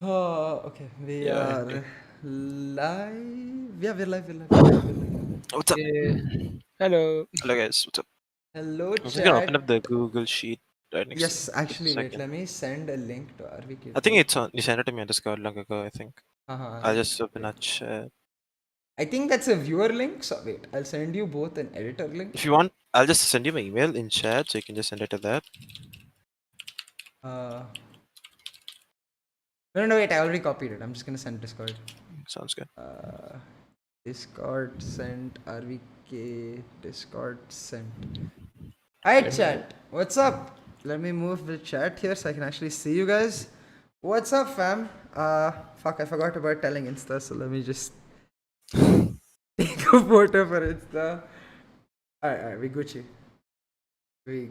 Okay, we Yeah. are live. Yeah, we're live. We're live. We're live. We're live. What's up? Yeah. Hello. Hello guys, what's up? Hello, I'm just gonna open chat. up the Google sheet right next to me. Yes, Just a actually, wait. second. Let me send a link to RvK I think group. it's on. You sent it to me on Discord long ago. I think. I'll just open Wait. that chat. I think that's a viewer link. So wait, I'll send you both an editor link. If you want, I'll just send you my email in chat, so you can just send it to that. No, no, wait. I already copied it. I'm just gonna send Discord. Sounds good. Discord sent RvK. Discord sent. Alright, chat. What's up? Let me move the chat here so I can actually see you guys. What's up, fam? Fuck, I forgot about telling Insta, so let me just take a photo for Insta. Alright, we Gucci. We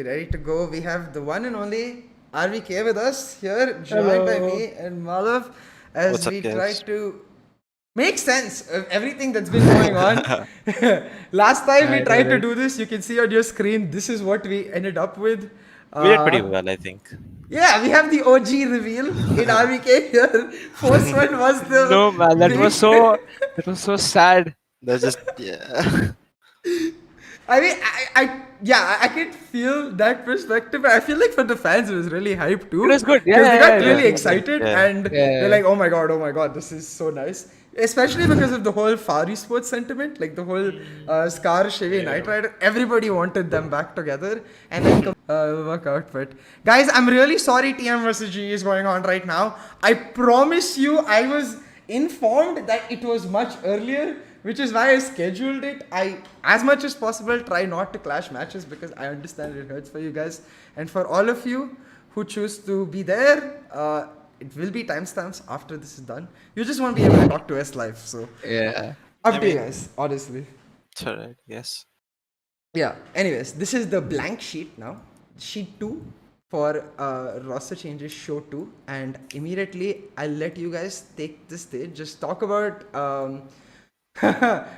ready to go. We have the one and only RvK with us here, joined by Hello. me and Malav, as What's up, we try guys? to make sense of everything that's been going on. Last time we I know, tried to right? do this, you can see on your screen, this is what we ended up with. We did pretty well, I think. Yeah, we have the OG reveal in RvK here. First one was the No, man, big. that was so sad. That's just yeah. I mean, yeah, I can feel that perspective. I feel like for the fans, it was really hype too. It was good. Because they got It Yeah. really was good. excited Yeah. and they're Yeah. like, oh my god, this is so nice. Especially because of the whole Far Esports sentiment, like the whole Scar, Chevy, Knight Rider. Everybody wanted them back together and then work out. But guys, I'm really sorry TM versus G is going on right now. I promise you, I was informed that it was much earlier, which is why I scheduled it. I, as much as possible, try not to clash matches because I understand it hurts for you guys. And for all of you who choose to be there, it will be timestamps after this is done. You just won't be able to talk to us live. So, Yeah. up I to you mean, guys, honestly. it's alright. Yes. Yeah, anyways, this is the blank sheet now. Sheet 2 for roster changes show 2. And immediately I'll let you guys take the stage. Just talk about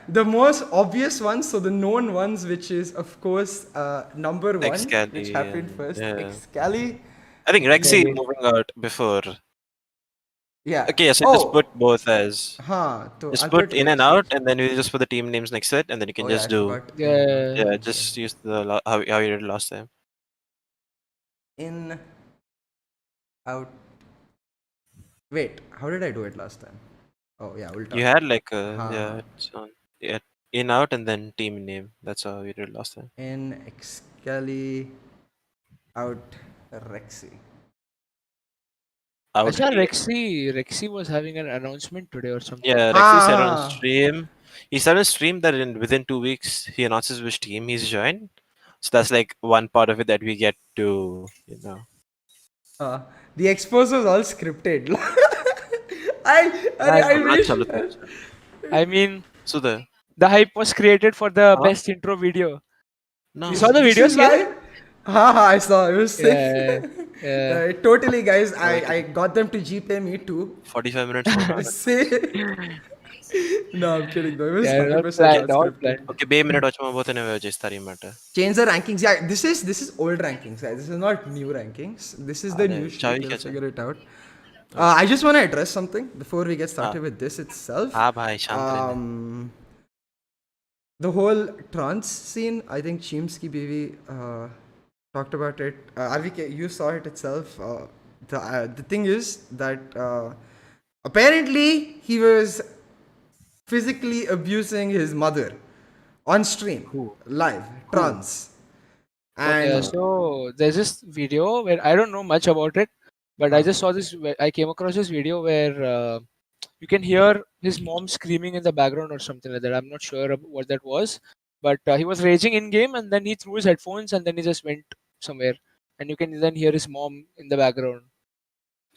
the most obvious ones, so the known ones, which is of course number 1, which Excali happened and first, yeah. Excali. I think Rexy Excali. moving out before. Yeah. Okay, so just Oh, put both as so just I'll put put in and Rexy. out, and then you just put the team names next to it, and then you can Oh yeah, just I do forgot in and out Yeah. yeah, teams. just use the how you did last time. In, out. Wait, how did I do it last time? Oh yeah, ulta. You had like Huh. yeah, it's on yeah, in out and then team name. That's how we did last time. In Excali, out Rexy. I Out saw team. Rexy was having an announcement today or something. Yeah, Rexy said on Ah, stream. He said on stream that within 2 weeks he announces which team he's joined. So that's like one part of it that we get to, you know. uh, the expose was all scripted. I Man, wish. I mean, So the hype was created for the huh? best intro video. You No. saw the This video is scale? why. I saw. It was sick. Yeah. Yeah. Totally, guys. Like I got them to GPay me too. 45 minutes more. Say. No, I'm kidding though. It was Yeah, all 100% planned, not all scripted. planned. Okay, 2 minute watch both in a just matter. Change the rankings. Yeah, this is old rankings, guys. This is not new rankings. This is the new sheet. Chavi You'll क्या चाहिए? figure it out. I just want to address something before we get हाँ started with this itself. हाँ भाई शांत रहना. The whole trans scene. I think Chimsky BV talked about it. RvK, you saw it itself. The thing is that apparently he was physically abusing his mother on stream, Who? live, Who? trans. What? Yeah, And so there's this video where I don't know much about it, but I just saw this. I came across this video where you can hear his mom screaming in the background or something like that. I'm not sure what that was, but he was raging in game and then he threw his headphones and then he just went somewhere, and you can then hear his mom in the background.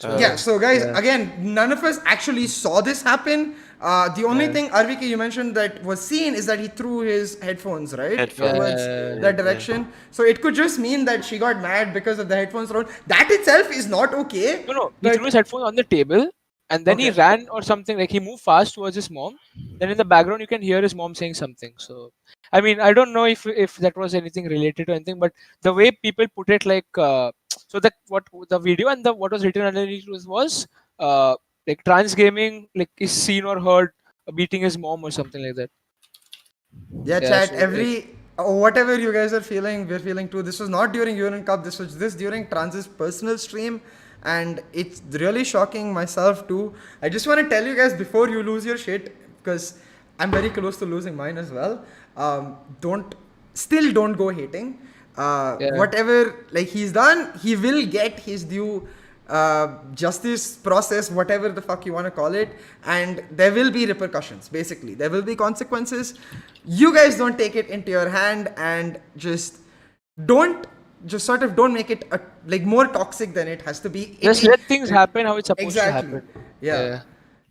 yeah, So so guys, yeah, again, none of us actually saw this happen. The only yeah, thing, RvK, you mentioned that was seen is that he threw his headphones, right? Headphones. Towards yeah, that Yeah. direction. So it could just mean that she got mad because of the headphones thrown. That itself is not okay. no, he threw his But, headphones on the table and then he okay. ran or something, like he moved fast towards his mom. Then in the background you can hear his mom saying something. So I mean, I don't know if that was anything related to anything, but the way people put it, like so that what the video and the what was written underneath was like trans gaming like is seen or heard beating his mom or something like that. Yeah, Yeah, chat. so like Whatever you guys are feeling, we're feeling too. This was not during Union Cup. This during Tranz's personal stream, and it's really shocking myself too. I just want to tell you guys before you lose your shit, because I'm very close to losing mine as well. Don't go hating. yeah. Whatever like he's done, he will get his due justice process, whatever the fuck you want to call it, and there will be repercussions. Basically, there will be consequences. You guys don't take it into your hand and don't don't make it like more toxic than it has to be. Just let things happen how it's supposed to Exactly. happen. Yeah. Yeah.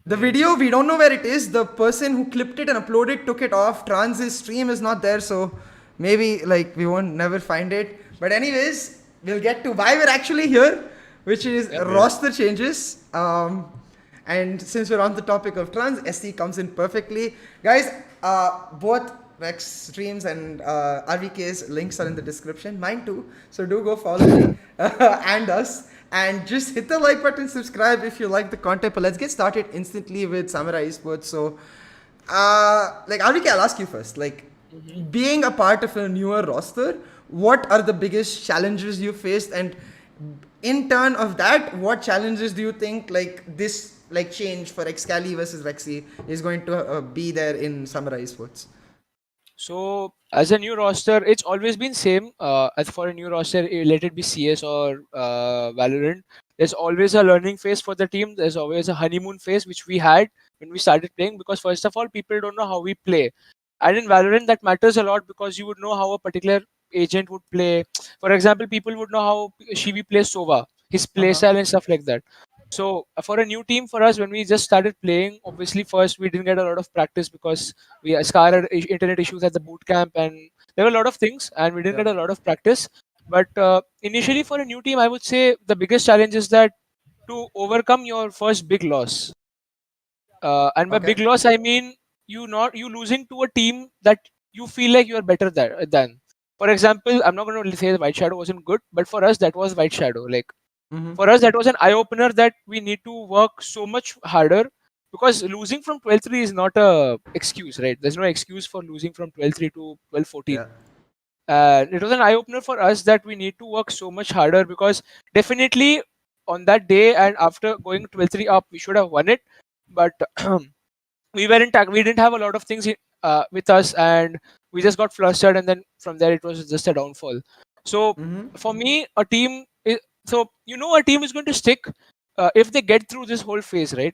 The video, we don't know where it is. The person who clipped it and uploaded took it off. Tranz's stream is not there, so maybe like we won't never find it. But anyways, we'll get to why we're actually here, which is roster changes. And since we're on the topic of Tranz, SC comes in perfectly. Guys, both Rexdreams and RvK's links are in the description. Mine too. So do go follow me and us. And just hit the like button, subscribe if you like the content. But let's get started instantly with Samurai Esports. So, like RvK, I'll ask you first. Like, being a part of a newer roster, what are the biggest challenges you faced? And in turn of that, what challenges do you think like this like change for Excali versus Rexy is going to be there in Samurai Esports? So as a new roster, it's always been same. As for a new roster, let it be CS or Valorant, there's always a learning phase for the team. There's always a honeymoon phase, which we had when we started playing. Because first of all, people don't know how we play, and in Valorant that matters a lot because you would know how a particular agent would play. For example, people would know how Shivi plays Sova, his playstyle and stuff like that. So for a new team for us, when we just started playing, obviously first we didn't get a lot of practice because we Scar had internet issues at the boot camp, and there were a lot of things, and we didn't Yeah. get a lot of practice. But initially, for a new team, I would say the biggest challenge is that to overcome your first big loss. And by Okay. big loss, I mean you losing to a team that you feel like you are better than. For example, I'm not going to say the White Shadow wasn't good, but for us that was White Shadow. Like Mm-hmm. for us that was an eye opener that we need to work so much harder because losing from 12-3 is not a excuse, right? There's no excuse for losing from 12-3 to 12-14. Yeah. It was an eye opener for us that we need to work so much harder because definitely on that day and after going 12-3 up we should have won it, but we didn't have a lot of things with us, and we just got flustered, and then from there it was just a downfall. So Mm-hmm. for me a team is, so a team is going to stick if they get through this whole phase, right?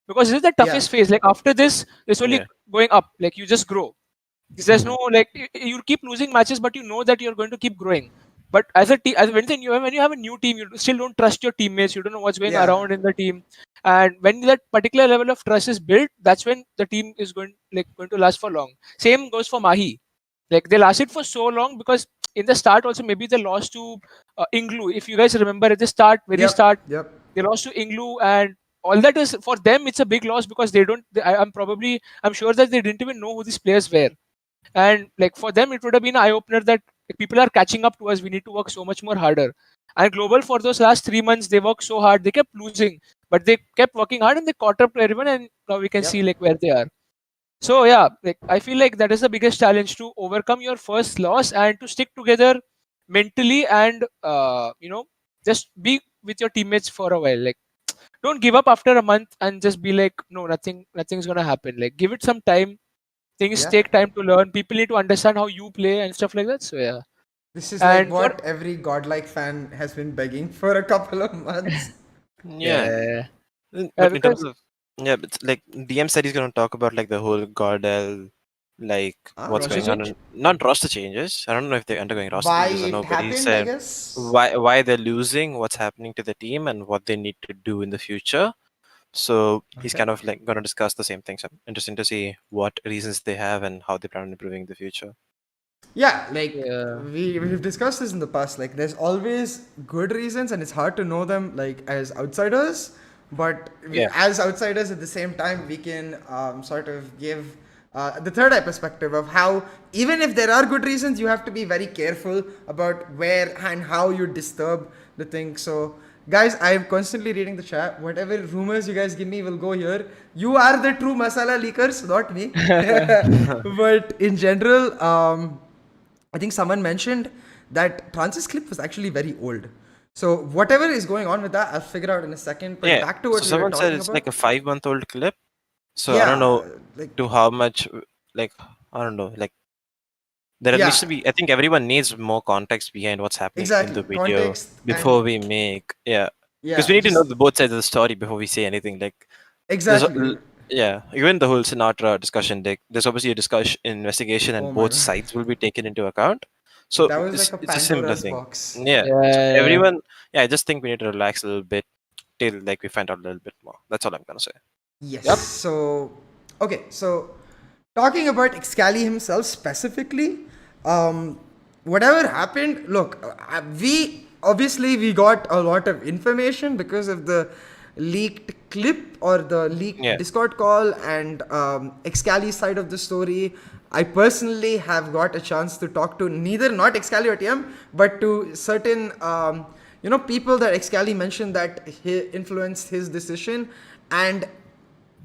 Because this is the Yeah. toughest phase. Like after this it's only Yeah. going up, like you just grow. There's no like you keep losing matches, but you know that you're going to keep growing. But as a team, as when you have a new team, you still don't trust your teammates. You don't know what's going Yeah. around in the team, and when that particular level of trust is built, that's when the team is going to last for long. Same goes for Mahi. Like they lasted for so long because in the start also maybe they lost to Inglu. If you guys remember at the start, very Yep. start, Yep. they lost to Inglu, and all that is for them. It's a big loss because they don't. I'm sure that they didn't even know who these players were, and like for them it would have been an eye opener that like, people are catching up to us, we need to work so much more harder. And global, for those last 3 months, they worked so hard, they kept losing, but they kept working hard and they caught up to everyone, and now we can see Yep. like where they are. So yeah, like I feel like that is the biggest challenge, to overcome your first loss and to stick together mentally, and just be with your teammates for a while. Like don't give up after a month and just be like, no, nothing's gonna happen. Like give it some time. Things Yeah. take time to learn. People need to understand how you play and stuff like that. So yeah. This is like And for what every godlike fan has been begging for a couple of months. Yeah. yeah, But in terms because of but like DM said he's gonna talk about like the whole Gordel, like what's roster going on change. and not roster changes. I don't know if they're undergoing roster Why changes or no, it but he happened, I said guess. why they're losing, what's happening to the team, and what they need to do in the future. So he's Okay. kind of like gonna discuss the same things. So interesting to see what reasons they have and how they plan on improving in the future. Yeah, like Yeah, we've discussed this in the past. Like, there's always good reasons, and it's hard to know them like as outsiders. But Yeah. as outsiders, at the same time, we can sort of give the third eye perspective of how, even if there are good reasons, you have to be very careful about where and how you disturb the thing. So Guys, I'm constantly reading the chat. Whatever rumors you guys give me will go here. You are the true masala leakers, not me. But in general, I think someone mentioned that Tranz's clip was actually very old. So whatever is going on with that, I'll figure out in a second. But Yeah. back to So what we were someone said talking it's about. like a 5-month-old clip. So I don't Yeah, know like to how much. Like I don't know. Like there needs to yeah, be. I think everyone needs more context behind what's happening in exactly. the video Context and before we make. Yeah. Because we yeah, need to know just the both sides of the story before we say anything. Like there's exactly. yeah, even the whole Sinatra discussion. There's obviously a discussion investigation, Oh and my both god, sides will be taken into account. So that was like a it's a similar Pandora's thing. box. Yeah. So Yeah. everyone, yeah, I just think we need to relax a little bit till like we find out a little bit more. That's all I'm gonna say. Yes. Yep. So, okay. So, talking about Excali himself specifically, whatever happened, look, we obviously we got a lot of information because of the leaked clip or the leaked Yeah. Discord call and Excali's side of the story. I personally have got a chance to talk to neither not Excali or TM, but to certain people that Excali mentioned that he influenced his decision, and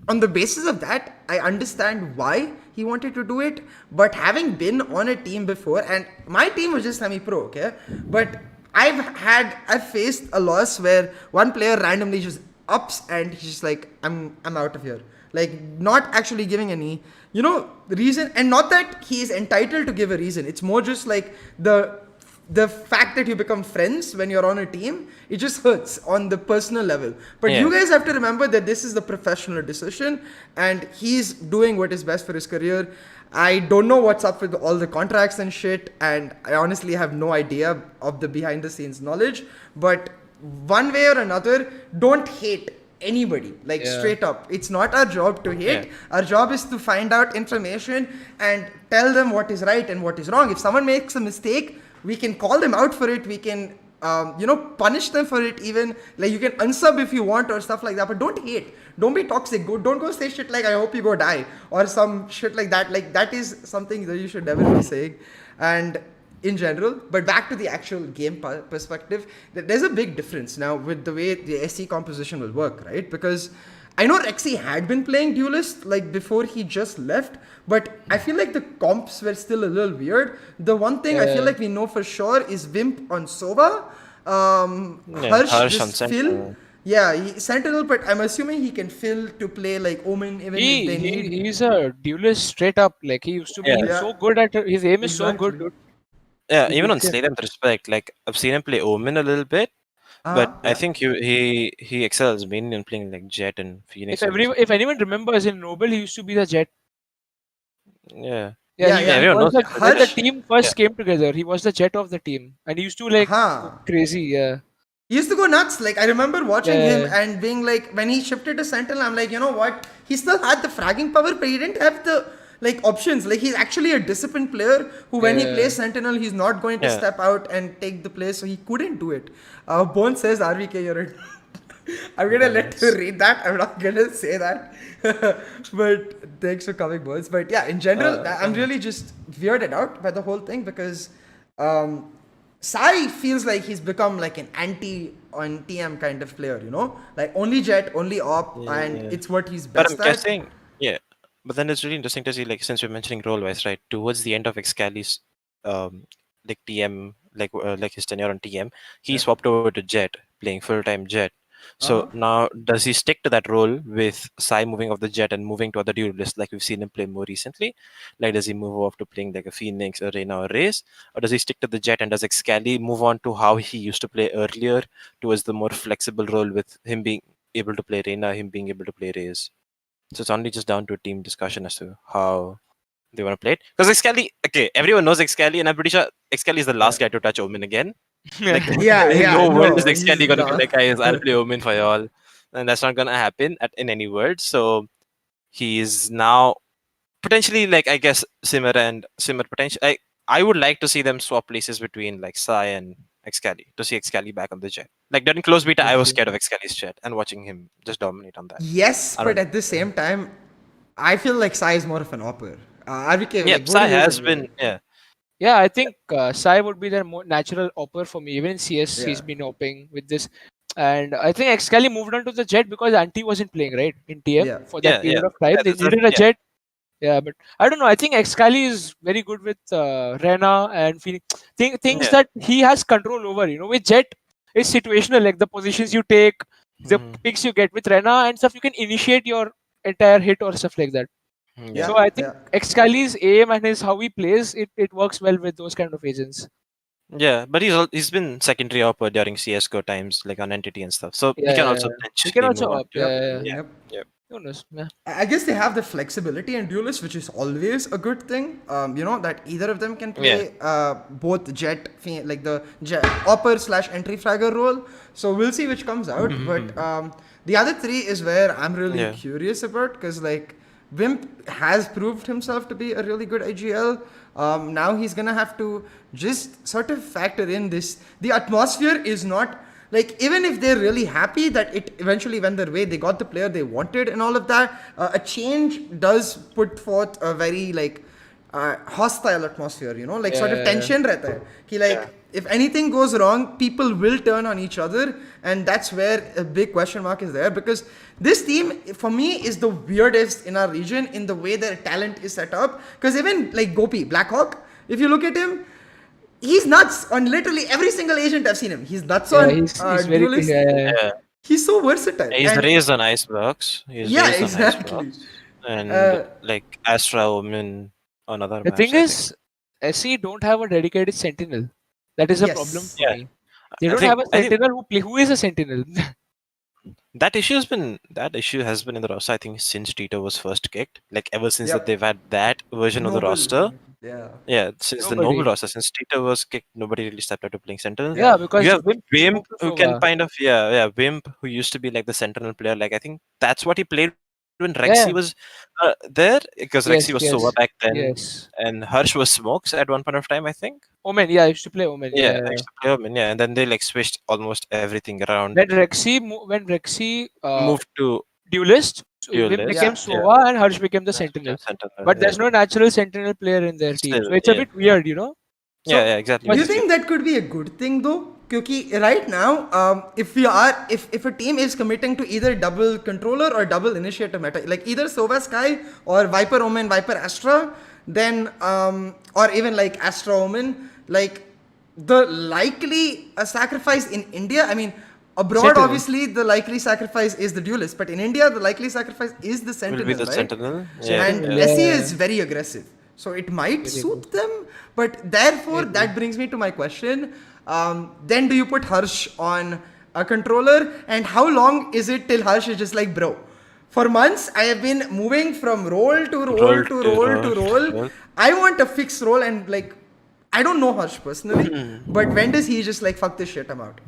on the basis of that, I understand why he wanted to do it. But having been on a team before, and my team was just semi-pro, okay, but I've faced a loss where one player randomly just ups and he's just like, I'm out of here, like not actually giving any reason, and not that he is entitled to give a reason. It's more just like the fact that you become friends when you're on a team, it just hurts on the personal level. But Yeah. you guys have to remember that this is the professional decision and he's doing what is best for his career. I don't know what's up with all the contracts and shit, and I honestly have no idea of the behind the scenes knowledge. But one way or another, don't hate anybody, like Yeah. straight up. It's not our job to hate. Yeah. Our job is to find out information and tell them what is right and what is wrong. If someone makes a mistake, we can call them out for it. We can punish them for it. Even like you can unsub if you want or stuff like that, but don't hate, don't be toxic. Don't go say shit like I hope you go die or some shit like that. Like that is something that you should never be saying. And in general, but back to the actual game perspective, there's a big difference now with the way the SE composition will work, right? Because I know Rexy had been playing Duelist like before he just left, but I feel like the comps were still a little weird. The one thing I feel like we know for sure is Wimp on Sova, Harsh Harsh on just Phil. Sentinel. Yeah, Sentinel, but I'm assuming he can fill to play like Omen even if they need. He's a duelist straight up. Like he used to be Yeah. Yeah, so good at it. His aim is so good, exactly. dude. Yeah. You Even on can. Slay with respect, like I've seen him play Omen a little bit, but I Yeah. think he excels mainly in playing like Jet and Phoenix. If anyone remembers in Noble, he used to be the Jet. Yeah. Yeah, Yeah, he, Yeah. yeah. he Everyone was knows the that. when the Harsh, team Yeah. first came together. He was the Jet of the team, and he used to like go huh. crazy. Yeah, He used to go nuts. Like I remember watching him yeah, and being like, when he shifted to Sentinel, I'm like, you know what? He still had the fragging power, but he didn't have the like options. Like he's actually a disciplined player who, when he yeah. plays Sentinel, he's not going to Yeah. step out and take the play. So he couldn't do it. Bone says, "RvK, you're a." I'm gonna let you read that. I'm not gonna say that. But thanks for coming, Bones. But yeah, in general, I'm really just weirded out by the whole thing because Sai feels like he's become like an anti on TM kind of player, like only Jet, only Op, and Yeah. it's what he's But I'm best at. guessing, yeah. But then it's really interesting to see, like, since we're mentioning role-wise, right? Towards the end of Excali's, like TM, like his tenure on TM, he swapped over to Jet, playing full-time Jet. So now, does he stick to that role with Sai moving off the Jet and moving to other duelists, like we've seen him play more recently? Like, does he move off to playing like a Phoenix, a Reyna, or Raze, or does he stick to the Jet? And does Excali move on to how he used to play earlier, towards the more flexible role with him being able to play Reyna, him being able to play Raze? So it's only just down to a team discussion as to how they want to play it. Because Excali, okay, everyone knows Excali, and I'm pretty sure Excali is the last guy to touch Omen again. Like, Yeah, in yeah, no world is no, he's Excali gonna be not. like, guys, I'll play Omen for y'all. And that's not gonna happen in any world. So he is now potentially, like, I guess Simmer potential. I would like to see them swap places between like Sai and Excali to see Excali back on the jet. Like during close beta, I was scared of Excali's jet and watching him just dominate on that. Yes, I but don't know. at the same time, I feel like Sai is more of an opper. RvK, Yeah, like, what Sai do you has think? been, yeah. Yeah, I think Sai would be the more natural opper for me. Even in CS, Yeah. he's been opping with this. And I think Excali moved on to the Jet because Anti wasn't playing right in TM Yeah. for that period of time. Yeah, They that's needed a yeah. Jet. Yeah, but I don't know. I think Excali is very good with Rena and Phoenix. Things Yeah. that he has control over. With Jet, it's situational. Like the positions you take, the Mhm. picks you get with Rena and stuff. You can initiate your entire hit or stuff like that. Yeah. So I think Yeah. Excali's aim and his how he plays it works well with those kind of agents. Yeah, but he's been secondary upper during CS:GO times, like on entity and stuff. So he Yeah, can yeah, also yeah. He can potentially also move on up. to. Yeah, Yep. yeah, yeah. Yeah. Yep. Yeah. Who knows? Yeah. I guess they have the flexibility and duelist, which is always a good thing. That either of them can Yeah. play both like the jet upper slash entry fragger role. So we'll see which comes out. But the other three is where I'm really Yeah. curious about, because like Wimp has proved himself to be a really good IGL. Now he's gonna have to just sort of factor in this. The atmosphere is not like, even if they're really happy that it eventually went their way, they got the player they wanted and all of that, a change does put forth a very like hostile atmosphere, like Yeah, sort of yeah, yeah. tension rehta hai ki like if anything goes wrong, people will turn on each other, and that's where a big question mark is there, because this team for me is the weirdest in our region in the way their talent is set up. Because even like Gopi Blackhawk, if you look at him, he's nuts on literally every single agent I've seen him. He's nuts Yeah, on he's very duelist. yeah, yeah, yeah. Yeah. He's so versatile. He's And raised on Icebox. He's yeah, raised on exactly. Icebox. And Uh, like Astra Woman on other The maps, thing I think. is, SE don't have a dedicated sentinel. That is a problem yes. for Yeah. me. They I don't think have a I think sentinel who is a sentinel. that issue has been in the roster, I think, since Tito was first kicked. Like ever since that they've Yep. had that version of the Noble. roster. Yeah. Yeah, since the Noble Nobody. roster, since Tito was kicked, nobody really stepped up to playing Sentinel. Yeah, Yeah. You because have Wimp Wimp moved to who can Sova. kind of Wimp who used to be like the Sentinel player. Like I think that's what he played when Rexy Yeah. was there, because Rexy Yes. was Sova Yes. back then, Yes. and Harsh was Smokes at one point of time, I think. Omen. Yeah, I used to play Omen. Yeah, Yeah. I used to play him, and and then they like switched almost everything around. When Rexy Moved to duelist, so Wimp Duelist, became Yeah. yeah, Sova and Harsh became the Harsh became sentinel. Sentinel, But yeah, there's no natural sentinel player in their team, still, so it's a yeah, bit weird. yeah, So, yeah, exactly. do But you Which is think that could be a good thing though? Because right now, if a team is committing to either double controller or double initiator meta, like either Sova Sky or Viper Omen, Viper Astra, then or even like Astra Omen, like the likely sacrifice in India. I mean, abroad sentinel. obviously the likely sacrifice is the duelist, but in India the likely sacrifice is the will be sentinel, the right? Sentinel. Yeah, And Sentinel. yeah. SE Yeah. is very aggressive. So it might Very good. suit them, but therefore Maybe. that brings me to my question. Then do you put Harsh on a controller? And how long is it till Harsh is just like, bro? For months, I have been moving from role to role Roll to to role roll to to role. roll. I want a fixed role, and like, I don't know Harsh personally, but when does he just like, fuck this shit, I'm out?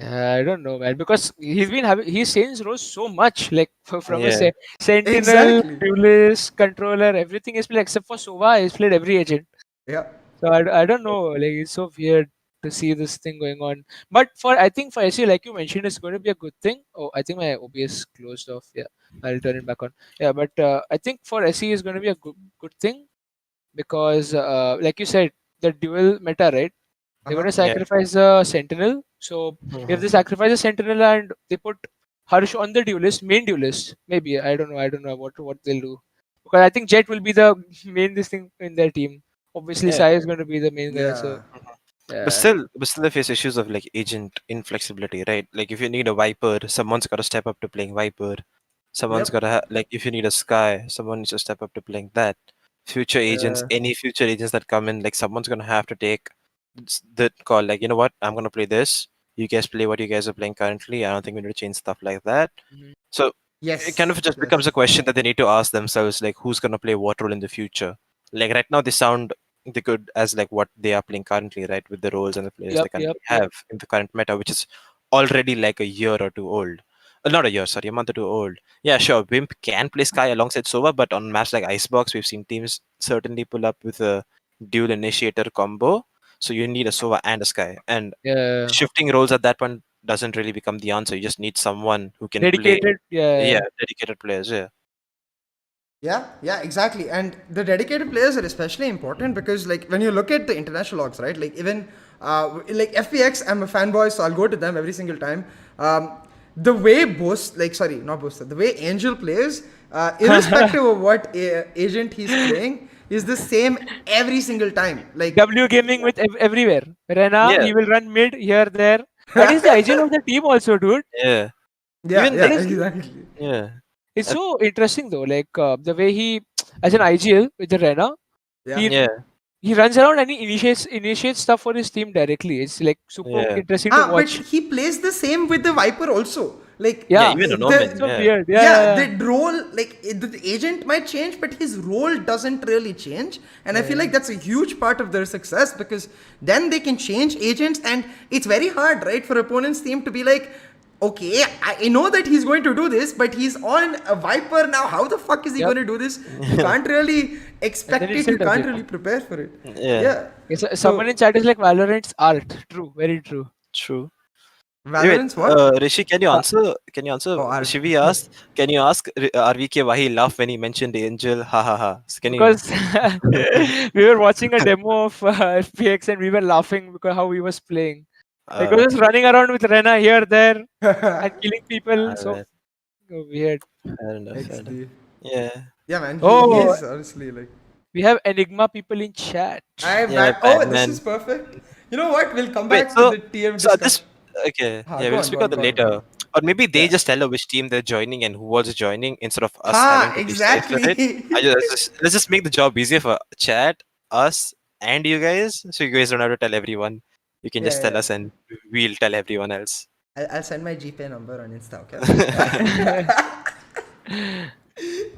I don't know, man, because he's changed roles so much, like from a Yeah. sentinel, Exactly. duelist, controller, everything is played except for Sova. He's played every agent. Yeah. So I don't know, like it's so weird to see this thing going on. But I think for SE, like you mentioned, it's going to be a good thing. Oh, I think my OBS closed off. Yeah, I'll turn it back on. Yeah, but I think for SE is going to be a good thing because, like you said, the dual meta, right? They're going Uh-huh. to Yeah. sacrifice the Sentinel. So if they sacrifice the Sentinel and they put Harsh on the duelist, main duelist, maybe I don't know. I don't know what they'll do because I think Jet will be the main this thing in their team. Obviously, Yeah. Sai is going to be the main guy. So Yeah. yeah, But still, they face issues of like agent inflexibility, right? Like if you need a Viper, someone's got to step up to playing Viper. Someone's got Yep. to like if you need a Sky, someone needs to step up to playing that. Future agents, uh, any future agents that come in, like someone's gonna have to take the call. Like you know what, I'm gonna play this. You guys play what you guys are playing currently. I don't think we need to change stuff like that. mhm. So it kind Yes. of just becomes a Yes. question that they need to ask themselves, like who's gonna play what role in the future. Like right now, they could as like what they are playing currently, right, with the roles and the players they currently Yep. have in the current meta, which is already like a year or two old. Not a year, sorry, a month or two old. Yeah, sure, Wimp can play Sky alongside Sova, but on maps like Icebox, we've seen teams certainly pull up with a dual initiator combo. So you need a Sova and a Sky, and Yeah, shifting roles at that point doesn't really become the answer. You just need someone who can play, dedicated. Yeah, dedicated players. Yeah, Yeah, exactly. And the dedicated players are especially important because, like, when you look at the international logs, right? Like, even like FPX, I'm a fanboy, so I'll go to them every single time. The way the way Angel plays, irrespective of what agent he's playing, is the same every single time. Like, W gaming with everywhere. Rena, Yeah. he will run mid here, there. And he's the IGL of the team also, dude. Yeah. yeah, Even yeah, like exactly. yeah. It's so interesting though. Like the way he, as an IGL with the Rena, Yeah. he Yeah. he runs around and he initiates stuff for his team directly. It's like super Yeah. interesting to But watch. he plays the same with the Viper also. Like, Yeah, Yeah, even a it's Norman. so Yeah. weird. yeah, Yeah. the role, like the agent might change, but his role doesn't really change. And I feel like that's a huge part of their success, because then they can change agents, and it's very hard, right, for opponent's team to be like, okay, I know that he's going to do this, but he's on a Viper now. How the fuck is he Yep. going to do this? You can't really expect then he it. still You does can't it. really prepare for it. Yeah. Yeah. Yes, someone in chat is like Valorant's art. True, very true. True. Valorant's what? Rishi, can you answer? Can you answer? Oh, art. Shivi asked, can you ask RvK why he laughed when he mentioned Angel? Ha ha ha. So can you? Because we were watching a demo of FPX and we were laughing because how he was playing. Like he was just running around with Rena here, there, and killing people. So Alright, weird. fair enough. Fair enough. XD. Yeah. Yeah, man. He Oh, is honestly like. we have Enigma people in chat. Yeah, Oh, this Batman. is perfect. You know what? We'll come Wait, back so to the TM so discussion. okay. Ha, Yeah, go we'll on, speak go about on, that go on, later. Or maybe they Yeah. just tell her which team they're joining and who was joining instead of us Ha, having to be safe with it. exactly. Let's just make the job easier for chat, us, and you guys, so you guys don't have to tell everyone. You can just tell us, and we'll tell everyone else. I'll send my GPay number on Insta, okay?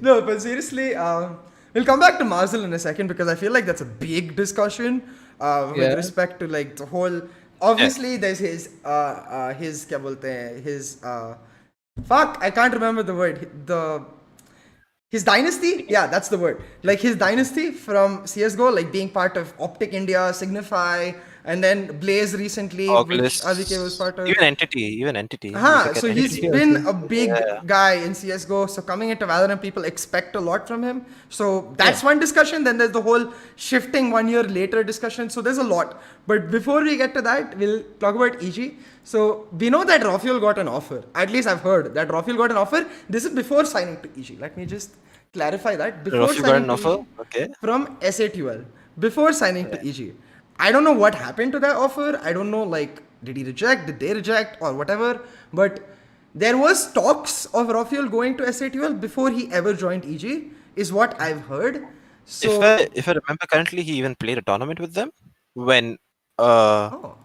No, but seriously, we'll come back to Marzil in a second, because I feel like that's a big discussion with Yeah. respect to like the whole. Obviously, there's his kya bolte hain, his fuck, I can't remember the word. His dynasty, yeah, that's the word. Like his dynasty from CS:GO, like being part of Optic India, Signify, and then Blaze recently, which Oculus, RvK was part of. even entity. So he's been a big Yeah. guy in CS:GO. So coming into Valorant, people expect a lot from him. So that's one discussion. Then there's the whole shifting 1 year later discussion. So there's a lot. But before we get to that, we'll talk about EG. So we know that Rafael got an offer. At least I've heard that Rafael got an offer. This is before signing to EG. Let me just clarify that. Before Rafi got signing an to offer? EG, Okay. from SA12, before signing to EG. I don't know what happened to that offer. I don't know, like, did he reject? Did they reject? Or whatever. But there was talks of Rafael going to SA12 before he ever joined EG, is what I've heard. So, If I remember correctly, he even played a tournament with them when oh,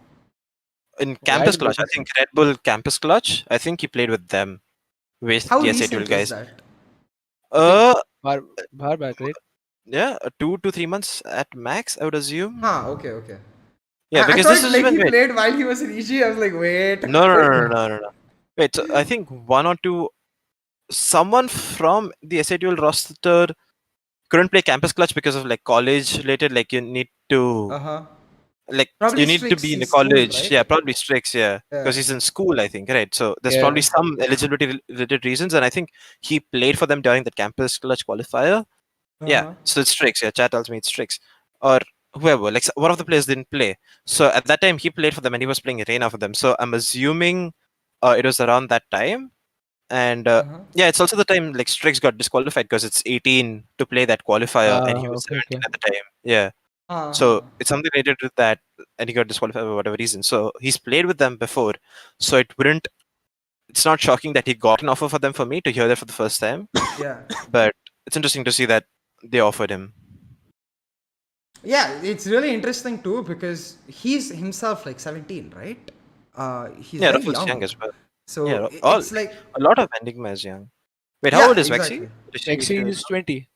in Campus Wild Clutch. I Bullets. think Red Bull Campus Clutch. I think he played with them with how the recent SA12 is guys. that? Bar back, right? Yeah, 2 to 3 months at max, I would assume. Okay. Yeah, I because thought this is like even he wait. played while he was in EG. I was like, wait. No. Wait, so I think 1 or 2. Someone from the SA12 roster couldn't play Campus Clutch because of like college related. Like you need to Uh-huh. like Probably you need to Strix, be in a he's school, college. right? Yeah, probably Strix. Yeah, Yeah. because he's in school, I think. Right. So there's Yeah. probably some eligibility related reasons, and I think he played for them during the Campus Clutch qualifier. Yeah, Uh-huh. so it's Strix. Yeah, chat tells me it's Strix. Or whoever. Like one of the players didn't play. So at that time he played for them and he was playing Reina for them. So I'm assuming it was around that time. And yeah, it's also the time like Strix got disqualified because it's 18 to play that qualifier and he was Okay, 17 okay. at the time. Yeah. Uh-huh. So it's something related to that and he got disqualified for whatever reason. So he's played with them before. So it's not shocking that he got an offer for them for me to hear that for the first time. Yeah. But it's interesting to see that they offered him. Yeah, it's really interesting too, because he's himself like 17, right? He's Yeah, very Ruffles young. young as well. So Yeah, it's like, a lot of Enigma is young. Wait, how Yeah, old is exactly. Vexy? Rexy is 20.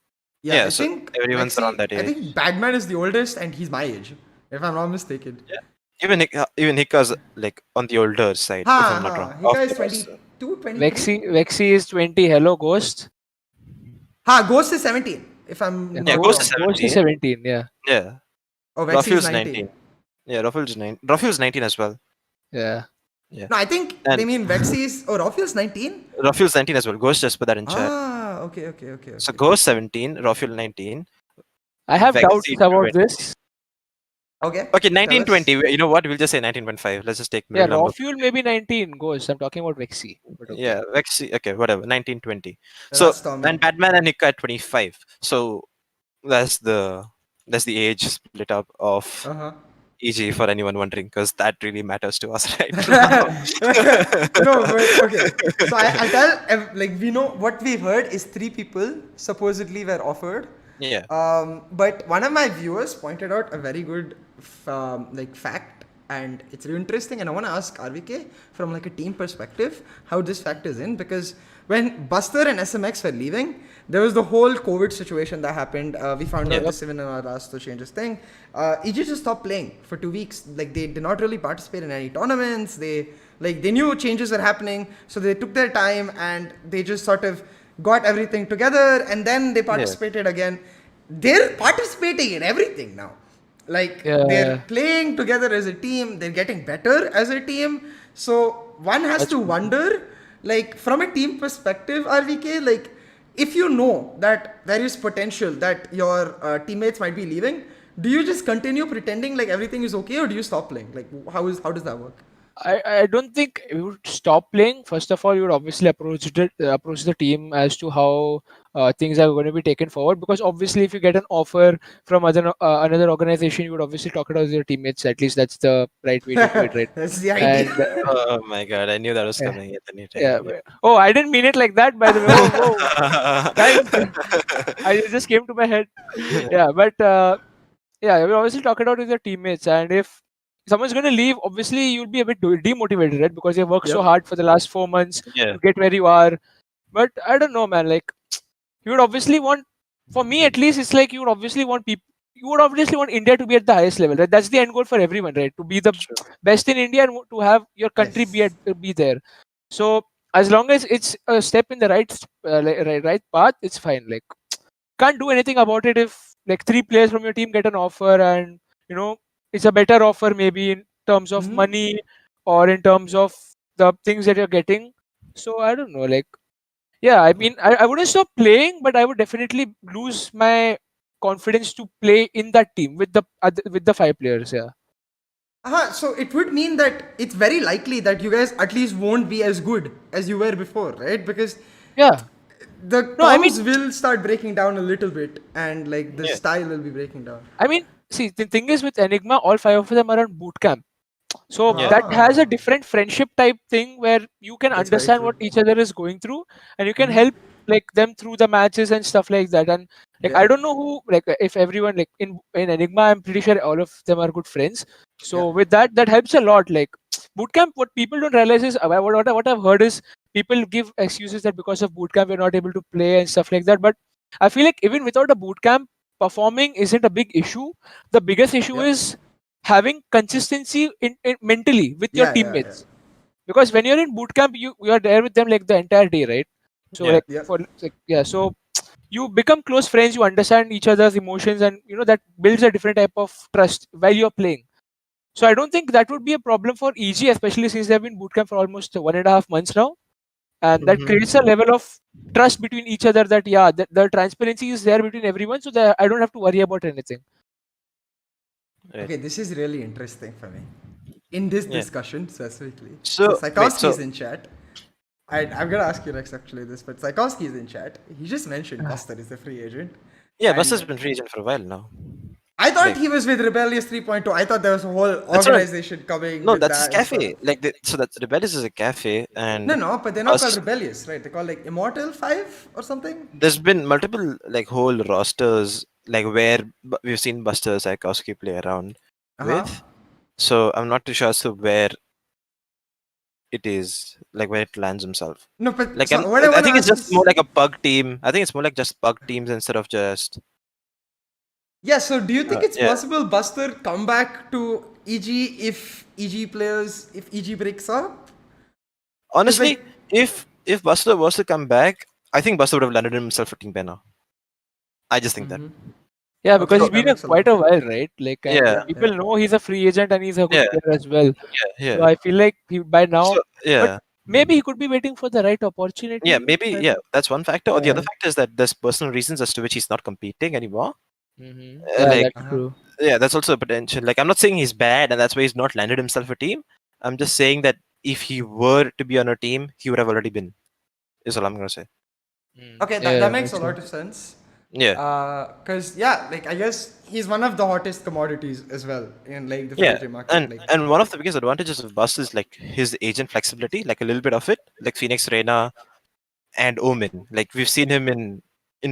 yeah, I so think everyone's around that I age. think Badman is the oldest, and he's my age, if I'm not mistaken. Yeah. Even Hika's like on the older side, if I'm not wrong. Hika is Of course. 22, 23. Vexy is 20. Hello, Ghost. Ghost is 17, if I'm Yeah, not Ghost wrong. is Ghost is 17. Yeah. Yeah. Oh, Vexy is Ruffles 19. 19. Yeah, Ruffles 9. Ruffles 19 as well. Yeah. Yeah. No, I think And- they mean Vexy is. Oh, Raphael's 19? Ruffles 19 as well. Ghost just put that in chat. Okay. So Ghost 17, Ruffle 19. I have Vexy doubts about 20. this. Okay. Okay, tell us. 1920. You know what? We'll just say 19.5. Let's just take Yeah, middle raw number. fuel maybe 19 goes. I'm talking about Rexy. But okay. Yeah, Rexy. Okay, whatever. 1920. So That's Tommy. and Batman and Nick at 25. So that's the age split up of Uh-huh. EG for anyone wondering, because that really matters to us right now. No, but okay. So I'll tell, like, we know what we've heard is 3 people supposedly were offered. Yeah. But one of my viewers pointed out a very good like fact, and it's really interesting. And I want to ask RvK from like a team perspective how this factors in, because when Buster and SMX were leaving, there was the whole COVID situation that happened. We found out Yeah. this even in our last changes thing. EG just stopped playing for 2 weeks. Like they did not really participate in any tournaments. They knew changes were happening, so they took their time and they just sort of got everything together, and then they participated again. They're participating in everything now. Like they're playing together as a team, they're getting better as a team. So one has to wonder, like from a team perspective, RvK, like if you know that there is potential that your teammates might be leaving, do you just continue pretending like everything is okay, or do you stop playing? Like how does that work? I don't think we would stop playing. First of all, you would obviously approach the team as to how things are going to be taken forward. Because obviously, if you get an offer from another organization, you would obviously talk it out with your teammates. At least that's the right way to do it, right? That's the And idea. Oh my god, I knew that was yeah, coming at any yeah. time. Oh, I didn't mean it like that, by the way. Oh, whoa, guys, it just came to my head. Yeah, but yeah, we obviously talk it out with your teammates, and if someone's going to leave, obviously you'll be a bit demotivated, right? Because you worked so Yep. hard for the last 4 months Yeah. to get where you are. But I don't know, man. Like you would obviously want, for me at least, it's like you would obviously want people. You would obviously want India to be at the highest level, right? That's the end goal for everyone, right? To be the True. best in India and to have your country Yes. be there. So as long as it's a step in the right path, it's fine. Like can't do anything about it if like 3 players from your team get an offer and you know it's a better offer maybe in terms of Mm-hmm. money or in terms of the things that you're getting. So I don't know, like yeah, I mean I wouldn't stop playing, but I would definitely lose my confidence to play in that team with the 5 players. Yeah. So it would mean that it's very likely that you guys at least won't be as good as you were before, right? Because Yeah. the No, I mean, comms will start breaking down a little bit, and like the Yeah. style will be breaking down. see, the thing is with Enigma, all 5 of them are on boot camp. So Yeah. that has a Ah, different friendship type thing where you can that's very understand true. what each other is going through and you can Mm-hmm. help like them through the matches and stuff like that. And like I Yeah, don't know who like if everyone like in Enigma, I'm pretty sure all of them are good friends. yeah, So with that helps a lot. Like bootcamp, what people don't realize is what I've heard is people give excuses that because of bootcamp we're not able to play and stuff like that. But I feel like even without a bootcamp, performing isn't a big issue. The biggest issue yeah, is having consistency in mentally with your yeah. teammates, because when you're in boot camp you are there with them like the entire day, right? So Yeah. like Yep. for like yeah, so you become close friends, you understand each other's emotions, and that builds a different type of trust while you're playing. So I don't think that would be a problem for EG, especially since they've been boot camp for almost 1.5 months now, and that Mm-hmm. creates a level of trust between each other that yeah, the transparency is there between everyone, so that I don't have to worry about anything. Right. Okay, this is really interesting for me. In this Yeah. discussion specifically, So so wait. Saikowski So is in chat. I'm gonna ask you Rex actually this, but Saikowski is in chat. He just mentioned Buster is a free agent. yeah, And Buster's been free agent for a while now. I thought Like he was with Rebellious 3.2. I thought there was a whole that's what. organization coming No, with that's his that and stuff. cafe. Like so that's Rebellious is a cafe, No, and no, but they're not called Bust. Rebellious, right? They're called like Immortal 5 or something. There's been multiple like whole rosters like where we've seen Buster Psychowski play around Uh-huh. with. So I'm not too sure as to where it is, like where it lands himself. No, but Like so what I I want to think it's ask just is, more like a bug team. I think it's more like just bug teams instead of just yeah, so do you think it's yeah. possible Buster come back to EG if EG breaks up? Because Honestly, like, if Buster was to come back, I think Buster would have landed himself a team banner. I just think that. Yeah, okay, because he's So been that makes a quite lot. a while, right? Like, and yeah, Yeah, yeah. people know he's a free agent and he's a good yeah, player as well. So yeah. I feel like he by now, So but yeah. maybe he could be waiting for the right Yeah, opportunity. maybe But yeah, that's one factor. Or the other yeah, factor is that there's personal reasons as to which he's not competing anymore. Yeah, Like, that's true. yeah, that's also a potential. Like, I'm not saying he's bad and that's why he's not landed himself a team. I'm just saying that if he were to be on a team, he would have already been. Is all I'm gonna say. Okay, Yeah, that that makes a makes lot of sense. sense. Yeah, Cause yeah, like I guess he's one of the hottest commodities as well in like the yeah, Future market. Like and one of the biggest advantages of Bus is like his agent flexibility, like a little bit of it, like Phoenix, Reyna, and Omen. Like we've seen him in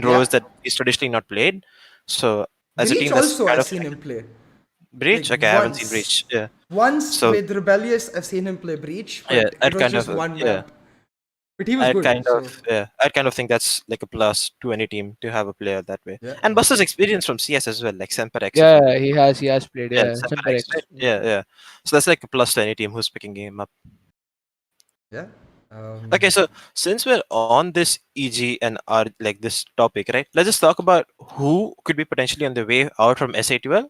roles yeah, that he's traditionally not played. So as a Breach team, that's also kind I've of seen him play. Like Breach. Okay, I haven't seen once. Breach. Yeah. Once So with Rebellious I've seen him play Breach, yeah, but it I'd was kind just of one yeah, map. But he was good. So I'd kind of think that's like a plus to any team to have a player that way. yeah, And Buster's experience from CS as well, like Semper X, if Yeah, you he has played. yeah, Yeah, Semper Semper X, right? X. Yeah, yeah. So that's like a plus to any team who's picking him up. yeah. Okay, so since we're on this EG and R like this topic, right? Let's just talk about who could be potentially on the way out from SA12,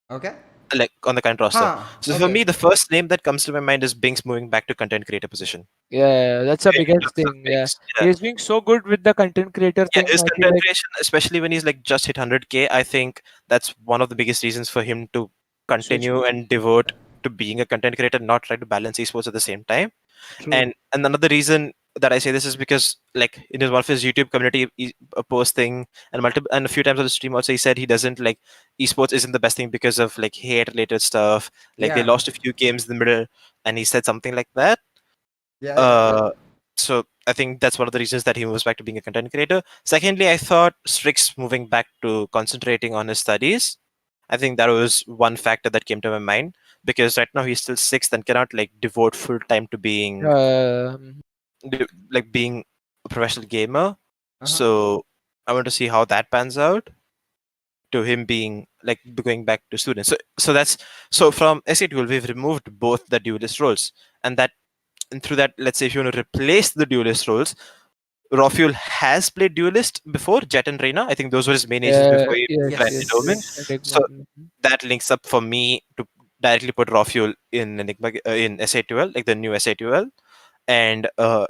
Okay. like on the current roster. Huh. So for Okay. me, the first name that comes to my mind is Binks moving back to content creator position. Yeah, that's the In biggest terms of thing. Yeah, Binks, yeah. he's being so good with the content creator Yeah, thing. his I feel content like creation, especially when he's like just hit 100K, I think that's one of the biggest reasons for him to switch. continue and devote to being a content creator, not try to balance esports at the same time. True. And another reason that I say this is because like in his one of his YouTube community posting and multiple and a few times on the stream also he said he doesn't like esports isn't the best thing because of like hate related stuff. Like they Yeah. lost a few games in the middle, and he said something like that. Yeah. Yeah. Uh, so I think that's one of the reasons that he moves back to being a content creator. Secondly, I thought Strix moving back to concentrating on his studies. I think that was one factor that came to my mind because right now he's still sixth and cannot like devote full time to being like being a professional gamer. Uh-huh. So I want to see how that pans out to him being like going back to students. So that's so from SA12 we've removed both the duelist roles, and that and through that, let's say if you want to replace the duelist roles, Rafuel has played duelist before, Jet and Reina. I think those were his main agents Yeah, before he yes, landed yes, Omen. yes. Yes. Enigma. So that links up for me to directly put Rafuel in Enigma in SA12, like the new SA12. And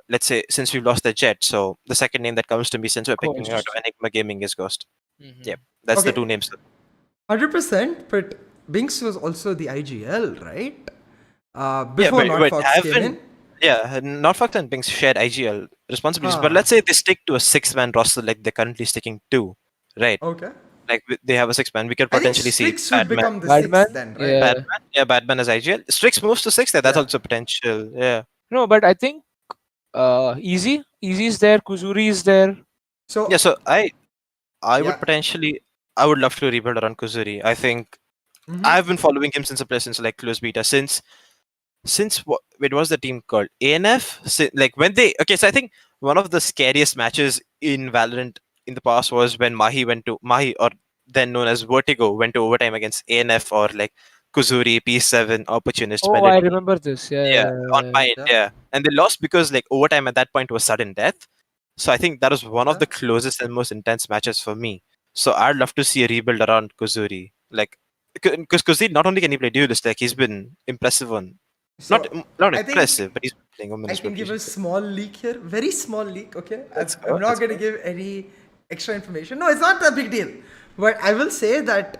let's say since we've lost the Jet, so the second name that comes to me since we're picking out of Ghost. Enigma Gaming is Ghost. Mm-hmm. Yep, that's the Okay. two names. 100%. But Binks was also the IGL, right? Yeah, Before Not but Fox came haven't in. yeah, Norfolk and Binks shared IGL responsibilities, but Huh. let's say they stick to a six-man roster like they're currently sticking to, right? Okay. Like they have a six-man, we could I think potentially see Strix would Batman. become the sixth Badman. then, right? Yeah. Batman as IGL. Strix moves to sixth. Yeah, that's Yeah. also potential. Yeah, No, but I think Easy is there. Kuzuri is there. yeah. So So I would yeah. potentially, I would love to rebuild around Kuzuri. I think Mm-hmm. I've been following him since like close beta since what it was the team called ANF. Like when they okay, so I think one of the scariest matches in Valorant in the past was when Mahi or then known as Vertigo went to overtime against ANF or like Kuzuri, P7, Opportunist, Oh, I Melody. remember this. Yeah, Yeah, on yeah, Mind, Yeah. yeah. And they lost because like overtime at that point was sudden death. So I think that was one of Yeah. the closest and most intense matches for me. So I'd love to see a rebuild around Kuzuri. Like because Kuzuri not only can he play duelist, like he's been impressive on So not I think impressive, but he's been playing Omen I as well can give a recently. small leak here, very small leak. Okay, Let's I'm go. not Let's going to go. give any extra information. No, it's not a big deal. But I will say that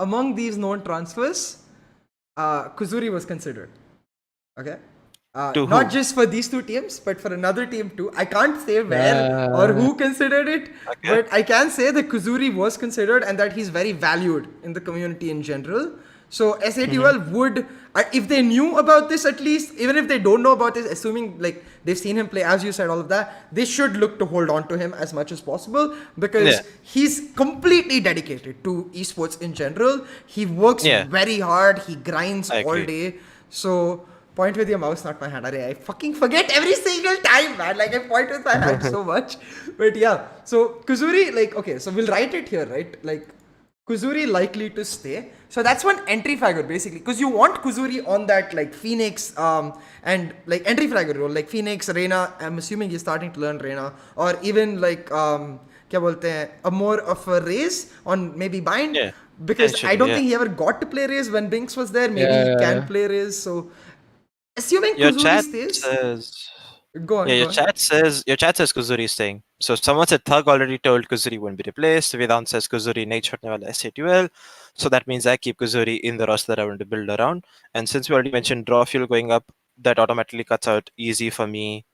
among these known transfers, Kuzuri was considered. Okay. To Not who? just for these two teams, but for another team too. I can't say where or yeah. who considered it, Okay. but I can say that Kuzuri was considered and that he's very valued in the community in general. So SATL would, if they knew about this at least, even if they don't know about this, assuming like they've seen him play, as you said, all of that, they should look to hold on to him as much as possible because Yeah. he's completely dedicated to esports in general. He works Yeah. very hard, he grinds I all agree. day. So point with your mouse, not my hand. I fucking forget every single time, man. Like I point with my hand so much. But yeah, so Kuzuri, like okay, so we'll write it here, right? Like Kuzuri likely to stay. So that's one entry fragger basically, because you want Kuzuri on that like Phoenix and like entry fragger role, like Phoenix, Reina. I'm assuming he's starting to learn Reina, or even like क्या बोलते हैं, a more of a race on maybe Bind. Yeah. Because I Potentially, don't yeah. think he ever got to play Raze when Binks was there. Maybe he Yeah. can play Raze. So assuming Your Kuzuri chat stays, says Go on. Yeah, Go your on. chat says Kuzuri is staying. So someone said Thug already told Kuzuri won't be replaced. Vedant says Kuzuri nahi chhotne wala ऐसे 12. So that means I keep Kuzuri in the roster that I want to build around. And since we already mentioned draw fuel going up, that automatically cuts out easy for me.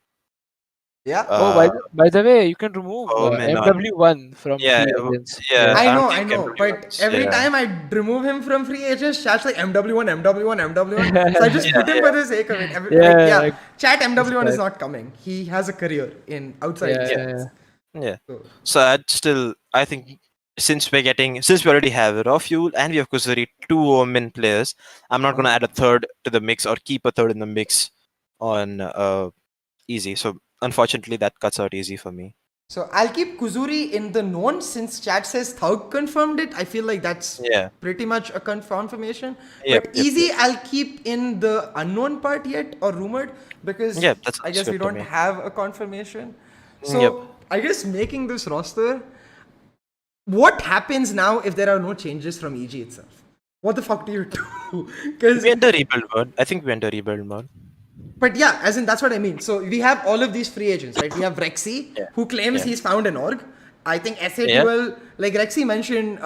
Yeah. Oh, Uh, by the way, you can remove Omen on. MW1 from Yeah, free agents. yeah. I I don't know, I think know, but MW1's, every yeah. time I remove him from free agents, chat's like MW1, MW1, MW1. So I just put him for the sake of it. Like, Yeah, yeah, chat that's MW1 is right. not coming. He has a career in outside Yeah, Yeah. esports. Yeah. So, So I think since we already have raw fuel and we have Kuzuri, two Omen players, I'm not gonna add a third to the mix or keep a third in the mix on easy. So unfortunately, that cuts out easy for me. so I'll keep Kuzuri in the known since chat says Thug confirmed it. I feel like that's Yeah. pretty much a confirmation. Yep, But yep, easy, yep. I'll keep in the unknown part yet or rumored because Yeah, that I sounds guess we good to don't me. have a confirmation. Yep. So I guess making this roster, what happens now if there are no changes from EG itself? What the fuck do you do? Because We enter rebuild mode. I think we enter rebuild mode. but yeah, as in that's what I mean. So we have all of these free agents, right? We have Rexy, Yeah. who claims Yeah. he's found an org. I think Yeah. SA12, like Rexy mentioned,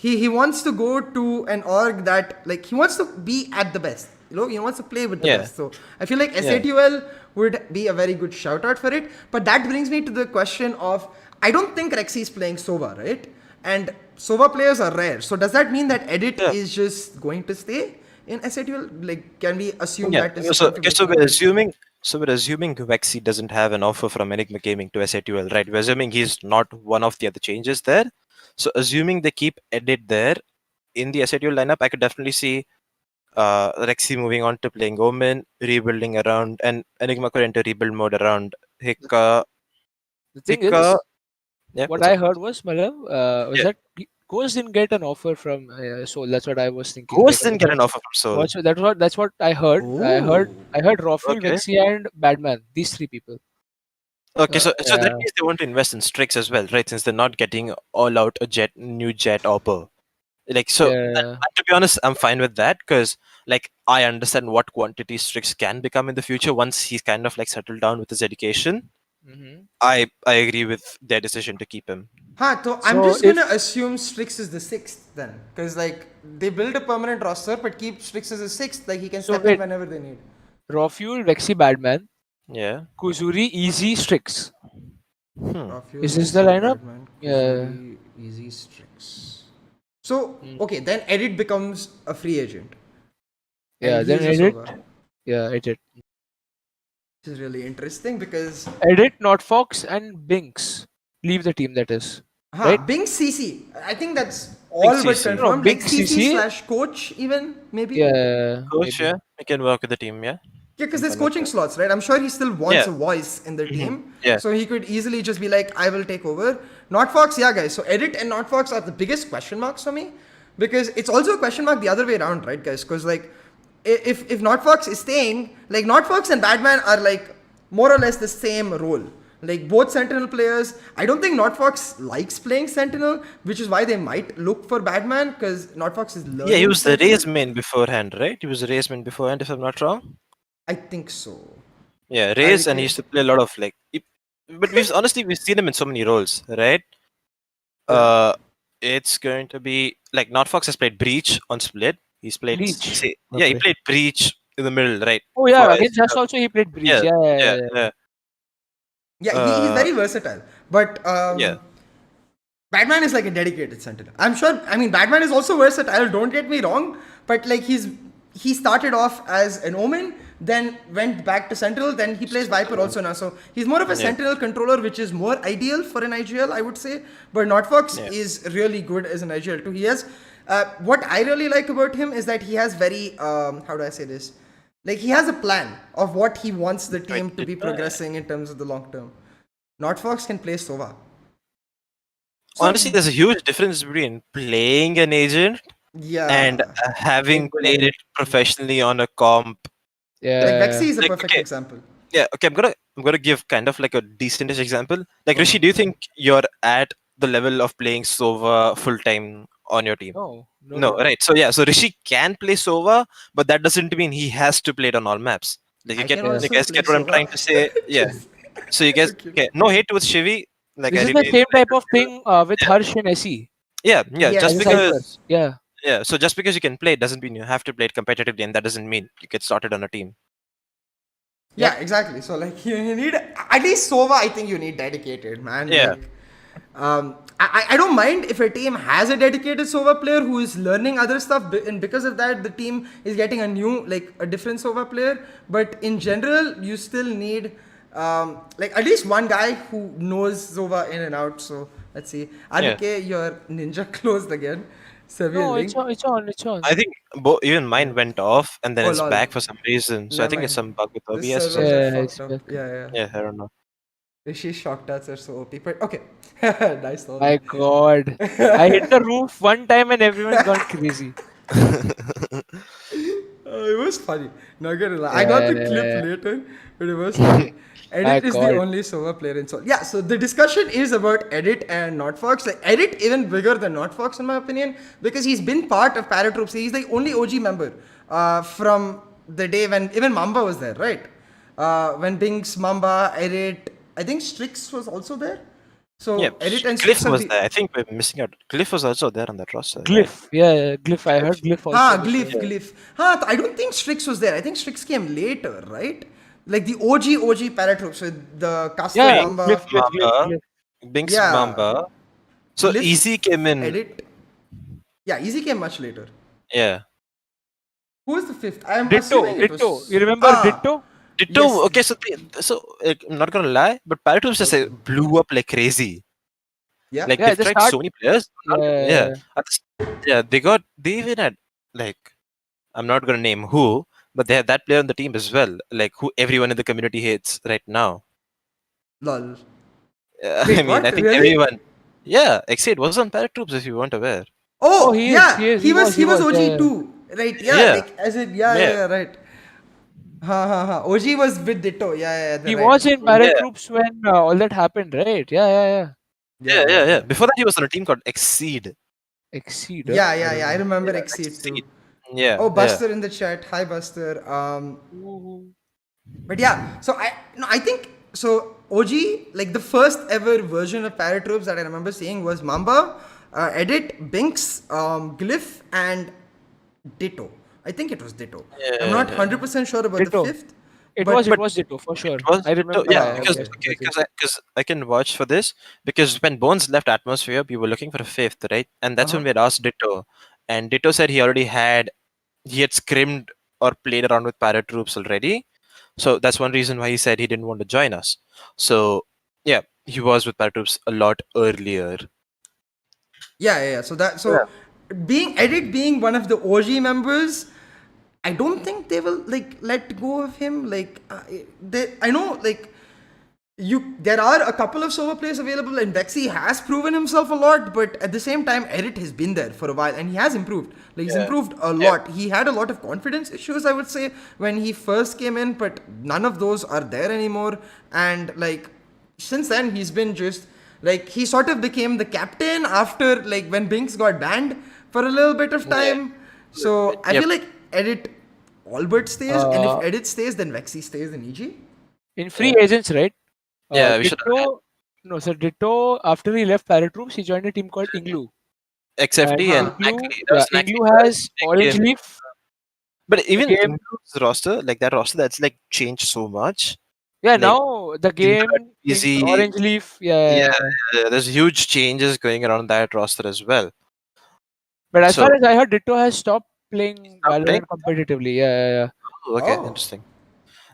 he wants to go to an org that like he wants to be at the best. You know, he wants to play with the Yeah. best. So I feel like SA12 would be a very good shout out for it. But that brings me to the question of I don't think Rexy is playing Sova, right? And Sova players are rare. So does that mean that Edit Yeah. is just going to stay in SA12? Like, can we assume Yeah. that is So, going to okay, be so we're assuming. So we're assuming Vexy doesn't have an offer from Enigma Gaming to SA2L, right? We're assuming he's not one of the other changes there. So assuming they keep Edit there in the SA2L lineup, I could definitely see Rexy moving on to playing Omen, rebuilding around, and Enigma could enter rebuild mode around Hika. the thing Hika. is, Yeah. what What's I up? heard was, Malav, was Yeah. that Ghost didn't get an offer from Soul. That's what I was thinking. Like, Ghost didn't get an offer from Soul. that's what I heard. Oh. I heard Rafuel, Okay. Vexy, and Badman. These three people. Okay, so that Yeah. means they want to invest in Strix as well, right? Since they're not getting all out a new jet offer. Like so, Yeah. to be honest, I'm fine with that because like I understand what quantity Strix can become in the future once he's kind of like settled down with his education. Hmm. I agree with their decision to keep him. So I'm So just if gonna assume Strix is the sixth then, because like they build a permanent roster but keep Strix as a sixth, like he can so step in wait, whenever they need. Rafuel, Vexy, Badman, Yeah. Kuzuri, Easy, Strix. Rafuel, Is this the Rexy, lineup? Badman, Yeah. Kuzuri, Easy, Strix. So okay, then Edit becomes a free agent. Yeah. And he Then is a Edit. Sova. Yeah, Edit. This is really interesting because Edit, Not Fox, and Binks leave the team. That is right. Bing CC. I think that's Bing all but CC. confirmed. No, Bing like CC CC. slash coach even maybe. Yeah. Coach, Maybe. yeah, we can work with the team, yeah. Yeah, because I'm there's fine with coaching that. slots, right? I'm sure he still wants Yeah. a voice in the team. Yeah. So he could easily just be like, I will take over. Notfox, yeah, guys. So Edit and Notfox are the biggest question marks for me. Because it's also a question mark the other way around, right, guys? Because like if Notfox is staying, like Notfox and Batman are like more or less the same role. Like both Sentinel players, I don't think Notfox likes playing Sentinel, which is why they might look for Batman, because Notfox is learning. Yeah, he was the Sentinel. raise main beforehand, right? He was the raise main beforehand, if I'm not wrong. I think so. Yeah, raise, and he RvK. used to play a lot of like. But we've seen him in so many roles, right? Yeah. It's going to be like Notfox has played Breach on Split. He's played Breach. yeah, he Okay. played Breach in the middle, right? Oh yeah, For against us also he played Breach. yeah, Yeah. yeah, yeah. Yeah, he's very versatile. But Yeah. Batman is like a dedicated sentinel. I'm sure. I mean, Batman is also versatile. Don't get me wrong. But like he started off as an Omen, then went back to Sentinel. Then he plays Viper also now. So he's more of a Sentinel controller, which is more ideal for an IGL, I would say. But Notfox is really good as an IGL too. He has. What I really like about him is that he has very how do I say this? Like he has a plan of what he wants the team to be progressing in terms of the long term. Notfox can play Sova. Honestly, there's a huge difference between playing an agent Yeah. and having played it professionally on a comp. Yeah. Like Vexy is a Like, perfect okay. example. Yeah, okay, I'm gonna give kind of like a decentish example. Like Rishi, do you think you're at the level of playing Sova full time on your team? No. No, right. So yeah, so Rishi can play Sova, but that doesn't mean he has to play it on all maps. Like I you get, can you also guys play get what I'm Sova. trying to say? Yeah. So you guys, okay, no hate towards Shivi. Like This I is the really, same type of thing with yeah, Harsh and SE yeah. as Just a Yes. cypher. because, Yeah. yeah. So just because you can play, it doesn't mean you have to play it competitively, and that doesn't mean you get started on a team. Yeah, exactly. So like you need at least Sova. I think you need dedicated man. Yeah. Like, I don't mind if a team has a dedicated Sova player who is learning other stuff, and because of that, the team is getting a new like a different Sova player. But in general, you still need like at least one guy who knows Sova in and out. So let's see. Yeah. RvK, your ninja closed again. Severe No, link. it's on. I think even mine went off and then Oh it's lol. back for some reason. So I Never think it's mind. some bug with The OBS or servers something. are Yeah, fucked it's up. back. Yeah, yeah. Yeah, I don't know. Rishi shock darts are so OP. But okay. Nice one. My God. I hit the roof one time and everyone gone crazy. It was funny. Not gonna lie. I got the clip Yeah. later, but it was funny. My Edit is the God. only Sova player in Soul. Yeah, so the discussion is about Edit and Notfox. Like Edit even bigger than Notfox in my opinion because he's been part of Paratroops. He's the only OG member from the day when even Mamba was there, right? When Binks, Mamba, Edit, I think Strix was also there. Yeah, So Edit and Strix Cliff are was the there. I think we're missing out. Cliff was also there on that roster, right? Glyph. Yeah, Glyph. I heard Glyph also. was Glyph, there. Glyph. I don't think Strix was there. I think Strix came later, right? Like the OG paratroops with the Castor Yeah, Mamba. Mamba, Glyph. Binks Yeah. Mamba. So Easy Glyph, came in. Edit. Yeah, Easy came much later. Yeah. Who was the fifth? I'm Ditto. assuming it Ditto. You was. remember Ditto? Yes. Ditto. Okay, I'm not gonna lie, but Paratroops just blew up like crazy. Yeah. Like Yeah, they've at the tried start. so many players. Yeah. Yeah. Yeah, they even had like I'm not gonna name who, but they had that player on the team as well. Like who everyone in the community hates right now. Lol. I Wait, mean, I what? think Really? everyone. Yeah, Exceed was on Paratroops if you weren't aware. Oh, Oh, he is. yeah. He is. He was. He He was was. OG Yeah. too. Right. Yeah. Yeah, Like as it. yeah, Right. OG was with Ditto. Yeah. He Right. was in yeah, paratroops when all that happened, right? Yeah. yeah. Before that, he was on a team called Exceed. Exceed. Huh? Yeah. I remember Yeah, Exceed Exceed. too. Yeah, Oh, yeah. Buster in the chat. Hi, Buster. Ooh. But yeah, so I think so. OG, like the first ever version of Paratroops that I remember seeing was Mamba, Edit, Binks, Glyph, and Ditto. I think it was Ditto. I'm not Yeah. 100% sure about the Ditto. fifth. It But was Ditto for sure. Was I remember. yeah, Yeah. because okay. because I can vouch for this because when Bones left Atmosphere, we were looking for a fifth, right? And that's when we had asked Ditto, and Ditto said he had scrimmed or played around with paratroops already, so that's one reason why he said he didn't want to join us. So yeah, he was with paratroops a lot earlier. Yeah. So being one of the OG members, I don't think they will like let go of him. Like I know like there are a couple of solo players available and Vexy has proven himself a lot, but at the same time Erit has been there for a while and he has improved. Like he's improved a lot. He had a lot of confidence issues, I would say, when he first came in, but none of those are there anymore. And like since then he's been just like he sort of became the captain after like when Binks got banned for a little bit of time. So I feel like Edit Albert stays, and if Edit stays, then Vexy stays in EG. In free agents, right? Yeah, we should Ditto. No, so Ditto. After he left paratroops, he joined a team called Inglu. XFD and Inglu, Ackley. That was an Inglu Ackley has Orange game. Leaf. But even game- Inglu's roster, like that roster, that's like changed so much. Yeah, Like, now the game easy. Orange Leaf. Yeah, there's huge changes going around that roster as well. But as So- far as I heard, Ditto has stopped playing Stopped playing? Valorant competitively. Yeah. Oh, okay, Oh. interesting.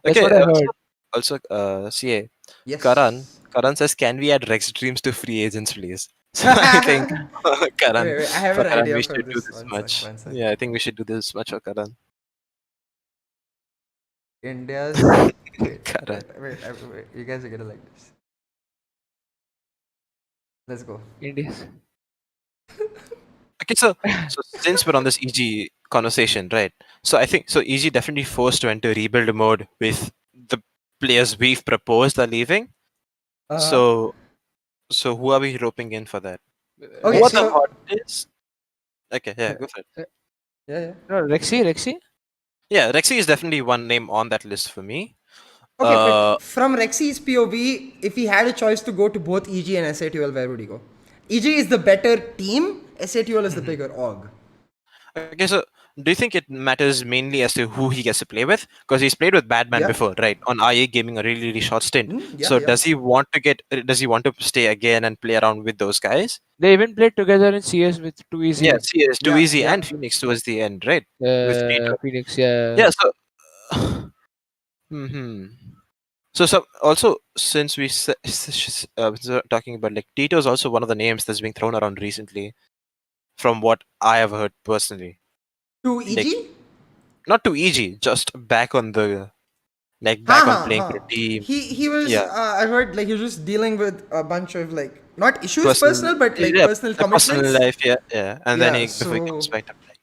That's Okay, what I heard. also, CA. Yes. Karan says, can we add Rexdreams to free agents, please? So I think, Karan, Wait, I have for an Karan, idea we for should do this. this One much. sec. Yeah, I think we should do this much for Karan. India's. Karan. Wait. You guys are gonna like this. Let's go. Indies. Okay, so since we're on this EG conversation, right? So I think so EG definitely forced to enter rebuild mode with the players we've proposed are leaving. So who are we roping in for that? Okay, Who are the so hottest? Okay, yeah, go for it. yeah. No, Rexy. Yeah, Rexy is definitely one name on that list for me. Okay, Uh, but from Rexy's POV, if he had a choice to go to both EG and SA12, where would he go? EG is the better team, SA12 is the bigger org. okay, so do you think it matters mainly as to who he gets to play with? Because he's played with Badman Yeah. before, right? On IA Gaming, a really, really short stint. Yeah, So yeah. does he want to get? Does he want to stay again and play around with those guys? They even played together in CS with Too Easy. Yeah, see, it's too Yeah, easy yeah. and Phoenix towards the end, right? With Tito. Phoenix, yeah. Yeah, so. hmm So also since talking about like Tito is also one of the names that's being thrown around recently, from what I have heard personally. To EG? Like, not too easy, just back on the back on playing for a team. He was Yeah. I heard like he was just dealing with a bunch of like not issues Personal, personal but like yeah, personal the personal commitments. life, yeah. And then Yeah, before he comes so back to play.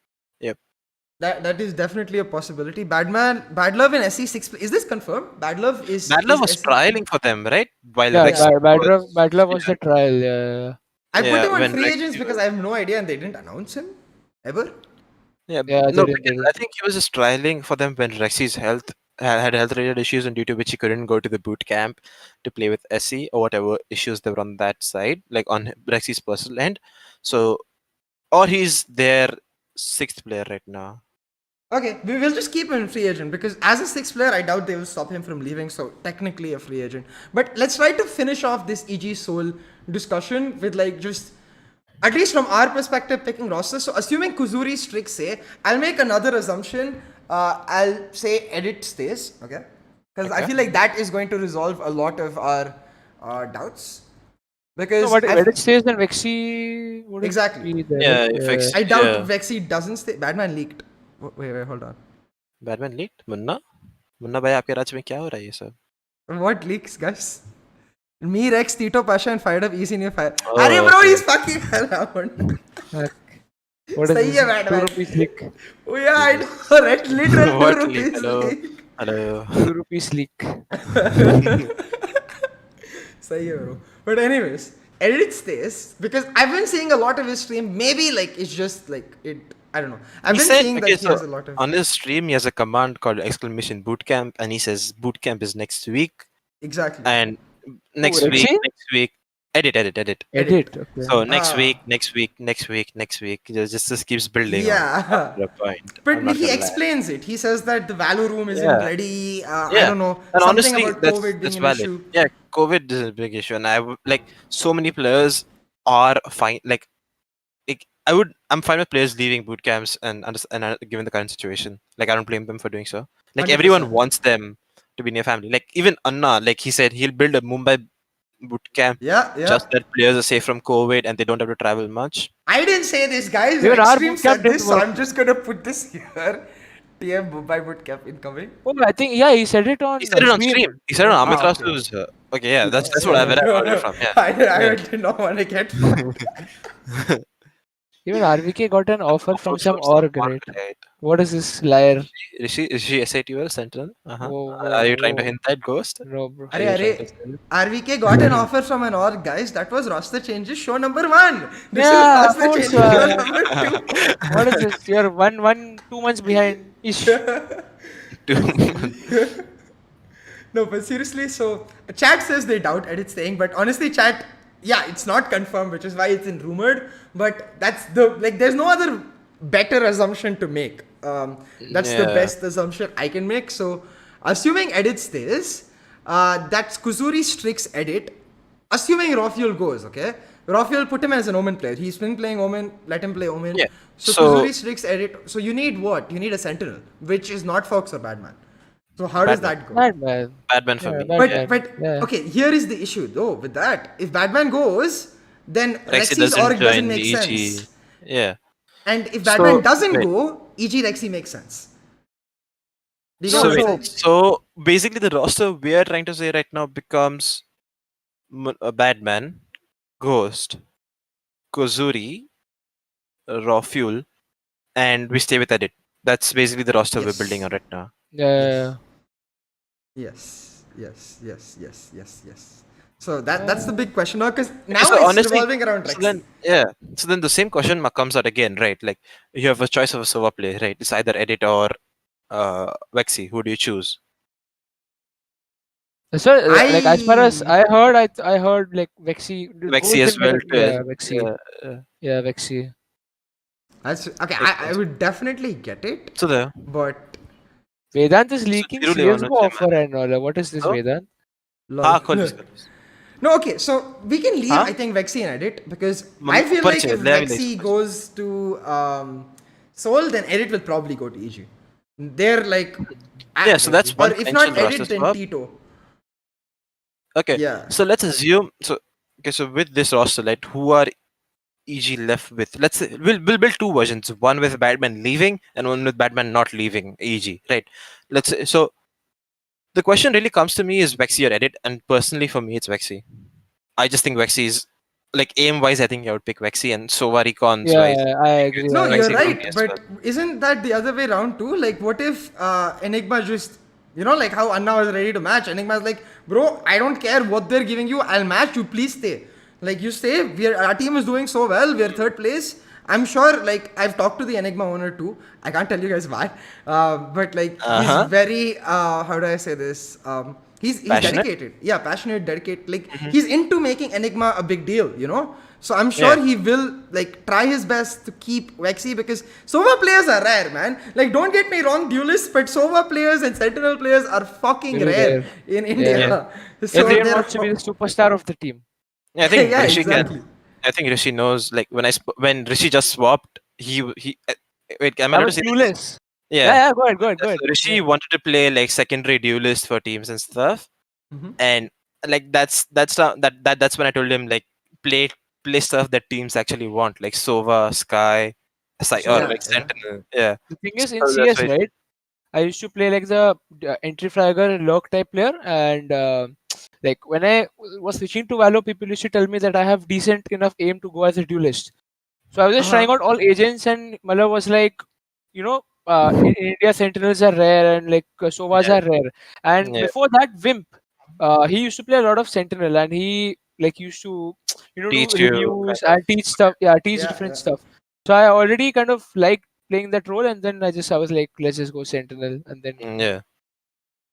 Yep. that is definitely a possibility. Bad Love in SE6 is this confirmed? Bad Love is Bad Love was SE. trialing for them, right? While Yeah, Rex Bad Love was the trial. Yeah. I put yeah, him on when free Rex agents because I have no idea and they didn't announce him ever. Yeah, Yeah, no, they because did. I think he was just trialing for them when Rexy's health had health-related issues, and due to which he couldn't go to the boot camp to play with SE or whatever issues there were on that side, like on Rexy's personal end. So, or he's their sixth player right now. Okay, we will just keep him in free agent because as a sixth player, I doubt they will stop him from leaving. So technically a free agent. But let's try to finish off this EG Soul discussion with like just at least from our perspective picking roster. So assuming Kuzuri's streak say, I'll make another assumption. I'll say edit stays. Okay, because I feel like that is going to resolve a lot of our doubts. Because No, but I've- when it stays, then Vexy would Exactly. be there. Yeah, right? if Vex- I doubt Yeah. Vexy doesn't stay. Badman leaked. Wait, hold on. Batman leaked? Munna भाई आपके राज्य में क्या हो रहा है ये सब? What leaks, guys? Me, Rex, Tito, Pasha, and fired up easy near fire. Oh, Arey bro, okay. he's fucking around. What is Sahi this? hai, Batman. 2 rupees leak. Oh yeah, I know, right? Literal What 2 leak? rupees. Hello, leak. hello. 2 rupees leak. Sahi hai, bro. But anyways, edit stays because I've been seeing a lot of his stream. Maybe like it's just like it. I don't know. I've He been said, seeing okay, that he so has a lot of. on his stream, he has a command called exclamation bootcamp, and he says bootcamp is next week, Exactly. and next Rexy? week, edit. Edit. Edit. Okay. So next Ah. week, next week. It just keeps building. Yeah. On the point. But I'm not he gonna lie. explains it. He says that the Valo room isn't Yeah. ready. I Yeah. don't know. And Something honestly, about that's, COVID that's being an valid. issue. Yeah, COVID is a big issue, and like so many players are fine. Like I'm fine with players leaving boot camps and given the current situation. Like I don't blame them for doing so. Like 100%. everyone wants them to be near family. Like even Anna, like he said, he'll build a Mumbai boot camp Yeah, yeah. just that players are safe from COVID and they don't have to travel much. I didn't say this, guys. Even our Rexdreams bootcamp said didn't this, so work. I'm just gonna put this here. TM Mumbai bootcamp incoming. Oh, I think he said it on. He said it on stream. He said it on Amit Ah, okay. Rasu's. Okay, yeah, that's what I've heard it from. Yeah. I did not want to get fucked. Even RvK got an offer from some Some org, right? What is this liar? Is she SATUL Sentinel? Whoa, Are you trying to whoa. hint that, Ghost? No, bro. Are you trying Arey, to say it? RvK got an offer from an org, guys. That was roster changes show number 1. This Yeah, is of roster course, changes show number 2. What is this? You're 2 months behind. Ish. No, but seriously, so chat says they doubt edit staying, but honestly, chat, yeah, it's not confirmed, which is why it's in rumored. But that's there's no other better assumption to make. That's the Yeah. best assumption I can make. So, assuming edit stays, that's Kuzuri Strix edit. Assuming Rafuel goes, okay? Rafuel put him as an Omen player. He's been playing Omen, let him play Omen. Yeah. So, So- Kuzuri Strix edit. So, you need what? You need a Sentinel, which is not Fox or Badman. So, how does Batman. that go? Bad man. Batman for Yeah, me. Batman. But Yeah. okay, here is the issue though with that. If Batman goes, then Rexy Rexy's doesn't org doesn't join make EG. sense. Yeah. And if Batman So- doesn't wait. go, EG Rexy makes sense. Do you So, know what I'm wait, saying? so basically, the roster we are trying to say right now becomes a Batman, Ghost, Kozuri, Rafuel, and we stay with Edit. That's basically the roster we're Yes. building on right now. Yeah. Yes. So that's the big question now because now so it's honestly- revolving around So Rexy. then, yeah. So then the same question mark comes out again, right? Like you have a choice of a server play, right? It's either Edit or Vexy, who do you choose? So, like as far as I I heard like Vexy Vexy goes as in well the too. yeah Vexy, Yeah. yeah Vexy. that's okay. Makes I sense. would definitely get it, So there. but Vedant is So leaking Thiru Levan CS:GO offer and all. What is this Oh, Vedant? lol. college. No, okay, so we can leave, Huh? I think, Vexy and Edit because I feel like Purchase, if level Vexy express. goes to Seoul, then Edit will probably go to EG. They're like, Yeah, so that's Maybe. or one if potential not roster Edit, then swap. Tito. Okay, Yeah. so let's assume so with this roster, like who are EG left with? Let's say we'll build two versions, one with Batman leaving and one with Batman not leaving EG, right? Let's say, so the question really comes to me is Vexy or Edit, and personally for me it's Vexy. I just think Vexy is like aim wise, I think I would pick Vexy, and Sova recons wise, Yeah, I agree. No, I you're Vexy agree. for me right, as well. but isn't that the other way around too? Like, what if Enigma just, like how Anna was ready to match? Enigma's like, bro, I don't care what they're giving you, I'll match you, please stay. Like, you stay, our team is doing so well, we're third place. I'm sure, like, I've talked to the Enigma owner too. I can't tell you guys why, but like, he's Uh-huh. very, how do I say this? He's Passionate. dedicated. Yeah, passionate, dedicated. Like, Mhm. he's into making Enigma a big deal. So I'm sure Yeah. he will like try his best to keep Vexy because Sova players are rare, man. Like, don't get me wrong, duelists, but Sova players and Sentinel players are fucking Very rare rare. in Yeah. Yeah. India. So Everyone they're wants to be the superstar of the team. Yeah, I think yeah, Rishi can. exactly. I think Rishi knows. Like when Rishi just swapped, he. Wait, am I I allowed to was say this? clueless. Yeah. Yeah, go ahead, go ahead, go So ahead. Rishi Yeah. wanted to play like secondary duelist for teams and stuff, Mhm. and like that's when I told him like play play stuff that teams actually want, like Sova, Sky, or So Yeah, like yeah. Sentinel. Yeah. the thing is in So that's CS, why. right? I used to play like the entry fragger lurk type player, and like when I was switching to Valo, people used to tell me that I have decent enough aim to go as a duelist. So I was just trying Uh-huh. out all agents, and Mala was like, in India Sentinels are rare and like Sovas Yeah. are rare. And Yeah. before that, Wimp, he used to play a lot of Sentinel, and he like used to do Teach you reviews kind of. and teach stuff. Yeah, teach Yeah, different yeah. stuff. So I already kind of liked playing that role, and then I was like, let's just go Sentinel, and then Yeah.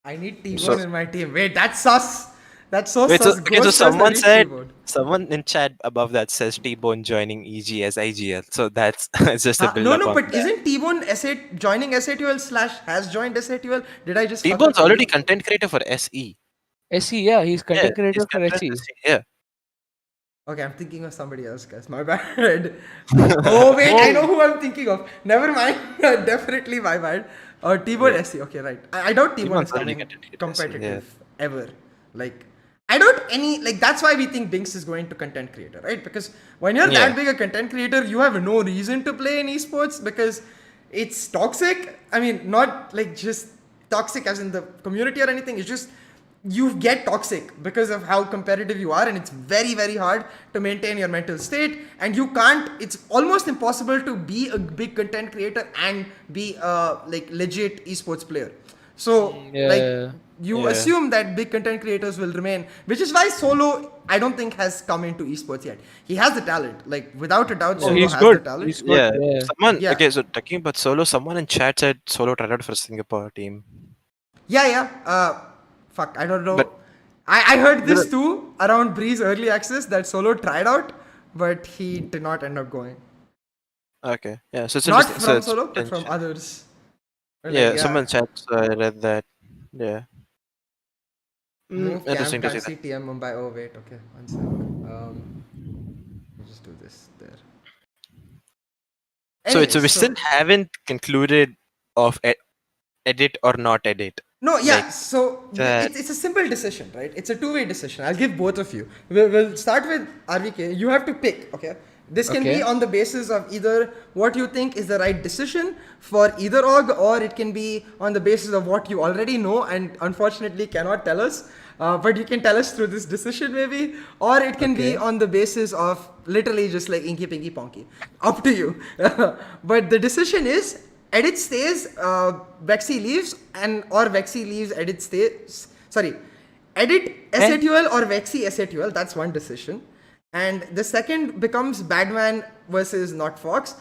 I need So T-Bone in my team. Wait, that's sus. That's so wait. So sus. okay. So Ghost says I someone need said. T-Bone. Someone in chat above that says T-Bone joining EG as IGL. So that's it's just a build No, up no, on but that. isn't T-Bone joining SATUL / has joined SATUL? Did I just fuck T-Bone's up already something? content creator for SE. SE, yeah, he's Yeah, content he's creator for content SE. SE. Yeah. Okay, I'm thinking of somebody else, guys. My bad. Oh, wait, I know Oh, who I'm thinking of. Never mind. Definitely my bad. T-Bone Yeah. SC. Okay, right. I doubt T-Bone T-Bone's is already coming content creator SE. Yeah. competitive ever. Like, I doubt any. Like, that's why we think Binks is going to content creator, right? Because when you're Yeah. that big a content creator, you have no reason to play in esports because it's toxic. I mean, not like just toxic as in the community or anything. It's just you get toxic because of how competitive you are, and it's very, very hard to maintain your mental state. And you can't, it's almost impossible to be a big content creator and be a like legit esports player. So like yeah. you Yeah. assume that big content creators will remain, which is why Solo I don't think has come into esports yet. He has the talent, like without a doubt Oh, Solo he's has the good. talent. He's good. Yeah. Yeah. Someone Yeah. okay, so talking about Solo, someone in chat said Solo tried out for Singapore team. Yeah. Fuck, I don't But know. I heard there this are- too around Breeze early access that Solo tried out, but he did not end up going. okay. Yeah, so it's Not interesting. So from it's Solo, but from potential. others. Or like, Yeah, yeah. someone in chat I read that. Yeah. Move cam, Interesting to see can't that. see TM Mumbai. Oh, wait, okay, one sec. I'll just do this there. So it's Anyways, we still so haven't concluded of edit or not edit. no, Like yeah. So that. it's a simple decision, right? It's a two-way decision. I'll give both of you. We'll start with RvK. You have to pick. Okay. This can be Okay. on the basis of either what you think is the right decision for either org, or it can be on the basis of what you already know and unfortunately cannot tell us. But you can tell us through this decision maybe, or it can be Okay. on the basis of literally just like inky pinky ponky. Up to you. But the decision is Edit stays, Vexy leaves, or Vexy leaves, Edit stays. Sorry, Edit SATUL or Vexy SATUL. That's one decision. And the second becomes Badman versus Not Fox.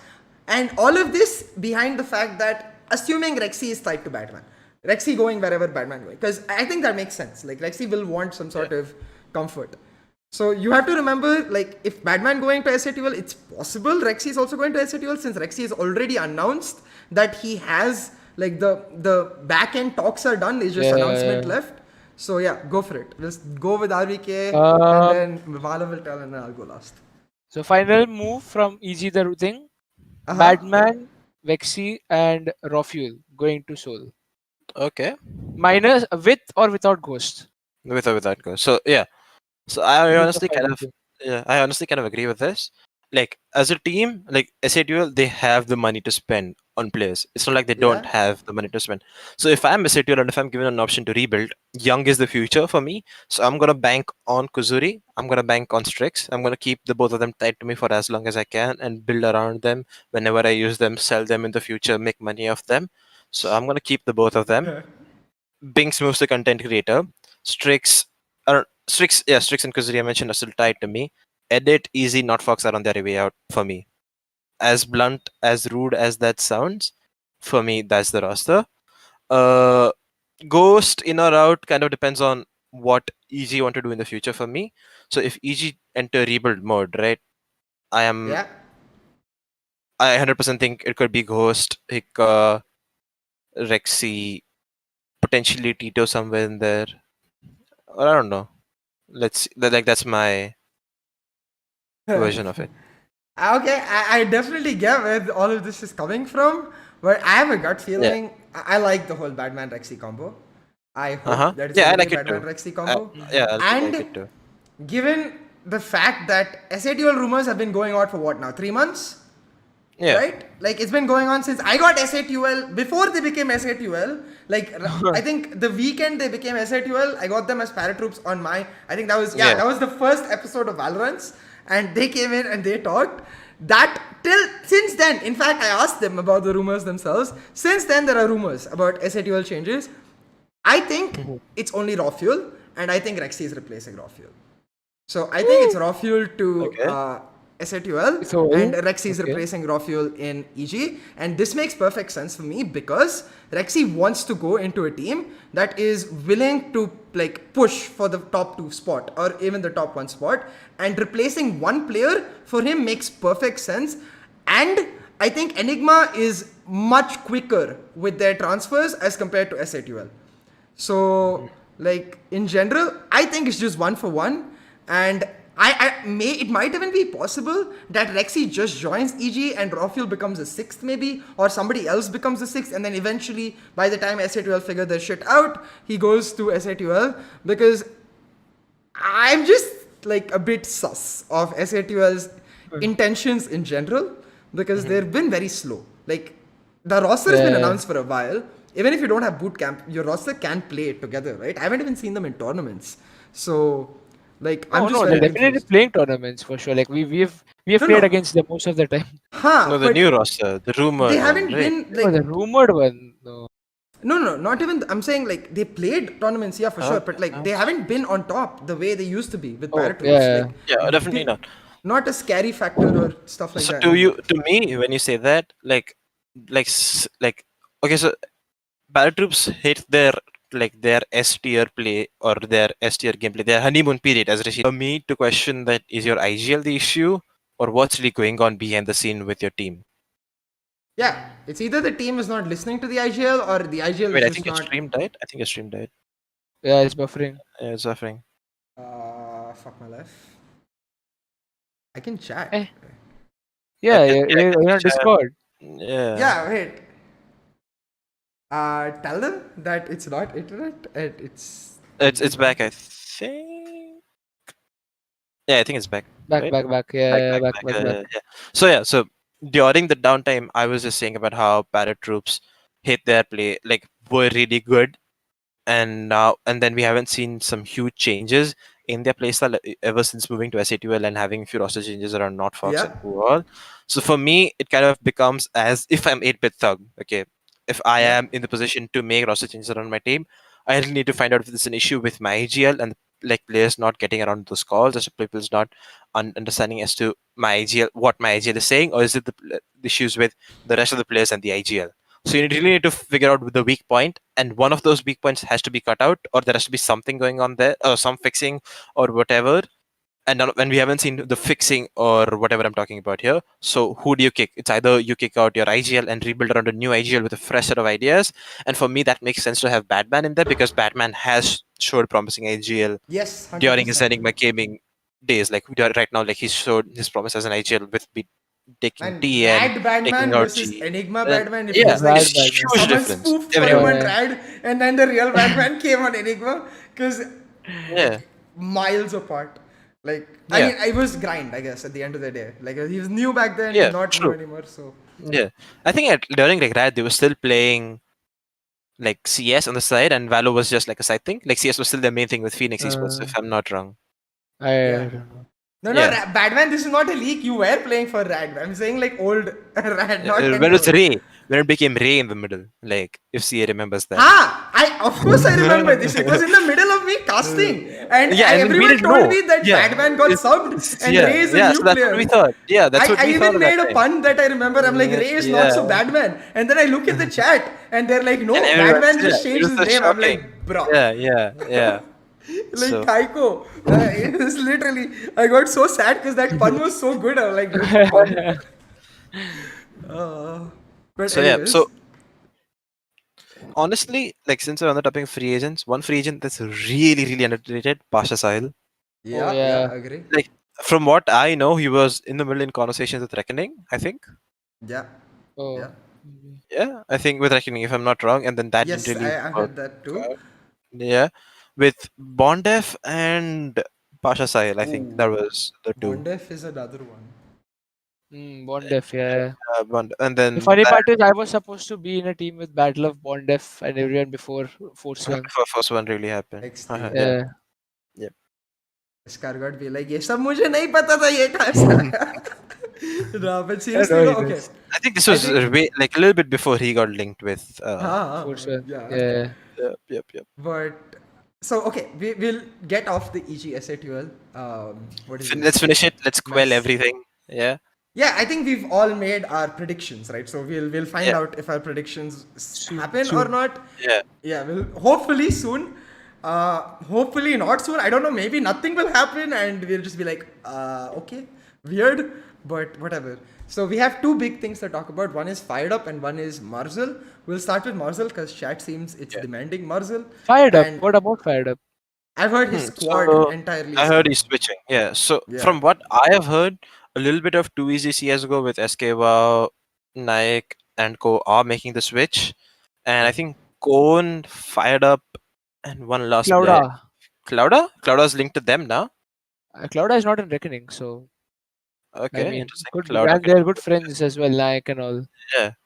And all of this behind the fact that assuming Rexy is tied to Batman. Rexy going wherever Batman going. Because I think that makes sense. Like, Rexy will want some sort of comfort. So you have to remember, like, if Batman going to SATL, it's possible Rexy is also going to SATL, since Rexy has already announced that he has, like, the back end talks are done. It's just announcement left. So yeah, go for it. Let's go with RvK, and then Valo will tell, and then I'll go last. So final move from EG the thing. Batman, Vexy, and Rafuel going to Soul. Okay. Minus with or without Ghost. With or without Ghost. So yeah. So I honestly kind of agree with this. Like, as a team, like SATL, they have the money to spend on players. It's not like they don't have the money to spend. So if I'm SATL and if I'm given an option to rebuild, Young is the future for me. So I'm gonna bank on Kuzuri. I'm gonna bank on Strix. I'm gonna keep the both of them tied to me for as long as I can and build around them. Whenever I use them, sell them in the future, make money off them. So I'm gonna keep the both of them. Binks moves to content creator. Strix and Kuzuri I mentioned are still tied to me. Edit, Easy, Not Fox are on their way out for me. As blunt, as rude as that sounds, for me, that's the roster. Ghost, in or out, kind of depends on what EG want to do in the future for me. So if EG enter rebuild mode, right, I 100% think it could be Ghost, Hika, Rexy, potentially Tito somewhere in there. Or I don't know. Let's see. Like, that's my version of it. Okay, I definitely get where all of this is coming from, but I have a gut feeling. I like the whole Batman Rexy combo. I hope that it's I a like it Batman too. Rexy combo. I And like it too. given the fact that SATL rumors have been going on for what now, 3 months? Yeah. Right? Like, it's been going on since I got SATL, before they became SATL. Like, I think the weekend they became SATL, I got them as paratroops on my, I think that was, that was the first episode of Valo-Rants. And they came in and they talked. Since then, in fact, I asked them about the rumors themselves. Since then, there are rumors about SATL changes. I think it's only raw fuel, and I think Rexy is replacing raw fuel. So I think it's raw fuel to SATL, and Rexy is replacing raw fuel in EG. And this makes perfect sense for me because Rexy wants to go into a team that is willing to like push for the top 2 spot or even the top 1 spot, and replacing one player for him makes perfect sense. And I think Enigma is much quicker with their transfers as compared to SATL. So, like, in general, I think it's just 1 for 1. And it might even be possible that Rexy just joins EG and Rafuel becomes a 6th maybe, or somebody else becomes a 6th, and then eventually, by the time SATL figure their shit out, he goes to SATL, because I'm just, like, a bit sus of SATL's intentions in general, because they've been very slow. Like, the roster has been announced for a while. Even if you don't have boot camp, your roster can play it together, right? I haven't even seen them in tournaments. So, like, I'm just they're very definitely confused. playing tournaments for sure. Like we've played against them most of the time. No, the new roster, the rumor. They haven't been like the rumored one. No. No, not even. I'm saying like they played tournaments, yeah, for sure, but like they haven't been on top the way they used to be with paratroops. Yeah. Yeah, definitely not. Not a scary factor or stuff like So that. to me, when you say that, like, okay, so paratroops hit their S tier play or their S tier gameplay, their honeymoon period, as Rishi. For me to question that, is your IGL the issue, or what's really going on behind the scene with your team? Yeah, it's either the team is not listening to the IGL or the IGL Wait, is I just think not. your stream died. I think your stream died. Yeah, it's buffering. Yeah, it's suffering. Fuck my life. I can chat. Yeah, I can you're on chat. Discord. Yeah. Yeah, wait. Tell them that it's not internet and It's back, I think. Yeah, I think it's back. Back. Right? Yeah, back. So during the downtime, I was just saying about how paratroops hit their play, like, were really good, and then we haven't seen some huge changes in their playstyle ever since moving to SATL and having a few roster changes around Not Fox and Pool. So for me, it kind of becomes as if I'm 8-bit thug. Okay, if I am in the position to make roster changes around my team, I really need to find out if there's an issue with my IGL and like players not getting around those calls, or people's not understanding as to my IGL, what my IGL is saying, or is it the issues with the rest of the players and the IGL? So you really need to figure out the weak point, and one of those weak points has to be cut out, or there has to be something going on there, or some fixing, or whatever. And we haven't seen the fixing or whatever I'm talking about here. So who do you kick? It's either you kick out your IGL and rebuild around a new IGL with a fresh set of ideas. And for me, that makes sense to have Batman in there because Batman has showed promising IGL Yes, during his 100%. Enigma gaming days. Like right now, like he's showed his promise as an IGL with taking Man, TM, Rad taking Batman out versus G. Enigma And Batman. If it yeah, was like Rad it's Batman. huge someone difference. spoofed for Every him time. on Rad, and then the real Batman came on Enigma, because Yeah. miles apart. Like, I Yeah. mean, I was grind, I guess, at the end of the day. Like, he was new back then, Yeah, he's not new true. anymore, so. Yeah, I think during like Rad, they were still playing like CS on the side, and Valo was just like a side thing. Like CS was still the main thing with Phoenix Esports, if I'm not wrong. I Yeah. don't know. No, Yeah. Batman, this is not a leak. You were playing for Rad. I'm saying like old Rad, not When it Enigma. was Ray, when it became Ray in the middle, like if CA remembers that. Of course I remember this. It was in the middle of me casting, and Yeah, and then we everyone didn't told know. me that Yeah. Batman got subbed and Yeah, Ray is a yeah. new So that's player. what we thought. Yeah, that's what I we thought even at that made a time. pun that I remember. I'm like, Ray is not so Yeah. Batman, and then I look at the chat and they're like, no, And everyone's- Batman yeah, just it changed was his so name. I'm shocking. like, bro. Yeah. Like So- Kaiko. It was literally, I got so sad because that pun was so good. I was like, this is fun. But So yeah, anyways, so honestly, like since we're on the topic of free agents, one free agent that's really underrated, Pasha Sahil. yeah, yeah. I agree. Like from what I know, he was in the middle in conversations with Reckoning, I think. Yeah. Oh. Yeah. Yeah, I think with Reckoning, if I'm not wrong, and then that Yes, didn't really I work. heard that too. Yeah, with Bondef and Pasha Sahil, I think that was the two. Bondef is another one. Bondef, yeah. And then The funny that part is I was supposed to be in a team with Battle of Bondef and everyone before Force One. before first one really happened. Extreme. Yeah. Yeah. Scar got be like, ये सब मुझे नहीं पता था ये कहाँ से आया. No, but seriously, I know no, he okay. does. I think this was way, like a little bit before he got linked with. Force One. Yeah. Yeah. Yep. But so okay, we'll get off the EG SA12. What is it? Let's finish it. Let's quell Mess. everything. Yeah. Yeah, I think we've all made our predictions, right? So we'll find Yeah. out if our predictions happen or soon. not. Yeah. Yeah, we'll hopefully soon. Hopefully not soon. I don't know. Maybe nothing will happen, and we'll just be like, okay, weird, but whatever. So we have two big things to talk about. One is Fired Up, and one is Marzil. We'll start with Marzil because chat seems it's demanding Marzil. Fired Up. And What about Fired Up? I've heard his squad So, entirely. I heard he's switching. Yeah. So Yeah. from what I have heard, a little bit of 2 easy CS:GO with SKWow, Nike, and Co are making the switch, and I think Cone, Fired Up, and one last player. Clouda. Clouda's linked to them now. Clouda is not in Reckoning, so Okay, I mean, interesting. good, Clouda and they're good friends as well, Nike and all.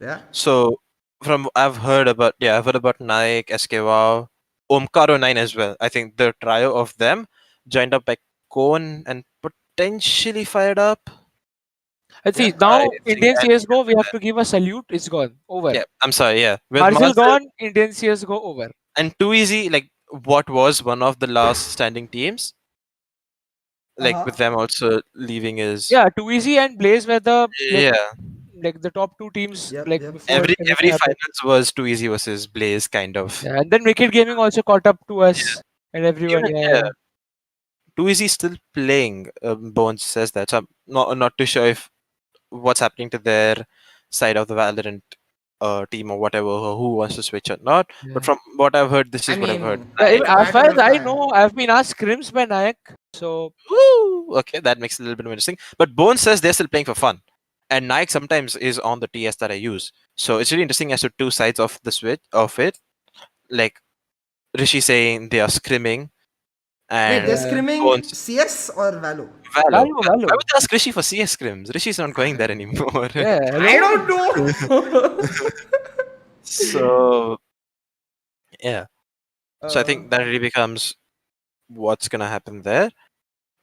Yeah. So from I've heard about Nike, SKWow, Omkaro9 as well. I think the trio of them joined up by Cone and potentially Fired Up. Let's see. Yeah, Now, I think Indian I- CS:GO, we have to give a salute. It's gone. Over. Yeah, I'm sorry. Yeah, with Marzil Marzil gone. Indian CS:GO over. and 2 easy, like what was one of the last standing teams. Like with them also leaving is Yeah, Too Easy and Blaze were the yeah. like the top two teams Yep, like yep. before Every everything happened. finals was 2 easy versus Blaze kind of. Yeah, and then Wicked Gaming also caught up to us and everyone. Even- Yeah. 2 easy still playing. Bones says that. So I'm not too sure if what's happening to their side of the Valorant team or whatever, or who wants to switch or not. Yeah. But from what I've heard, this is I what I've heard. mean, As it's a far matter as of I time. know, I've been asked scrims by Nayak. So Woo! Okay, that makes it a little bit more interesting. But Bones says they're still playing for fun. And Nike sometimes is on the TS that I use. So it's really interesting as to two sides of the switch of it. Like Rishi saying they are scrimming. Wait, And they're scrimming Bones- CS or Valo? Valo. Valo. I would ask Rishi for CS scrims. Rishi's not going there anymore. yeah, I don't know. So yeah. So I think that really becomes what's gonna happen there.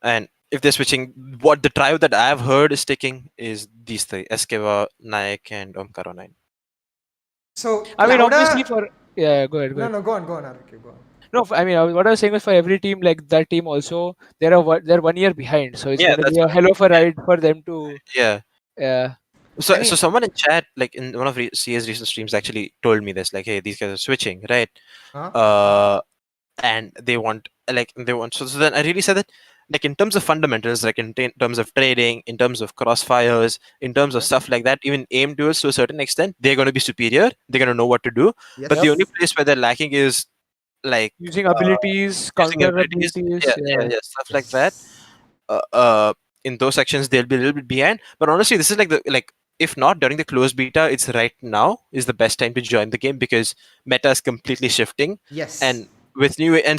And if they're switching, what the trio that I've heard is sticking is these three: Eskeva, Nike, and Omkaro9. So I mean, Clouda- obviously for go ahead. No, go on, RvK, go on. No, I mean, what I was saying was for every team, like that team also, they're 1 year behind. So it's Yeah, going to be that's a hell of a ride for them to. Yeah. Yeah. So, I mean, so someone in chat, like in one of CS recent streams, actually told me this, like, hey, these guys are switching, right? huh? And so then I really said that, like, in terms of fundamentals, like in terms of trading, in terms of crossfires, in terms of Yeah. stuff like that, even aim duels to a certain extent, they're going to be superior. They're going to know what to do. But Yes. the only place where they're lacking is like Using abilities, using counter abilities, abilities. Yeah. stuff like that. Yes. uh, uh, in those sections they'll be a little bit behind. But honestly, this is like if not during the closed beta, it's right now is the best time to join the game because meta is completely shifting. Yes. And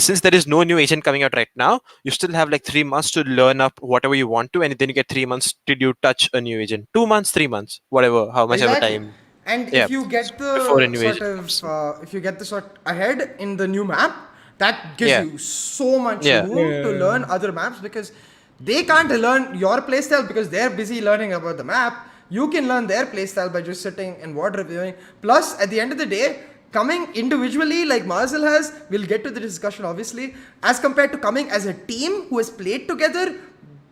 since there is no new agent coming out right now, you still have like 3 months to learn up whatever you want to, and then you get 3 months till you touch a new agent. 2 months, 3 months, whatever, how much ever Exactly. time. And Yeah, if you get before a the new sort agent of, comes. if you get the sort ahead in the new map, that gives Yeah, you so much yeah, room to Yeah. learn other maps because they can't learn your playstyle because they're busy learning about the map. You can learn their playstyle by just sitting and ward reviewing. Plus, at the end of the day, coming individually like Marzil has, we'll get to the discussion obviously, as compared to coming as a team who has played together,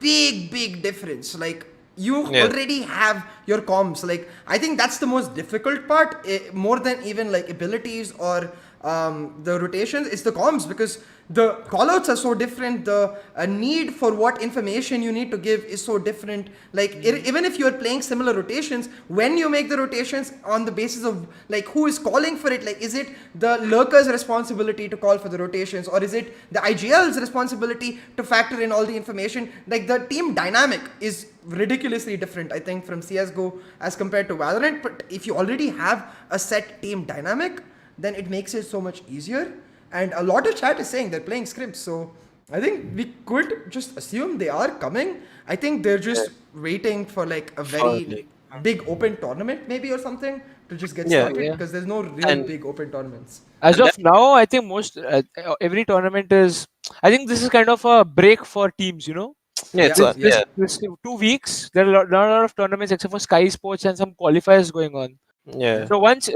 big difference. Like you yeah. already have your comms. Like I think that's the most difficult part, more than even like abilities or the rotations. It's the comms because the callouts are so different. The need for what information you need to give is so different. Like even if you are playing similar rotations, when you make the rotations on the basis of like who is calling for it, like is it the lurker's responsibility to call for the rotations, or is it the IGL's responsibility to factor in all the information? Like the team dynamic is ridiculously different, I think, from CSGO as compared to Valorant. But if you already have a set team dynamic, then it makes it so much easier. And a lot of chat is saying they're playing scripts, so I think we could just assume they are coming. I think they're just waiting for like a For very like, big open tournament, maybe, or something to just get yeah, started Yeah. because there's no real and big open tournaments. As and of that, now, I think every tournament is. I think this is kind of a break for teams. yeah, Yeah, This, yeah, this 2 weeks, there are not a lot of tournaments except for Sky Sports and some qualifiers going on. yeah. yeah. So once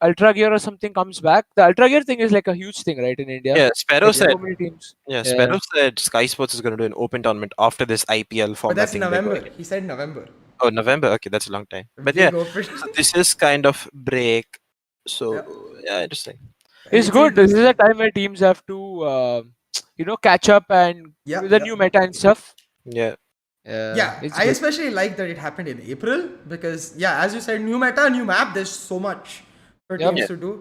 Ultra Gear or something comes back, the Ultra Gear thing is like a huge thing, right, in India. Yeah, Sparrow Like Yeah. said. so many teams. Yeah, Yeah. Sparrow said Sky Sports is going to do an open tournament after this IPL But format that's thing they're going November. in. He said November. Oh, November. Okay, that's a long time. But yeah, Big open. so this is kind of break. So Yeah. yeah, interesting. It's It's good. This is a interesting. time where teams have to, catch up and Yeah, with the yeah. new meta and stuff. Yeah, Yeah, Yeah, it's I good. especially like that it happened in April because, yeah, as you said, new meta, new map, there's so much for Yep. teams yeah. to do.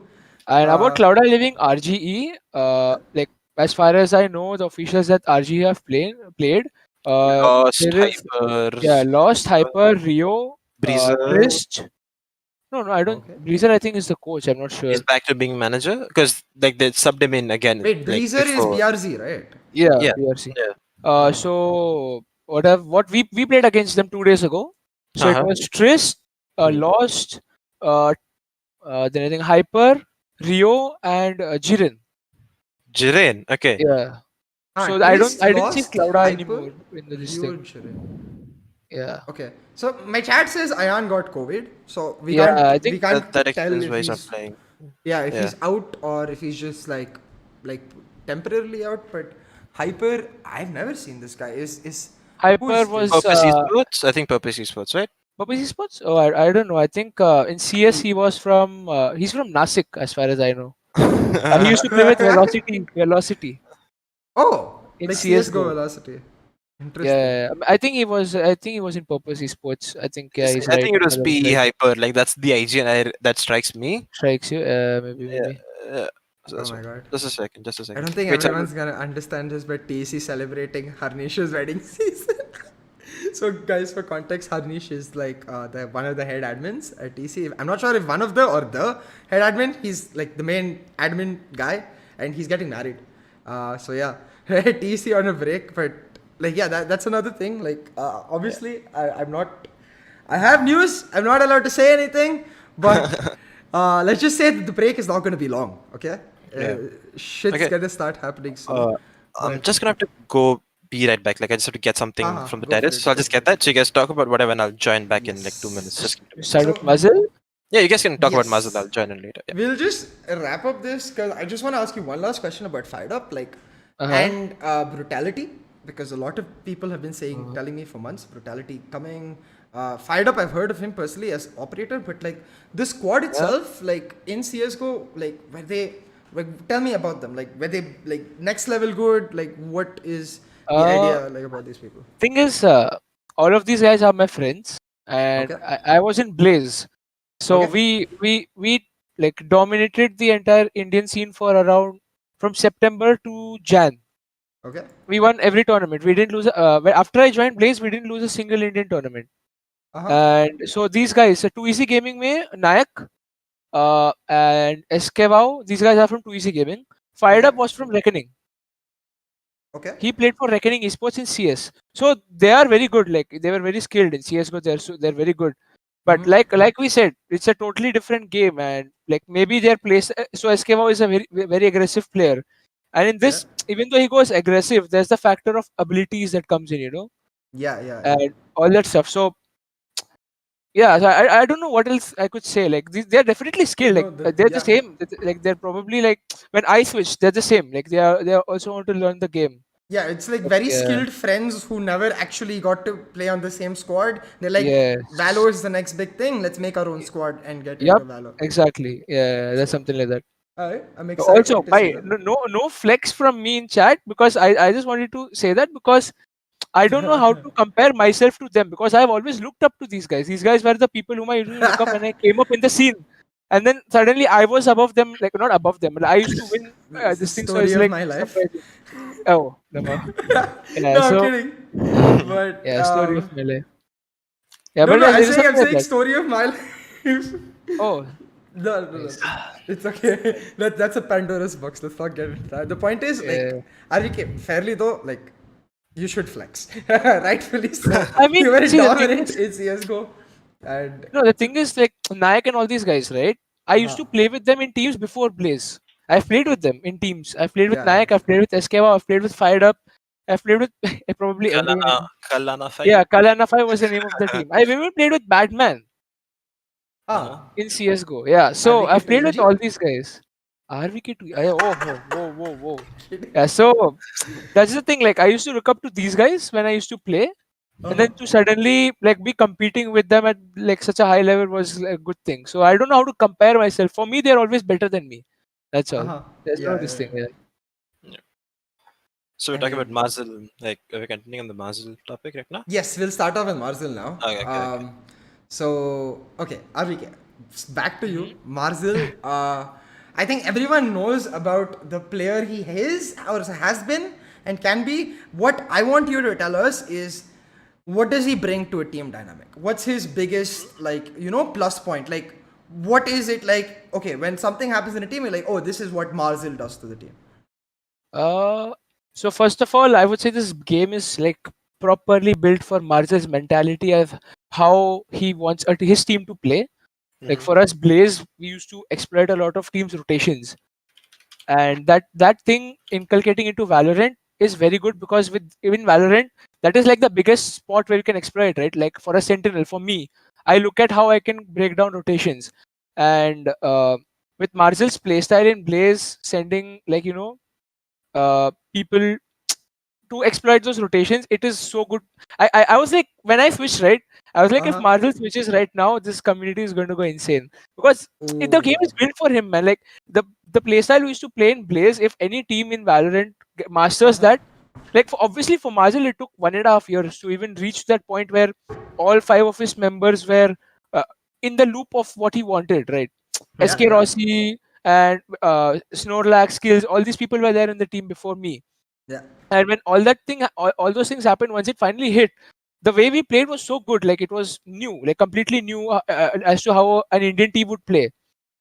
And about Uh, Cloud Living RGE, like as far as I know, the officials that RGE have played, Lost there is Hypers, Lost, Hyper, Rio, Breezer. Trist. No, I don't. okay. Breezer, I think, is the coach. I'm not He's sure. back to being manager because like they subbed him in again Wait, like Breezer is before. BRZ, right? Yeah, Yeah, BRC. yeah. So what we played against them 2 days ago. So Uh it huh. was Trist, Lost, uh, then I think Hyper, Rio, and Jiren. Jiren. Okay. Yeah. So Twist, I didn't see Lost, Clouda Hyper, anymore in this Rio, thing. Jiren. Yeah. Okay, so my chat says Ayan got COVID, so Yeah, I we think can't That tell explains if why he's not he's, playing. yeah, if Yeah. he's out or if he's just like temporarily out. But Hyper, I've never seen this guy. Is who Hyper is was this? Purpose Esports. I think Purpose Esports, right? Purple Sports. Oh, I don't know. I think in CS he's from Nasik as far as I know. He used to play with Velocity Oh, in like CS:GO CS:GO. velocity. Interesting. Yeah, I think he was in Purple Sports. I think yeah, he's I right. think it was That's PE right. Hyper. Like that's the IGN that strikes me. Strikes you. Maybe. Yeah. So Oh that's my what. god. Just a second. Just a I second. don't think Wait, everyone's gonna understand this, but TC celebrating Harnish's wedding season. So, guys, for context, Harnish is like the one of the head admins at TC. I'm not sure if one of the or the head admin. He's like the main admin guy, and he's getting married. So yeah, TC on a break, but like yeah, that's another thing. Like obviously, I'm not. I have news. I'm not allowed to say anything, but let's just say that the break is not going to be long. Okay, Yeah. shit's Okay. gonna start happening soon. Uh, I'm But just gonna have to go. Be right back. Like I just have to get something from the go for terrace. it. So I'll Go just for get it. that. So you guys talk about whatever, and I'll join back in like 2 minutes. Yes. Just give me 2 You minutes. start So with Marzil. Yeah, you guys can talk about Marzil. I'll yes, join in later. Yeah. we'll just wrap up this because I just want to ask you one last question about Fired Up, like, Uh huh. and brutality. because a lot of people have been telling me for months, brutality coming. Fired Up, I've heard of him personally as operator, but like the squad itself, like in CS:GO, like where they, like, tell me about them. Like where they like next level good. Like what is the idea like about these people? Thing is, all of these guys are my friends, and Okay. I was in Blaze, so Okay. we like dominated the entire Indian scene for around from September to Jan. Okay. We won every tournament. We didn't lose. After I joined Blaze, we didn't lose a single Indian tournament. Uh-huh. And so these guys, so 2EC Gaming में Nayak, and Eskevao, these guys are from 2EC Gaming. Fired Okay. Up was from Reckoning. Okay. He played for Reckoning Esports in CS. So they are very good. Like they were very skilled in CS:GO. They're very good. But like we said, it's a totally different game, and like maybe their place. So Eskevao is a very aggressive player, and in Yeah. this, even though he goes aggressive, there's the factor of abilities that comes in, Yeah. Yeah. Yeah. and all that stuff. So yeah, so I don't know what else I could say. Like they're definitely skilled. Like No. they're the Yeah. same. Like they're probably like when I switch, they're the same. Like they are also want to learn the game. Yeah, it's like But, very skilled friends who never actually got to play on the same squad. They're like, yes. Valo is the next big thing. Let's make our own squad and get into Yep. Valo. Exactly. Yeah, that's So, something like that. I'm Also, excited to see my that. no flex from me in chat because I just wanted to say that because I don't know how to compare myself to them because I've always looked up to these guys. These guys were the people whom I usually look up when I came up in the scene. And then suddenly I was above them, like not above them, but I used to win It's the this thing. So story it's of like my life. surprising. Oh, no. Yeah, No, I'm so kidding. But yeah, story of melee. Yeah, no, but no, it is I'm something like saying that. story of my life. Oh, No. nice. It's okay. That's a Pandora's box. Let's not get into that. The point is, like, Yeah. RvK, fairly though, like, you should flex. Rightfully so. I mean, You were see, the thing dominant is, in CSGO. And no, the thing is, like Nayak and all these guys, right? I used uh, to play with them in teams before Blaze. I've played with them in teams. I've played with yeah, Nayak. I've played with Eskeva. I've played with Fired Up. I've played with probably everyone. Kalana, Kalana fight. Yeah, Kalanafai was the name of the team. I've even played with Batman ah, in CS:GO. Yeah, so RvK I've to played with EG. all these guys. RvK to whoa. Yeah, so that's the thing. Like I used to look up to these guys when I used to play, and Uh-huh. then to suddenly like be competing with them at like such a high level was a good thing. So I don't know how to compare myself. For me, they're always better than me. That's all. Uh-huh. There's no Yeah, this yeah, thing. Yeah. Yeah. So we're I talking mean, about Marzil. Like, are we continuing on the Marzil topic right now? yes, we'll start off with Marzil now. Okay. So, okay, RvK, back to you. Marzil, I think everyone knows about the player he is or has been and can be. What I want you to tell us is what does he bring to a team dynamic? What's his biggest, like, plus point? Like, what is it like, okay, when something happens in a team, you're like, oh, this is what Marzil does to the team. Uh, so first of all, I would say this game is like properly built for Marz's mentality of how he wants his team to play. Like for us, Blaze, we used to exploit a lot of teams' rotations, and that thing inculcating into Valorant is very good because with even Valorant, that is like the biggest spot where you can exploit, right? Like for a Sentinel, for me, I look at how I can break down rotations, and with Marzil's playstyle in Blaze, sending like people to exploit those rotations, it is so good. I was like, when I switched, right, I was like, if Uh-huh. Marzil switches right now, this community is going to go insane because the game Oh. is built for him, man. Like the playstyle we used to play in Blaze, if any team in Valorant masters Uh-huh. that, like obviously for Marzil, it took 1.5 years to even reach that point where all five of his members were in the loop of what he wanted, right? Yeah, SK yeah. Rossi and Snorlax, Skills, all these people were there in the team before me. Yeah. And when all those things happened, once it finally hit, the way we played was so good. Like it was new, like completely new as to how an Indian team would play.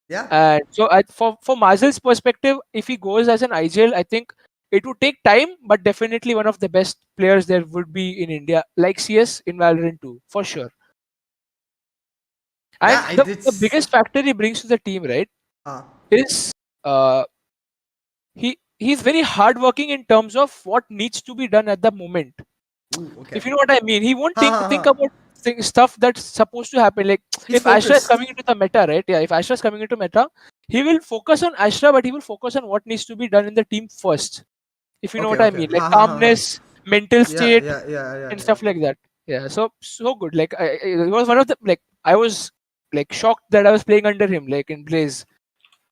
Yeah. And so for Marzil's perspective, if he goes as an IGL, I think it would take time, but definitely one of the best players there would be in India, like CS in Valorant too, for sure. And Yeah, the it's biggest factor he brings to the team, right, uh, is uh, he's very hardworking in terms of what needs to be done at the moment. okay. If you know what I mean, he won't Ha ha think ha. about stuff that's supposed to happen. Like He's if Astra is focused. coming into the meta, right? Yeah, if Astra is coming into meta, he will focus on Astra, but he will focus on what needs to be done in the team first. If you know Okay, what I okay. mean, like Ha ha ha ha. calmness, mental state Yeah. and stuff like that. Yeah, so good. Like it was one of the like I was like shocked that I was playing under him like in Blaze.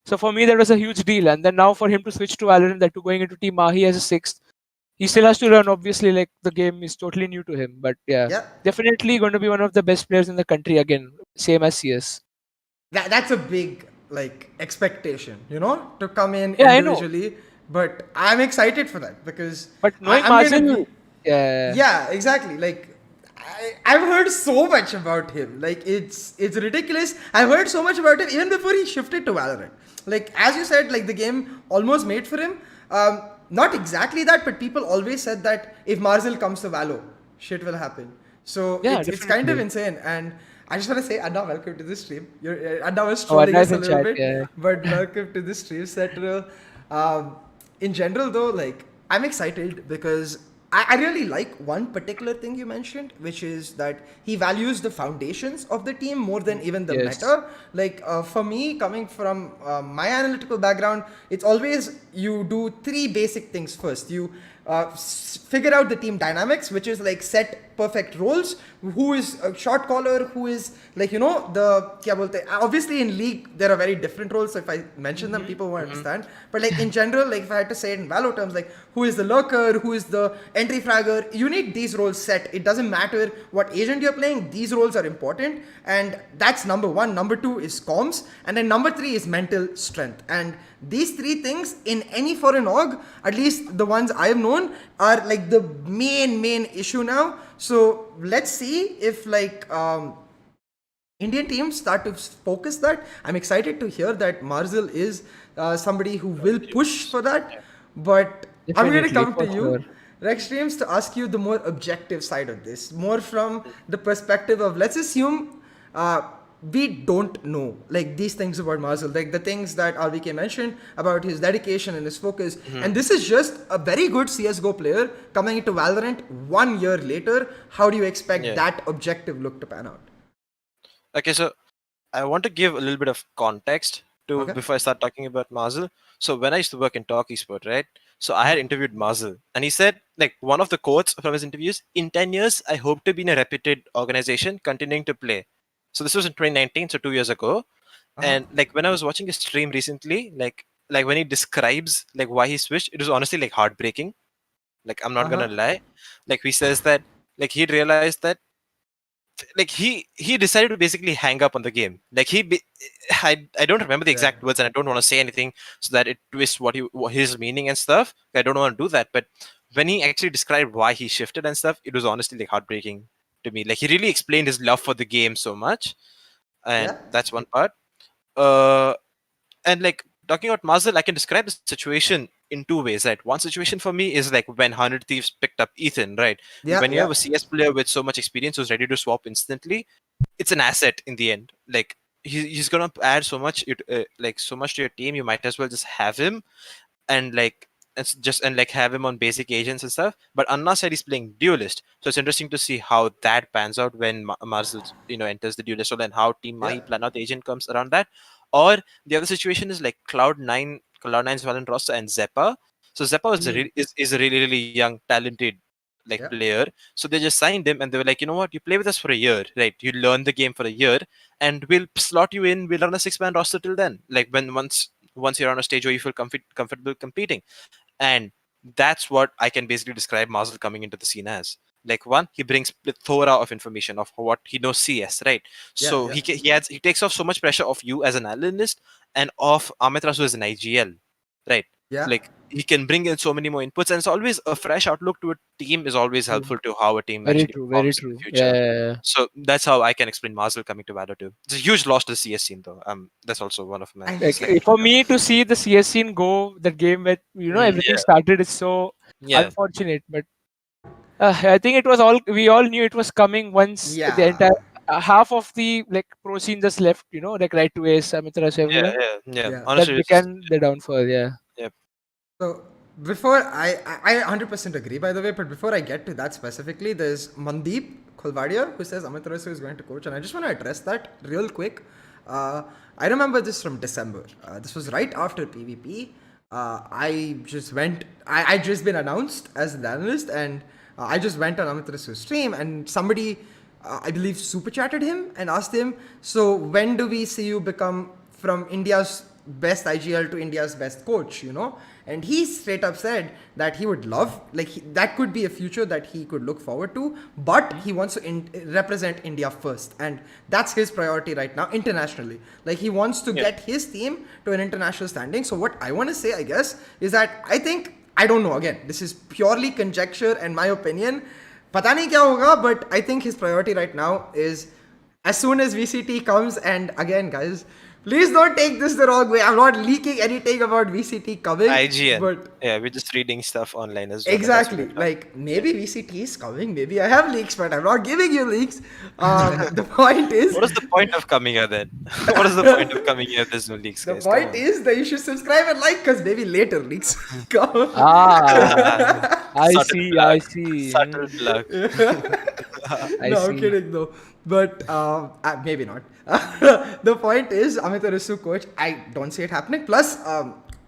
So for me that was a huge deal. And then now for him to switch to Valorant, that to going into Team Mahi as a sixth, he still has to learn. Obviously, like the game is totally new to him. But yeah, Yeah. definitely going to be one of the best players in the country again, same as CS. That's a big like expectation, to come in Yeah, I know. individually. But I'm excited for that because But knowing I'm gonna Marzil, be. yeah, Yeah, exactly. Like I've heard so much about him. Like it's ridiculous. I've heard so much about him even before he shifted to Valorant. Like as you said, like the game almost made for him. Not exactly that, but people always said that if Marzil comes to Valo, shit will happen. So yeah, it's kind of definitely. insane. And I just want to say, Anna, welcome to the stream. Anna was Oh, a trolling us nice a in little chat. bit, Yeah. but welcome to the stream, Sentinel. In general, though, like I'm excited because I really like one particular thing you mentioned, which is that he values the foundations of the team more than even the Yes. meta. Like for me, coming from my analytical background, it's always you do three basic things first. You figure out the team dynamics, which is like set perfect roles. Who is a shot caller? Who is like the kya bolte? Obviously in league there are very different roles. So if I mention them, people won't understand. But like in general, like if I had to say it in Valo terms, like who is the lurker? Who is the entry fragger? You need these roles set. It doesn't matter what agent you're playing. These roles are important, and that's number one. Number two is comms, and then number three is mental strength. And these three things in any foreign org, at least the ones I've known, are like the main issue now. So let's see if like Indian teams start to focus that. I'm excited to hear that Marzil is somebody who will push for that. But I'm going to Definitely, come to for sure. you, Rexdreams, to ask you the more objective side of this, more from the perspective of let's assume we don't know like these things about Marzil, like the things that RvK mentioned about his dedication and his focus. And this is just a very good CSGO player coming into Valorant 1 year later. How do you expect Yeah. that objective look to pan out? Okay, so I want to give a little bit of context to Okay. before I start talking about Marzil. So when I used to work in Talk Esport, right? So I had interviewed Marzil, and he said, like one of the quotes from his interviews: "In 10 years, I hope to be in a reputed organization, continuing to play." So this was in 2019, so 2 years ago. Uh-huh. And like when I was watching his stream recently, like when he describes like why he switched, it was honestly like heartbreaking. Like I'm not Uh-huh. gonna lie. Like he says that like he realized that like he decided to basically hang up on the game. Like I don't remember the Yeah. exact words, and I don't want to say anything so that it twists what his meaning and stuff. I don't want to do that. But when he actually described why he shifted and stuff, it was honestly like heartbreaking to me. Like he really explained his love for the game so much, and Yeah. that's one part. Uh, and like talking about Marzil, I can describe the situation in two ways, right? One situation for me is like when 100 Thieves picked up Ethan, right? Yeah. When you Yeah. have a CS player with so much experience who's ready to swap instantly, it's an asset in the end. Like he's gonna add so much, like so much to your team. You might as well just have him and like and like have him on basic agents and stuff. But Anna said he's playing duelist, so it's interesting to see how that pans out when Marzil enters the duelist role and how Team Yeah. Mahi plan out the agent comes around that. Or the other situation is like Cloud9's Valorant roster and Zeppa. So Zeppa is a really young talented like Yeah. player. So they just signed him and they were like, you know what, you play with us for a year, right? You learn the game for a year, and we'll slot you in. We'll run a 6-man roster till then. Like when once you're on a stage where you feel comfortable competing. And that's what I can basically describe Marzil coming into the scene as. Like one, he brings plethora of information of what he knows CS, right? Yeah. So Yeah. he takes off so much pressure off you as an analyst and off Amit Rasu as an IGL, right? Yeah. Like he can bring in so many more inputs, and it's always a fresh outlook to a team is always Mm. helpful to how a team Very actually true. Very performs in the true. Yeah, future. yeah, yeah. So that's how I can explain Marzil coming to Valor too. It's a huge loss to the CS scene though. That's also one of my And Like second. for me to see the CS scene go that game where everything Yeah, started is so yeah, unfortunate. But I think it was all we all knew it was coming once the yeah. entire half of the like pro scene just left. Like right to Ace, Amitras, everyone. yeah. Yeah. That Honestly, it's began the downfall. Yeah. yeah. So before I 100% agree, by the way, but before I get to that specifically, there's Mandeep Khulvadia who says Amit Rasu is going to coach, and I just want to address that real quick. I remember this from December. This was right after PvP. I just went. I just been announced as an analyst, and I just went on Amit's stream and somebody, I believe, super chatted him and asked him, so when do we see you become from India's best IGL to India's best coach, you know? And he straight up said that he would love, like, that could be a future that he could look forward to, but he wants to represent India first. And that's his priority right now, internationally. Like, he wants to get his team to an international standing. So what I want to say, I guess, is that I don't know, again, this is purely conjecture and my opinion. Pata nahi kya hoga, but I think his priority right now is as soon as VCT comes, and again, guys, please don't take this the wrong way. I'm not leaking anything about VCT coming. IGN. But yeah, we're just reading stuff online as well. exactly. Like, maybe VCT is coming. Maybe I have leaks, but I'm not giving you leaks. The point is... What is the point of coming here then? What is the point of coming here if there's no leaks, The guys? point is that you should subscribe and like, because maybe later leaks come. I see. Subtle plug. I'm kidding though. But maybe not. The point is, Amit Arisu coach, I don't see it happening. Plus,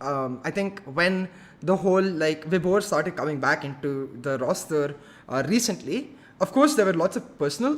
I think when the whole like Vibor started coming back into the roster recently, of course there were lots of personal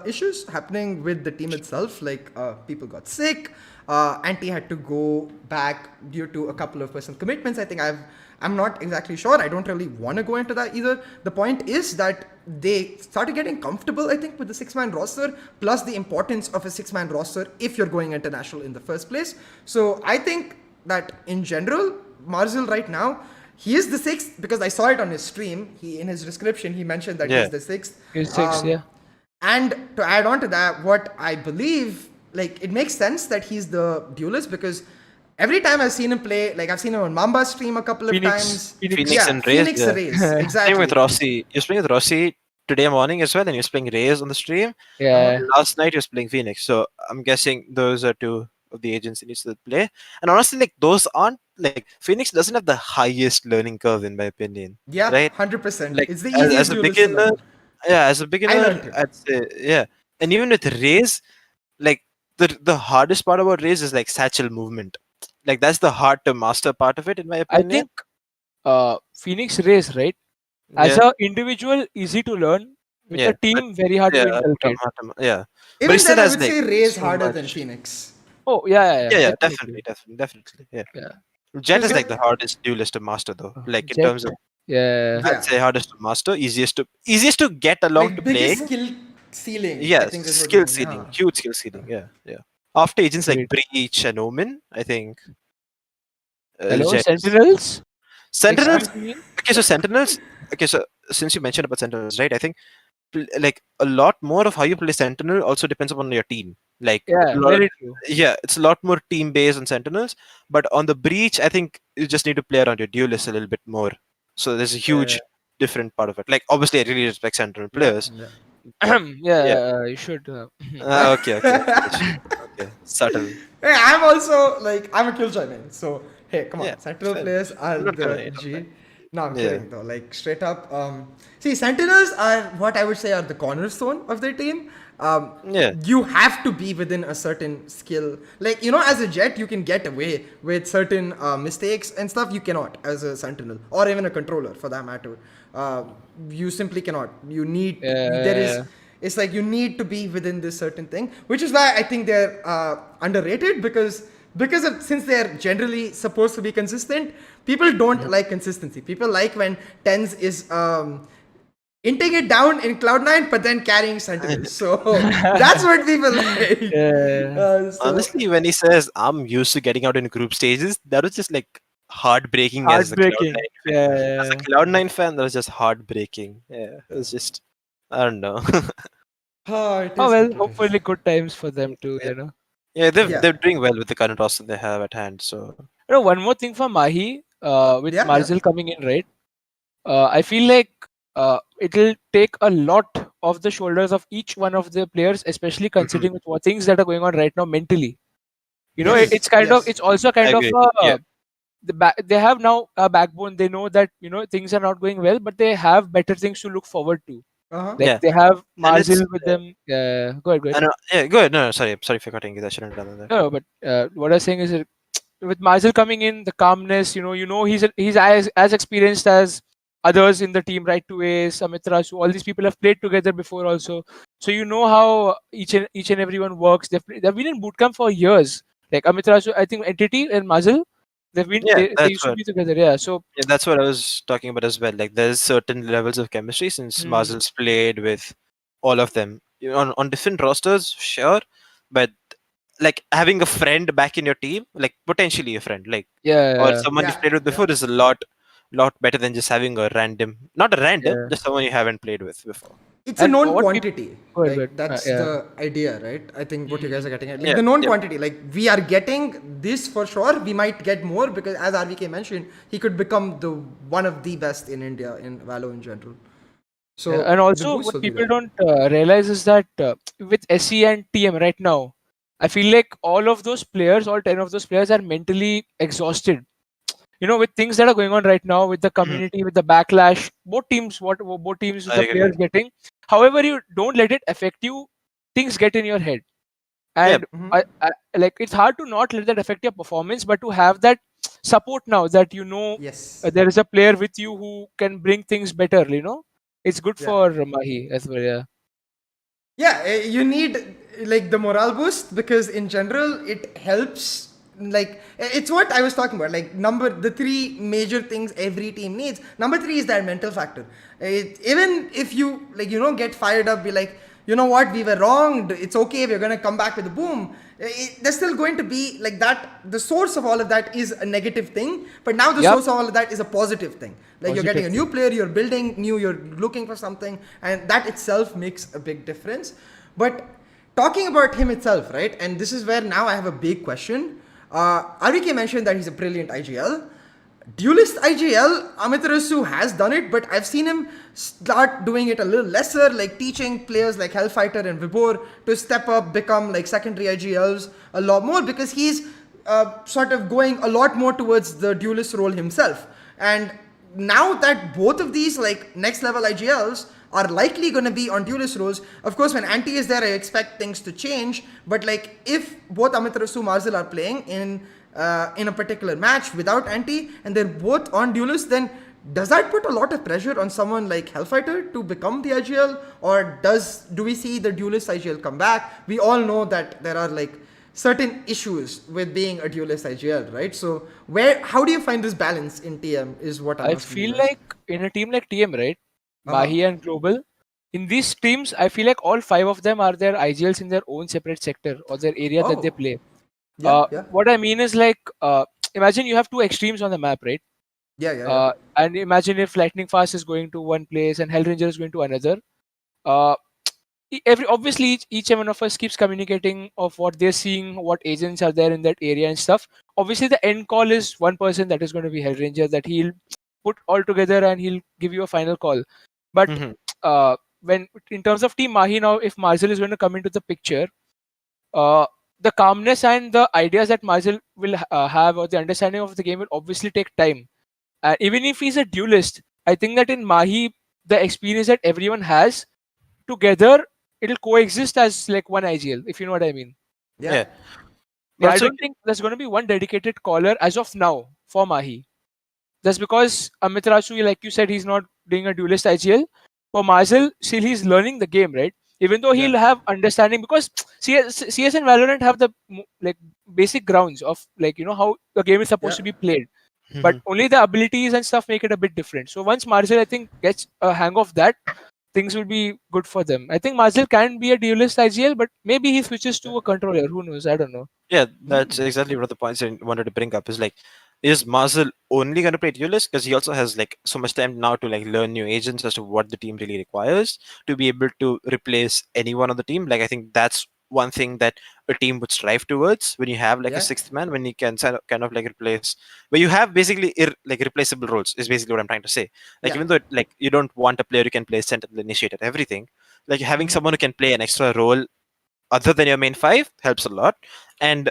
issues happening with the team itself. Like people got sick. Antti had to go back due to a couple of personal commitments. I think I'm not exactly sure. I don't really want to go into that either. The point is that they started getting comfortable, I think, with the 6-man roster, plus the importance of a 6-man roster if you're going international in the first place. So I think that in general, Marzil right now, he is the 6th because I saw it on his stream. In his description, he mentioned that he's the 6th. He's 6th, yeah. And to add on to that, what I believe, like, it makes sense that he's the duelist because every time I've seen him play, like I've seen him on Mamba's stream a couple of times. Phoenix and Raze. Phoenix and Raze, exactly. Same with Rossi. You're playing with Rossi today morning as well, and you're playing Raze on the stream. Yeah. Last night you're playing Phoenix. So I'm guessing those are two of the agents he needs to play. And honestly, like those aren't like Phoenix doesn't have the highest learning curve in my opinion. Yeah, right? 100%. Like it's the easiest as a beginner. Yeah, as a beginner, I'd say And even with Raze, like the hardest part about Raze is like satchel movement. Like that's the hard to master part of it, in my opinion. I think Phoenix Raze, right? As an individual, easy to learn. With a team, very hard to inculcate. Even then, I would say Raze harder than Phoenix. Oh, yeah. Definitely. Yeah. Jet is like the hardest duelist to master, though. Like in terms of I'd say hardest to master, easiest to get along like to play. Skill ceiling. Yeah, skill ceiling, huge skill ceiling. Yeah. After agents like Breach and Omen, I think. Hello, Sentinels. Okay, so Sentinels. Okay, so since you mentioned about Sentinels, right? I think like a lot more of how you play Sentinel also depends upon your team. Like very true. It's a lot more team based on Sentinels, but on the Breach, I think you just need to play around your duelists a little bit more. So there's a huge different part of it. Like obviously, I really respect Sentinel players. You should. Okay. Subtle. Hey, I'm also like I'm a Killjoy man, so hey, come on, Sentinel players are the G. No, I'm kidding though. Like straight up, see, Sentinels are what I would say are the cornerstone of their team. You have to be within a certain skill. Like, you know, as a Jet, you can get away with certain mistakes and stuff. You cannot as a Sentinel or even a controller for that matter. You simply cannot. You need, it's like you need to be within this certain thing, which is why I think they're underrated because since they're generally supposed to be consistent, people don't like consistency. People like when Tens is inting it down in Cloud9, but then carrying Sentinels. So that's what people like. Honestly, when he says, I'm used to getting out in group stages, that was just like heartbreaking. As a Cloud9 fan. As a Cloud9 fan, that was just heartbreaking. Yeah, it was just, I don't know. Hopefully good times for them too, you know. Yeah, they're doing well with the current roster they have at hand. So, one more thing for Mahi, with Marzil coming in, right? I feel like it'll take a lot of the shoulders of each one of the players, especially considering with what things that are going on right now mentally. You know, it's kind of, it's also kind of they have now a backbone. They know that, you know, things are not going well, but they have better things to look forward to. They have Marzil with them. Go ahead. Go ahead. No, sorry for cutting you. I shouldn't have done that. No, but what I was saying is with Marzil coming in, the calmness, you know, he's as experienced as others in the team, right? To Ace, Amitras, all these people have played together before also. So you know how each and everyone works. They've been in bootcamp for years. Like Amitras, I think Entity and Marzil, Yeah, they that's used to what. be together. Yeah. So Yeah, that's what I was talking about as well. Like, there's certain levels of chemistry since hmm, Marzil's played with all of them. You know, on different rosters, sure, but like having a friend back in your team, like potentially a friend, like or yeah, someone you've Yeah, played with yeah. before is a lot better than just having a random, not a random, yeah. just someone you haven't played with before. It's a And known what people quantity. go ahead, Like that's yeah. the idea, right? I think what you guys are getting at, like Yeah, the known yeah, quantity. Like we are getting this for sure. We might get more because, as RvK mentioned, he could become the one of the best in India in Valo in general. Yeah, So and the also boost what will be people there. don't realize is that with SE and TM right now, I feel like all of those players, all 10 of those players are mentally exhausted. You know, with things that are going on right now, with the mhm, community, with the backlash, both teams with I the agree. players getting. However, you don't let it affect you, things get in your head. Yeah, And I like it's hard to not let that affect your performance, but to have that support now that you know Yes. there is a player with you who can bring things better. You know, it's good Yeah. for Mahi as well. Yeah. Yeah, you need like the morale boost because in general it helps. Like it's what I was talking about. Like the three major things every team needs. Number three is that mental factor. Even if you like get fired up, be like, you know what, we were wronged. It's okay. We're gonna come back with a boom. There's still going to be like that. The source of all of that is a negative thing, but now the Yep. source of all of that is a positive thing. Like you're getting Positive a new thing. player, you're building new, you're looking for something, and that itself makes a big difference. But talking about him itself, right? And this is where now I have a big question. RvK mentioned that he's a brilliant IGL. Duelist IGL, Amitarasu has done it, but I've seen him start doing it a little lesser, like teaching players like Hellfighter and Vibor to step up, become like secondary IGLs a lot more because he's sort of going a lot more towards the duelist role himself. And now that both of these like next level IGLs are likely going to be on duelist roles, of course, when Anti is there, I expect things to change. But like if both Amitarasu Marzil are playing in a particular match without Anti and they're both on duelist, then does that put a lot of pressure on someone like Hellfighter to become the IGL, or do we see the duelist IGL come back? We all know that there are like certain issues with being a duelist IGL, right? So how do you find this balance in TM is what I'm I asking you feel guys. like in a team like TM, right, Uh-huh. Mahi and Global, in these teams, I feel like all five of them are their IGLs in their own separate sector or their area that they Oh, play. yeah, yeah, What I mean is like, imagine you have two extremes on the map, right? yeah, yeah, yeah. And imagine if Lightning Fast is going to one place and Hellranger is going to another. Uh, every obviously each one of us keeps communicating of what they're seeing, what agents are there in that area and stuff. Obviously, the end call is one person that is going to be Hellranger that he'll put all together and he'll give you a final call. But hmm when in terms of Team Mahi now, if Marzil is going to come into the picture, uh, the calmness and the ideas that Marzil will have or the understanding of the game will obviously take time. And even if he's a duelist, I think that in Mahi, the experience that everyone has together, it'll coexist as like one IGL, if you know what I mean. Yeah. yeah. But Yeah, I also, don't think there's going to be one dedicated caller as of now for Mahi. That's because Amit Rasu, like you said, he's not doing a duelist IGL. For Marzil, still he's learning the game, right? Even though Yeah. he'll have understanding because CS and Valorant have the like basic grounds of like how the game is supposed Yeah. to be played, but mhm. only the abilities and stuff make it a bit different. So once Marzil, I think, gets a hang of that, things will be good for them. I think Marzil can be a duelist IGL, but maybe he switches Yeah. to a controller. Who knows? I don't know. Yeah, that's exactly one of the points I wanted to bring up. Is like, is Marzil only going to play duelist because he also has like so much time now to like learn new agents as to what the team really requires to be able to replace anyone on the team. Like, I think that's one thing that a team would strive towards when you have like a Yeah. sixth man, when you can kind of like replace, where you have basically like replaceable roles is basically what I'm trying to say. Like, Yeah. even though like you don't want a player who can play sentinel, initiator, everything, like having Mhm. someone who can play an extra role other than your main five helps a lot. And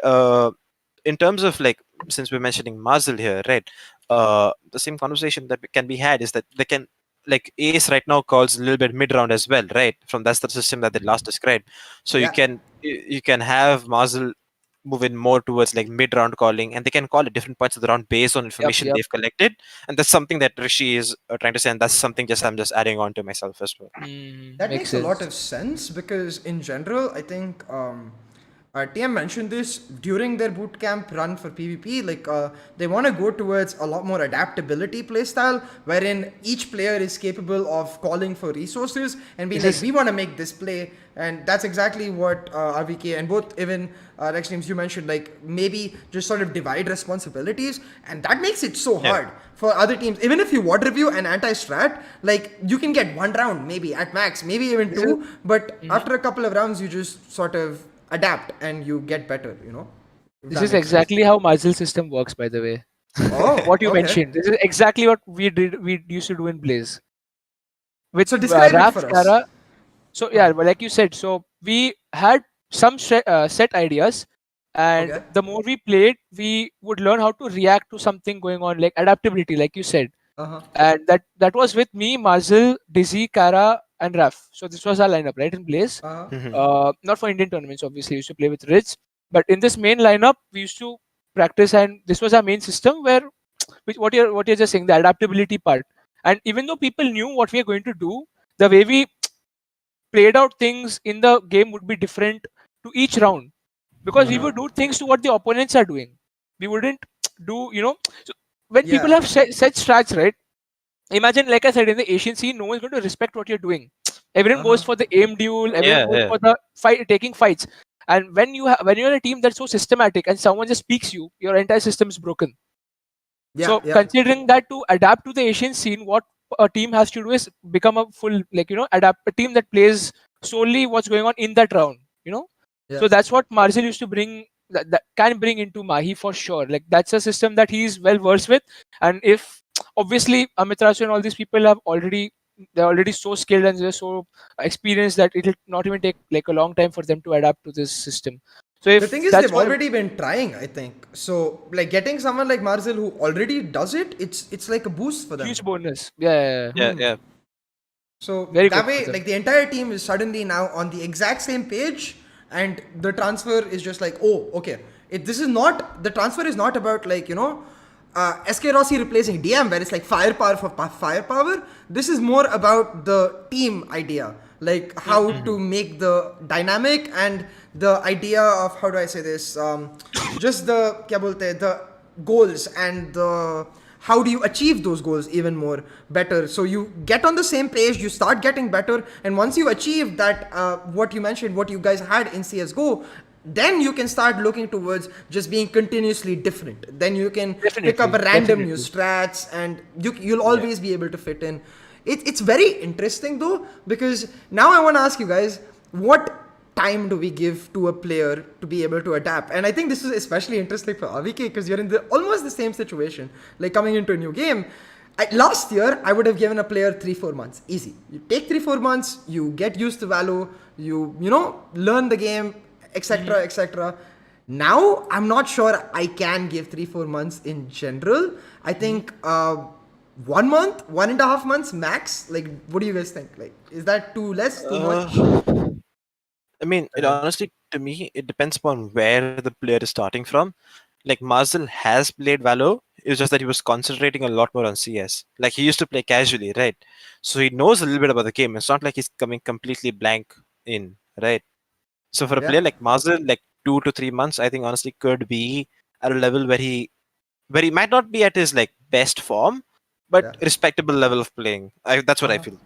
in terms of like, since we're mentioning Marzil here, right? The same conversation that can be had is that they can, like, Ace right now calls a little bit mid round as well, right? From that's the system that they last described. So Yeah. you can have Marzil move in more towards like mid-round calling, and they can call at different points of the round based on information yep. they've collected. And that's something that Rishi is trying to say, and that's something just I'm just adding on to myself as well. That Makes makes a lot sense. of sense because, in general, I think TM mentioned this during their bootcamp run for PvP. Like, they want to go towards a lot more adaptability playstyle, wherein each player is capable of calling for resources and being This like, is we want to make this play. And that's exactly what RvK and both even Rexdreams, you mentioned, like maybe just sort of divide responsibilities, and that makes it so Yeah. hard for other teams. Even if you WOD review and anti-strat, like you can get one round maybe at max, maybe even this is two, but after a couple of rounds you just sort of adapt and you get better, you know? If this that is makes sense. exactly how Marzil system works, by the way. Oh, What you okay. mentioned. This is exactly what we used to do in Blaze with So describe it Raf, for us. Kara. So yeah, but like you said, so we had some set ideas, and Okay. the more we played, we would learn how to react to something going on, like adaptability, like you said. Uh-huh. And that was with me, Marzil, Dizzy, Kara, and Raf. So this was our lineup, right, in Blaze. Uh-huh. Mhm. Not for Indian tournaments, obviously. We used to play with Ritz, but in this main lineup, we used to practice, and this was our main system where, which what you're just saying, the adaptability part. And even though people knew what we are going to do, the way we played out things in the game would be different to each round, because we would do things to what the opponents are doing. We wouldn't do, so when people Yeah. have set strats, right? Imagine, like I said, in the Asian scene, no one's going to respect what you're doing. Everyone goes Uh-huh. for the aim duel. Everyone Yeah, goes yeah. for the fight, taking fights. And when you're in a team that's so systematic and someone just speaks you, your entire system is broken. Yeah, So yeah. considering that, to adapt to the Asian scene, what a team has to do is become a full, like, adapt a team that plays solely what's going on in that round. Yeah. So that's what Marzil used to bring. That can bring into Mahi for sure. Like, that's a system that he's well versed with. And if obviously Amit Rasu and all these people they're already so skilled and they're so experienced that it'll not even take like a long time for them to adapt to this system. So The thing if is, that's they've what already been trying, I think. So, like getting someone like Marzil who already does it, it's like a boost for them. huge bonus. Yeah. Yeah, yeah. So Very good that for way, them. like the entire team is suddenly now on the exact same page, and the transfer is just like, oh, okay. This is not the transfer is not about like SK Rossi replacing DM where it's like firepower for firepower. This is more about the team idea, like how to make the dynamic and the idea of how do I say this, just the kya bolte hai, the goals and the how do you achieve those goals even more better. So you get on the same page, you start getting better, and once you achieve that, what you mentioned, what you guys had in CSGO, then you can start looking towards just being continuously different. Then you can pick up a random new strats, and you'll Yeah. always be able to fit in. It's very interesting though, because now I want to ask you guys, what time do we give to a player to be able to adapt? And I think this is especially interesting for RvK because you're in almost the same situation, like coming into a new game. Last year, I would have given a player 3-4 months, easy. You take 3-4 months, you get used to Valo, you learn the game, etc., etc. Now, I'm not sure I can give 3-4 months in general. I think 1 month, 1.5 months max. Like, what do you guys think? Like, is that too less, too much? I mean, it honestly, to me, it depends upon where the player is starting from. Like Marzil has played Valo. It's just that he was concentrating a lot more on CS. Like he used to play casually, right? So he knows a little bit about the game. It's not like he's coming completely blank in, right? So for a Yeah. player like Marzil, like 2 to 3 months, I think honestly could be at a level where he might not be at his like best form, but Yeah. respectable level of playing. That's what I Uh-huh. feel.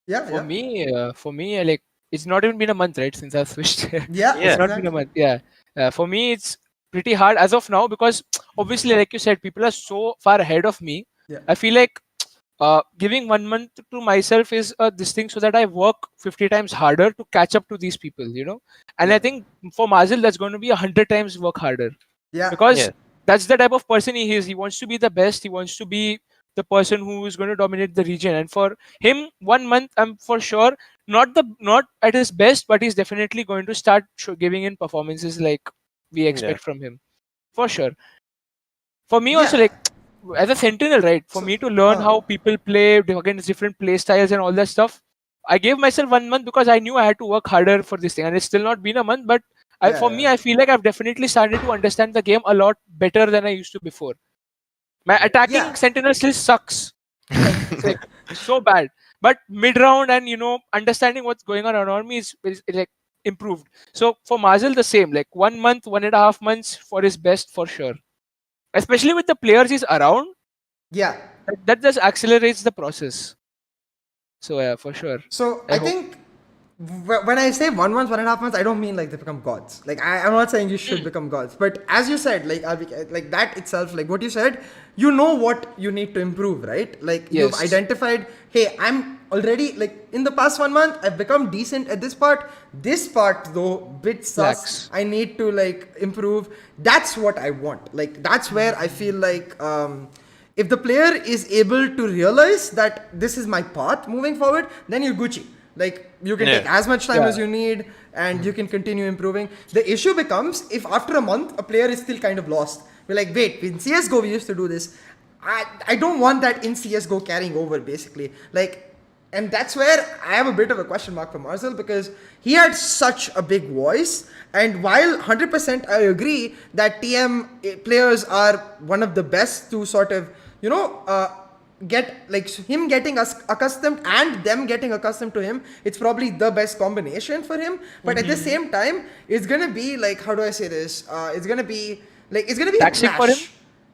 Yeah, For yeah. me, like, it's not even been a month, right, since I've switched. Yeah, It's Yeah. not been a exactly. month. Yeah. For me, it's pretty hard as of now because obviously, like you said, people are so far ahead of me. Yeah. I feel like giving 1 month to myself is this thing so that I work 50 times harder to catch up to these people. And Yeah. I think for Marzil, that's going to be 100 times work harder Yeah. because Yeah. that's the type of person he is. He wants to be the best. He wants to be the person who is going to dominate the region. And for him, 1 month, I'm for sure not at his best, but he's definitely going to start giving in performances like we Yeah. expect from him, for sure. For me also, Yeah. like, as a sentinel, right? For So, me to learn how people play against different play styles and all that stuff, I gave myself 1 month because I knew I had to work harder for this thing. And it's still not been a month, but For me, I feel like I've definitely started to understand the game a lot better than I used to before. My attacking sentinel still sucks. It's like so bad. But mid round and understanding what's going on around me is like improved. So for Marzil the same, like 1 month, 1.5 months for his best for sure. Especially with the players he's around. Yeah. That just accelerates the process. So yeah, for sure. So I think when I say 1 month, 1.5 months, I don't mean like they become gods. Like I'm not saying you should become gods, but as you said, like RvK, like that itself, like what you said, you know what you need to improve, right? Like you've identified, hey, I'm already like in the past 1 month, I've become decent at this part. This part though, bit sus. I need to like improve. That's what I want. Like that's where I feel like if the player is able to realize that this is my path moving forward, then you're Gucci. Like you can take as much time as you need and you can continue improving. The issue becomes if after a month a player is still kind of lost. We're like, wait, in CSGO we used to do this. I don't want that in CSGO carrying over basically. Like, and that's where I have a bit of a question mark for Marzil because he had such a big voice. And while 100% I agree that TM players are one of the best to sort of, get like him getting us accustomed and them getting accustomed to him, it's probably the best combination for him. But at the same time, it's gonna be like, how do I say this? It's gonna be taxing a clash for him.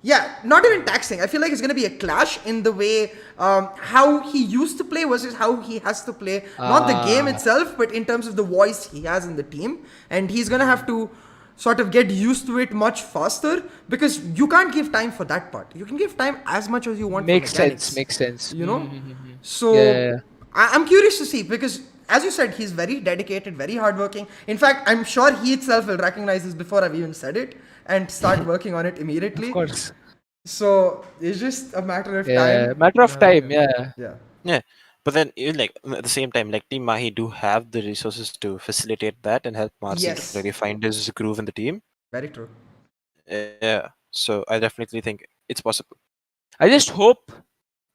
Yeah, not even taxing. I feel like it's gonna be a clash in the way how he used to play versus how he has to play. Not the game itself, but in terms of the voice he has in the team, and he's gonna have to sort of get used to it much faster because you can't give time for that part. You can give time as much as you want. Makes sense. You know? So I'm curious to see because as you said, he's very dedicated, very hardworking. In fact, I'm sure he itself will recognize this before I've even said it and start working on it immediately. Of course. So it's just a matter of time. Yeah. But then, like at the same time, like Team Mahi do have the resources to facilitate that and help Marzil to really find his groove in the team. Very true. Yeah. So I definitely think it's possible. I just hope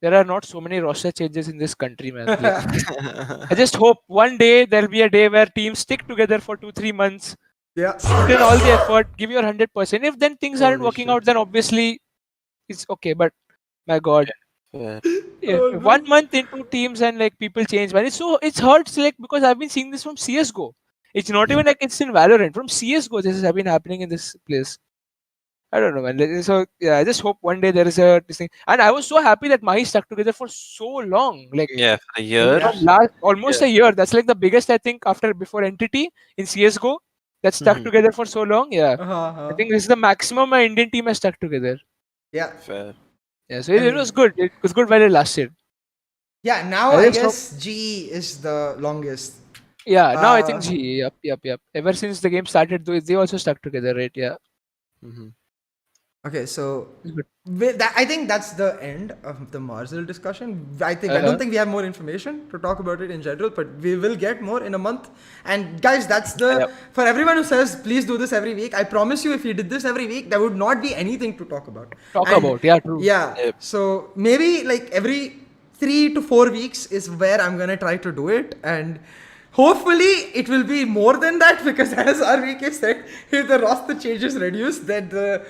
there are not so many roster changes in this country, man. Like, I just hope one day there'll be a day where teams stick together for 2-3 months. Yeah. Put in all the effort, give your 100%. If then things aren't working out, then obviously it's okay. But my God. Yeah. 1 month into teams and like people change, man. It's hurts like because I've been seeing this from CSGO. It's not even like it's in Valorant. From CSGO, this has been happening in this place. I don't know, man. So yeah, I just hope one day there is this thing. And I was so happy that Mahi stuck together for so long. Like for a year. Almost a year. That's like the biggest I think before Entity in CSGO that stuck together for so long. Yeah. I think this is the maximum my Indian team has stuck together. Yeah. Fair. Yeah, so it was good. It was good while it lasted. Yeah, now I guess G is the longest. Yeah, now I think G. Yep. Ever since the game started, they also stuck together, right? Yeah. Okay, so I think that's the end of the Marzil discussion. I don't think we have more information to talk about it in general, but we will get more in a month. And guys, that's for everyone who says please do this every week. I promise you, if you did this every week, there would not be anything to talk about. Yeah, true. Yeah. So maybe like every 3 to 4 weeks is where I'm gonna try to do it, and hopefully it will be more than that because as RvK said, if the roster changes reduce, then the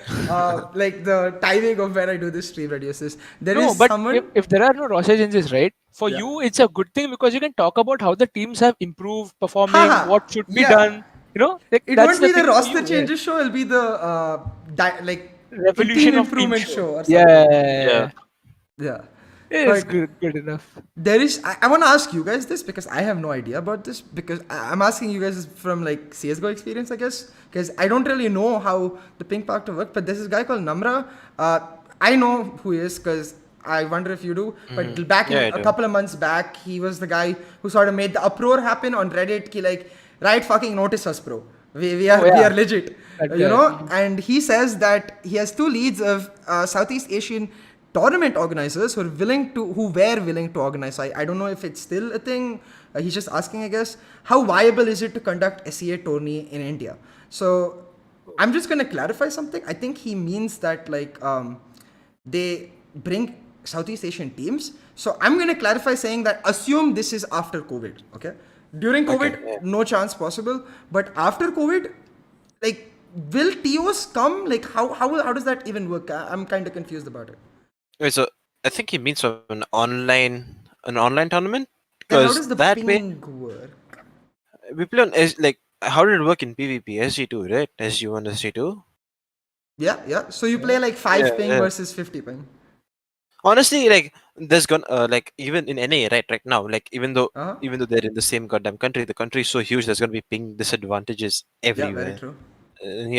the timing of when I do this stream reduces. If there are no roster changes, right? For you, it's a good thing because you can talk about how the teams have improved performing, what should be done. You know, like, it won't be the roster changes show. It'll be the revolution of improvement team show or something. Yeah. It's good enough. There is. I want to ask you guys this because I have no idea about this because I'm asking you guys from like CS:GO experience, I guess, because I don't really know how the ping factor works. But there's this guy called Namra. I know who he is because I wonder if you do. But back in a couple of months back, he was the guy who sort of made the uproar happen on Reddit. Ki like, right, fucking notice us, bro. We are legit, you know. And he says that he has 2 leads of Southeast Asian tournament organizers who were willing to organize. I don't know if it's still a thing. He's just asking, I guess, how viable is it to conduct SEA tourney in India? So I'm just going to clarify something. I think he means that like they bring Southeast Asian teams. So I'm going to clarify saying that assume this is after COVID, okay? During COVID, no chance possible. But after COVID, like, will TOs come? Like, how does that even work? I'm kind of confused about it. Wait, so I think he means from an online tournament, Then how because does the that way ping work? we play on like how did it work in PvP? SG2, right? SG1, SG2. Yeah. So you play like Yeah, 5 ping yeah. versus 50 ping. Honestly, like there's gonna like even in NA right now, like Uh-huh. even though they're in the same goddamn country, the country is so huge. There's gonna be ping disadvantages Yeah, very everywhere. true.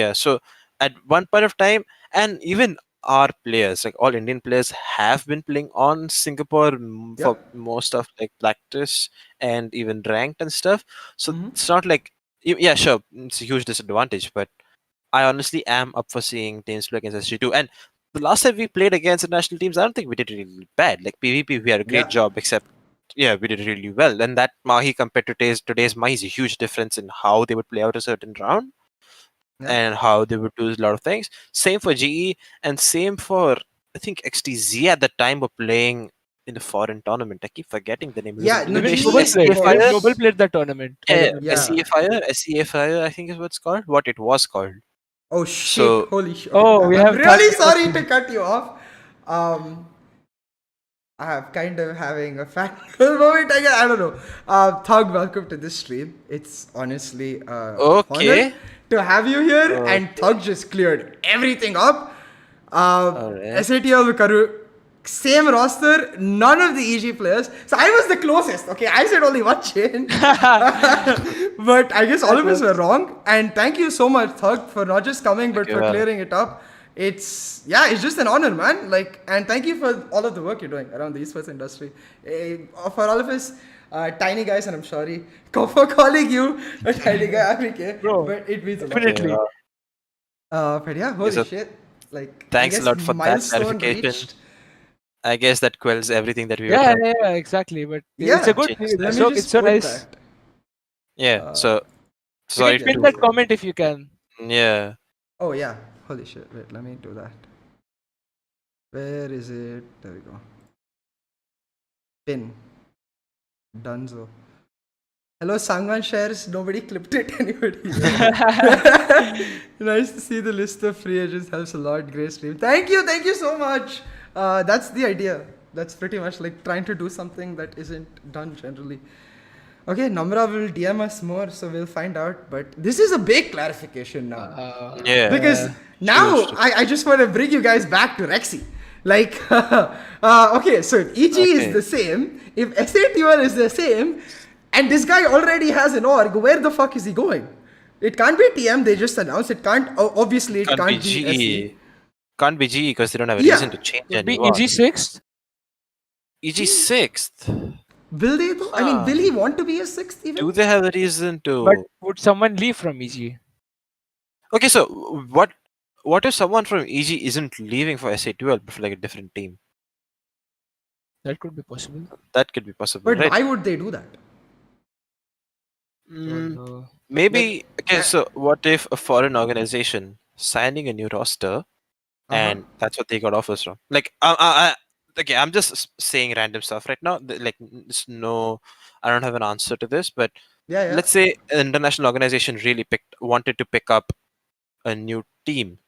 Yeah, so at one point of time, and even our players, like all Indian players, have been playing on Singapore for Yep. most of like practice and even ranked and stuff. So Mm-hmm. it's not like yeah, sure, it's a huge disadvantage, but I honestly am up for seeing teams play against SG2. And the last time we played against international teams, I don't think we did really bad. Like PvP, we had a great Yeah. job, except yeah, we did really well. And that Mahi compared to today's Mahi is a huge difference in how they would play out a certain round Yeah. and how they would do a lot of things. Same for GE and same for I think XTZ at the time were playing in a foreign tournament. I keep forgetting the name. It was an Yeah, no, Even GE invitation. Global is played. SCA Even Fire. poised. Global played that tournament. I Yeah, remember. Yeah. SCA Fire, I think is what it's called. What it was called. Oh shit! So Holy shit! Okay, Oh, we I'm have Thug really with us sorry too. to cut you off. I'm kind of having a fangirl moment. I don't know. Thug, welcome to this stream. It's honestly honor okay. to have you here. And Okay. Thug just cleared everything up. Alright. SATL Karu, same roster, none of the EG players. So I was the closest. Okay, I said only one chain. But I guess all of us were wrong. And thank you so much, Thug, for not just coming, but Okay, for well. clearing it up. It's just an honor, man. Like, and thank you for all of the work you're doing around the esports industry. For all of us, tiny guys, and I'm sorry for calling you a tiny guy, RvK, Bro, but it means a lot. Okay, definitely. But yeah, okay, holy so shit! Like, I thanks a guess lot for that milestone clarification. reached. I guess that quells everything that we were Yeah, trying yeah, yeah, exactly. But it's a Yeah, good to change thing. let there. me It's just so put nice. that. Yeah, so You sorry can Yeah, pin to that just comment if you can. yeah. oh yeah, holy shit! Wait, let me do that. Where is it? There we go. Pin. Dunzo. Hello, Sangwan shares. Nobody clipped it. Anybody? Nice to see the list of free agents. Helps a lot. Great stream. Thank you so much. That's the idea. That's pretty much like trying to do something that isn't done generally. Okay, Namra will DM us more, so we'll find out. But this is a big clarification now. Yeah. Because Huge now I just want to bring you guys back to Rexy. Like, okay, so if EG is Okay. the same, if SATL is the same, and this guy already has an org, where the fuck is he going? It can't be TM, they just announced. It can't, obviously, it Can't be can't be SE. GE. Can't be GE because they don't have a Yeah. reason to change Could be anymore. EG 6th. EG sixth. Will they though? I mean, will he want to be a sixth even? Do they have a reason But to? would someone leave from EG? Okay, so what if someone from EG isn't leaving for SA12 but for like a different team? That could be possible. That could be possible, But right? why would they do that? Mm, Like, maybe okay. So what if a foreign organization signing a new roster and that's what they got offers from? Like, okay, I'm just saying random stuff right now. Like, there's no, I don't have an answer to this, but Yeah, let's say an international organization really wanted to pick up a new team,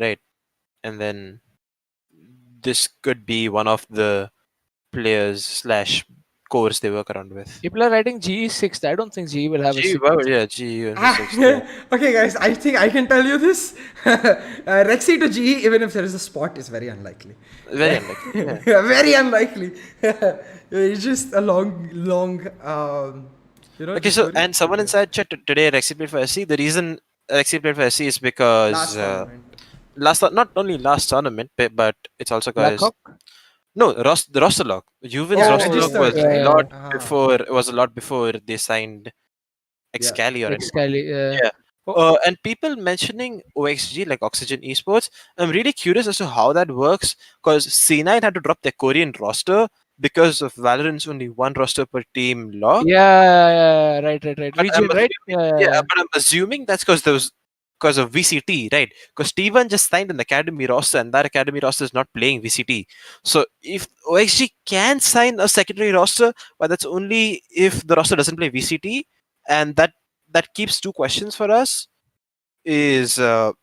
right? And then this could be one of the players slash cores they work around with. people are writing GE 6th. I don't think GE will have a G, 6th. well, yeah, G and the sixth. Yeah. Okay, guys, I think I can tell you this. Rexy to GE, even if there is a spot, is very unlikely. Very unlikely. Yeah. Very unlikely. It's just a long, Okay, just so very- and someone inside chat today Rexy played for SC. The reason Rexy played for SC is because last tournament. not only last tournament, but it's also because Blackhawk? no the roster lock. Juven's Oh, roster lock registered, was right? a lot Ah. before. It was a lot before they signed Excali or anyone. Excali. Yeah. And people mentioning OXG like Oxygen Esports, I'm really curious as to how that works because C9 had to drop their Korean roster because of Valorant's only one roster per team law. Yeah, right. But Region, right? but I'm assuming that's because of VCT, right? Because T1 just signed an academy roster, and that academy roster is not playing VCT. So if OXG can sign a secondary roster, but that's only if the roster doesn't play VCT, and that keeps two questions for us. is Wait,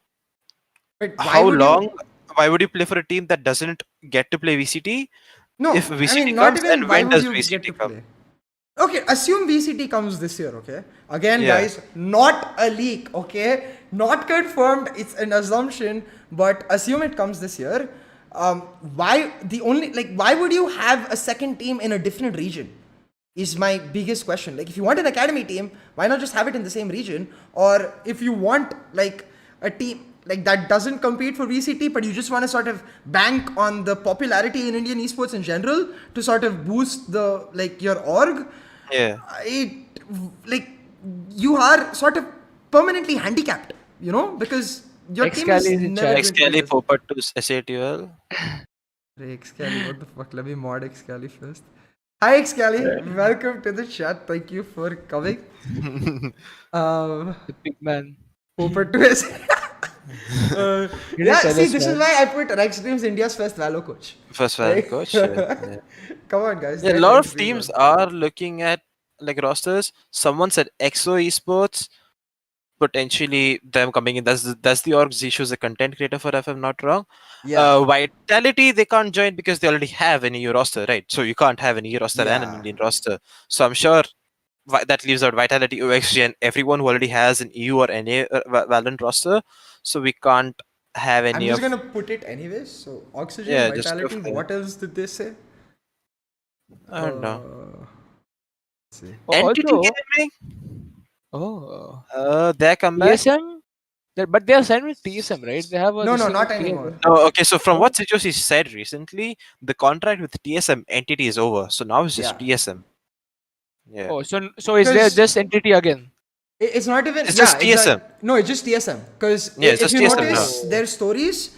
why how would you? long? Why would you play for a team that doesn't get to play VCT? No, If I VCT mean, not comes, even and why when would does you get VCT to come? play? Okay, assume VCT comes this year, okay? Again, Yeah. guys, not a leak, okay? Not confirmed, it's an assumption, but assume it comes this year. Why the only like why would you have a second team in a different region? Is my biggest question. Like, if you want an academy team, why not just have it in the same region? Or if you want like a team like that doesn't compete for VCT, but you just want to sort of bank on the popularity in Indian esports in general to sort of boost the like your org, Yeah. it like you are sort of permanently handicapped, because your team Excali is is in never chat. going to be Excali this. Popa to SATL. Hey, Excali, what the fuck? Let me mod Excali first. Hi, Excali. Welcome to the chat. Thank you for coming. The big man. Open to us. He didn't Yeah, tell see, us, this is man. why I put Rexdreams India's first Valo coach. First Valorant Like, coach. Yeah. come on, guys. Yeah, a Get lot of Rexdreams teams on. are looking at like rosters. Someone said EXO Esports, potentially them coming in. That's the org. Zishu's a content creator for if I'm not wrong. Yeah. Vitality they can't join because they already have an EU roster, right? So you can't have an EU roster and an Yeah. Indian roster. So I'm sure that leaves out Vitality, OXG, and everyone who already has an EU or NA Valorant roster. So we can't have I'm any just of. gonna put it anyways. So, Oxygen, Yeah, just go Vitality, for it. what else did they say? I don't know. Let's see. Entity Also, Gaming. oh, Their comeback. TSM, but they are signed with TSM, right? They have No, this no, thing with not anymore. TSM. Oh, okay. So from No? what Sijosi said recently, the contract with TSM entity is over. So now it's just Yeah. TSM. Yeah, Oh, so is there Because just entity again? it's not even, it's yeah, just exactly. TSM. No, it's just TSM. Because Yeah, it's if just you TSM now. notice Oh, their stories,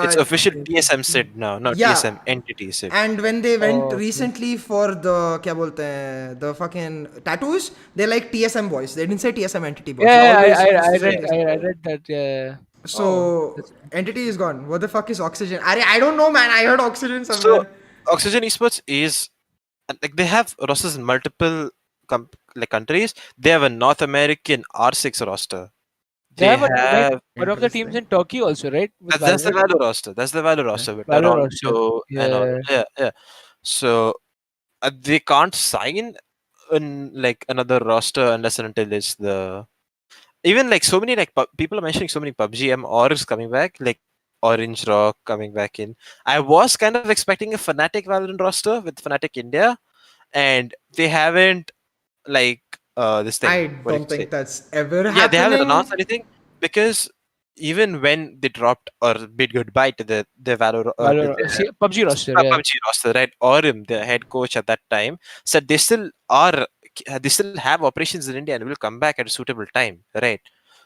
It's official okay, okay. TSM Sid now, not yeah. TSM entity Sid. And when they went Oh, okay. recently for the, kya bolte hain, the fucking tattoos, they like TSM boys. They didn't say TSM entity boys. They Yeah, always I used to I say read TSM. I read that. Yeah. Oh, So that's entity is gone. What the fuck is oxygen? I don't know, man. I heard oxygen So somewhere. Oxygen Esports is like they have rosters in multiple like countries. They have a North American R6 roster. they They have have one of the teams Interesting. in Turkey also, right? With that's the Valorant, Valor roster. That's the Valor Okay. roster with Valor roster. Toronto and all. Yeah. Yeah, yeah. So they can't sign like another roster unless and until it's the even like so many like people are mentioning so many PUBG orgs coming back, like Orange Rock coming back in. I was kind of expecting a Fnatic Valorant roster with Fnatic India, and they haven't like this thing. I What do you don't say? think that's ever Yeah, they haven't happening. announced anything because even when they dropped or bid goodbye to the Valor to Valor, the PUBG roster. Yeah. PUBG roster, right? Orim, the head coach at that time, said they still are, they still have operations in India and will come back at a suitable time, right?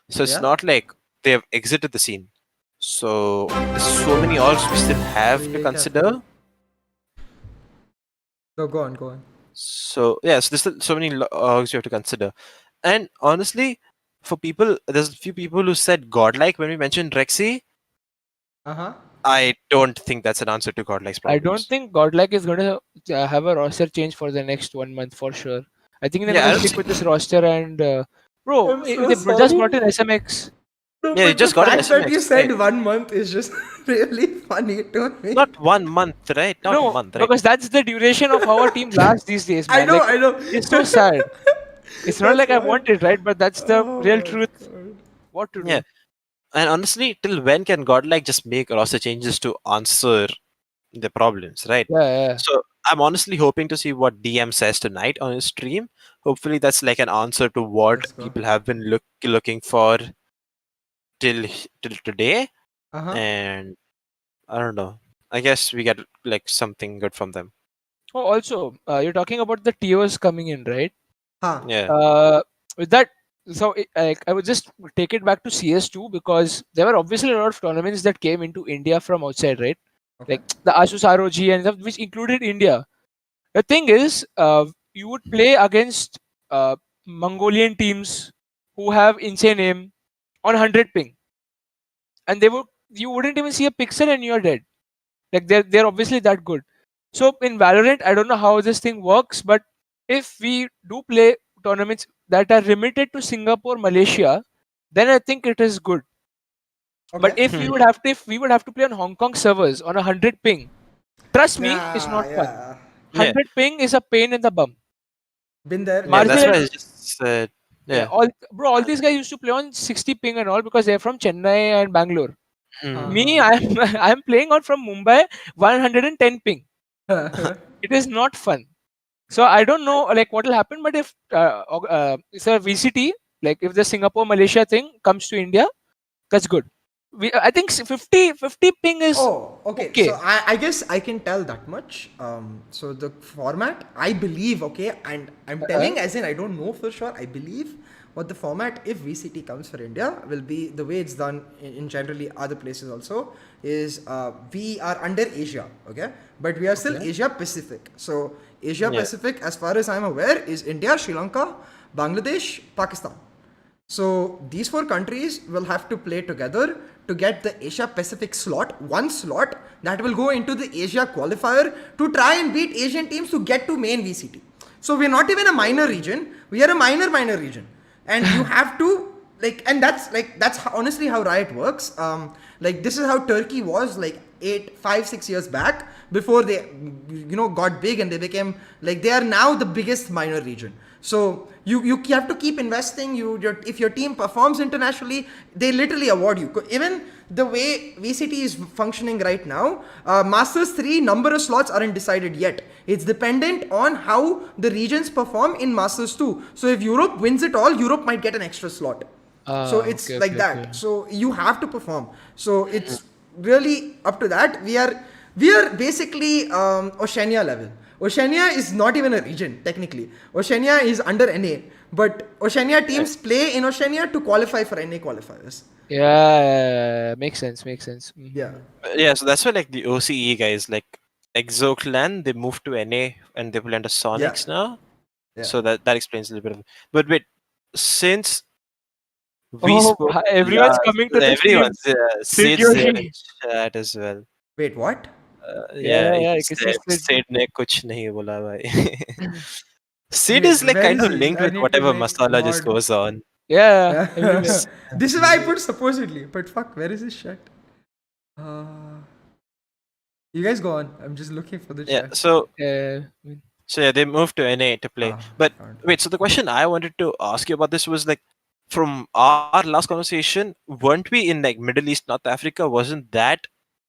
So it's Yeah. not like they have exited the scene. So there's so many orgs we still अरे have to ये क्या था? consider. No, go on, go on. So yes, there's still so many orgs you have to consider. And honestly, for people, there's a few people who said godlike when we mentioned Rexy. Uh-huh. I don't think that's an answer to godlike's I don't problems. think Godlike is going to have a roster change for the next 1 month for sure. I think they're Yeah, going I to don't stick see. with this roster and bro, I'm if so they just sorry. brought in SMX. No, Yeah, you but the just got an fact that you SMX, right? said 1 month is just really funny to me. Not 1 month, right? Not a No, month, right? because that's the duration of how our team lasts these days, I man. know, Like I know. it's so sad. It's not That's like I why. want it, right? But that's the Oh real my truth. god. What to Yeah. do? And honestly, till when can godlike just make roster changes to answer the problems, right? Yeah, yeah. So I'm honestly hoping to see what DM says tonight on his stream. Hopefully, that's like an answer to what Let's go. people have been looking for till today. Uh-huh. And I don't know. I guess we get like something good from them. Oh, also, you're talking about the TOs coming in, right? Huh. Yeah. With that, so I would just take it back to CS2 because there were obviously a lot of tournaments that came into India from outside, right? Okay. Like the Asus ROG and stuff, which included India. The thing is, you would play against Mongolian teams who have insane aim on 100 ping, and they would you wouldn't even see a pixel and you're dead. Like they're obviously that good. So in Valorant, I don't know how this thing works, but if we do play tournaments that are limited to Singapore, Malaysia, then I think it is good. But Okay. if we would have to play on Hong Kong servers on 100 ping, trust me, it's Yeah, not fun. yeah. Yeah. 100 ping is a pain in the bum. Been there, Yeah, done that's that. why Marzil, I just said. yeah, Yeah. all these guys used to play on 60 ping and all because they're from Chennai and Bangalore. Hmm. Me, I'm I'm playing on from Mumbai 110 ping. Uh-huh. It is not fun. So I don't know like what will happen, but if it's a VCT, like if the Singapore Malaysia thing comes to India, that's good. I think 50 ping is Oh, okay. So okay. I guess I can tell that much. So the format, I believe, okay, and I'm Uh, telling as in I don't know for sure. I believe what the format, if VCT comes for India, will be the way it's done in generally other places also is we are under Asia, okay, but we are still Okay. Asia Pacific. So Asia Yeah. Pacific, as far as I'm aware, is India, Sri Lanka, Bangladesh, Pakistan. So these four countries will have to play together to get the Asia Pacific slot, one slot that will go into the Asia qualifier to try and beat Asian teams to get to main VCT. So we're not even a minor region, we are a minor region. And you have to and that's honestly how Riot works. Like this is how Turkey was like 5 6 years back before they got big and they became like they are now the biggest minor region. So you have to keep investing. If your team performs internationally, they literally award you. Even the way VCT is functioning right now, Masters 3 number of slots aren't decided yet. It's dependent on how the regions perform in Masters 2. So if Europe wins it all, Europe might get an extra slot. So it's Okay, like okay, that. okay. So you have to perform. So it's really up to that. We are basically Oceania level. Oceania is not even a region technically. Oceania is under NA, but Oceania teams play in Oceania to qualify for NA qualifiers. Yeah, makes sense, makes sense. Yeah, Yeah, so that's why like the OCE guys, like ExoClan, they moved to NA and they play under yeah, Sonics now. yeah. So that explains a little bit of. But wait, since we Oh, spoke everyone's last, coming to the stream. everyone's Sid's there in Security. chat as well. Wait, what? Yeah, Yeah, he yeah, किसी said से Sid ने कुछ नहीं बोला भाई. Sid Wait, is like where kind is of he? linked I with need to whatever make masala just mod. goes on. Yeah, everywhere. Yeah. This is why I put supposedly. But fuck, where is his chat? Uh, you guys go on. I'm just looking for the Yeah, chat. so Yeah. yeah, they moved to NA to play. Ah, But I found it. wait, so the question I wanted to ask you about this was like, from our last conversation, weren't we in like Middle East, North Africa? Wasn't that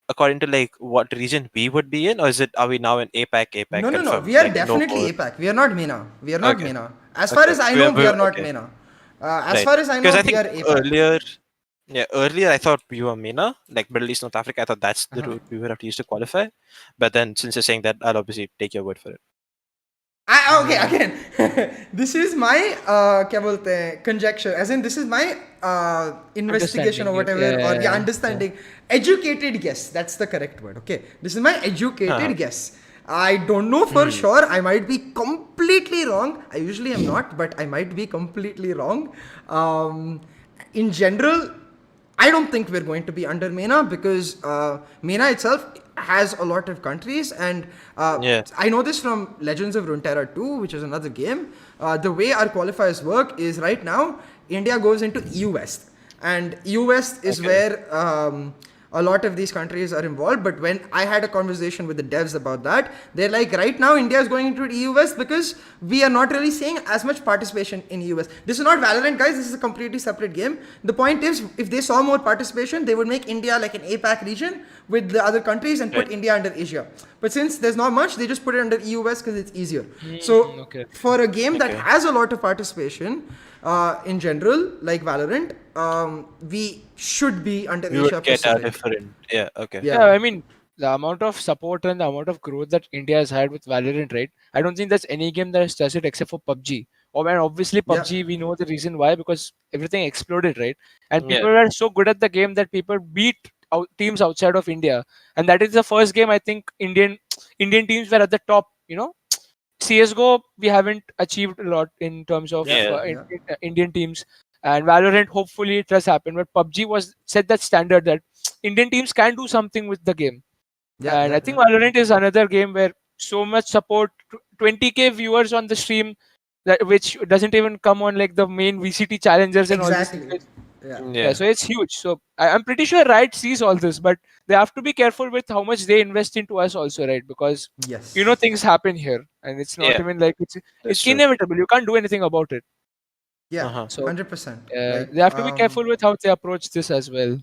according to like what region we would be in, or is it are we now in APAC? APAC No, no, no. confirmed, We are like no definitely more. APAC. We are not MENA. We are not Okay, MENA. As far okay, as I know, we are not okay, MENA. As right. far as I Because know, I we think are APAC. earlier I thought we were MENA, like Middle East, North Africa. I thought that's the route we would have to use to qualify. But then since you're saying that, I'll obviously take your word for it. Okay, again, this is my क्या बोलते हैं conjecture, as in this is my investigation or Understanding. whatever, or yeah, Yeah. understanding, educated guess. That's the correct word. Okay, this is my educated Uh-huh. guess. I don't know for sure. I might be completely wrong. I usually am not, but I might be completely wrong. In general, I don't think we're going to be under MENA because MENA itself has a lot of countries, and Yeah. I know this from Legends of Runeterra 2, which is another game. The way our qualifiers work is right now India goes into EU West, and EU West is Okay. where a lot of these countries are involved. But when I had a conversation with the devs about that, they're like, right now India is going into EU West because we are not really seeing as much participation in EU West. This is not Valorant, guys. This is a completely separate game. The point is, if they saw more participation, they would make India like an APAC region with the other countries and put Right. India under Asia. But since there's not much, they just put it under EU West because it's easier. So Okay. for a game that Okay. has a lot of participation in general, like Valorant, we should be under We Asia would get a Pacific. different. Yeah. Okay. Yeah. Yeah, I mean, the amount of support and the amount of growth that India has had with Valorant, right? I don't think there's any game that has touched it except for PUBG. Or and obviously Yeah. PUBG, we know the reason why because everything exploded, right? And Yeah. people were so good at the game that people beat teams outside of India, and that is the first game I think Indian teams were at the top. CS:GO, we haven't achieved a lot in terms of Yeah. Yeah. Yeah. Indian teams, and Valorant. Hopefully, it does happen. But PUBG was set that standard that Indian teams can do something with the game, Yeah. and Yeah. I think Valorant is another game where so much support, 20K viewers on the stream, that which doesn't even come on like the main VCT challengers and all these Exactly. things. Yeah, so it's huge. So I'm pretty sure Riot sees all this, but they have to be careful with how much they invest into us also, right? Because Yes. things happen here, and it's not Yeah, even like that's it's true. inevitable. You can't do anything about it. Yeah. Uh-huh. So 100%. Like they have to be careful with how they approach this as well.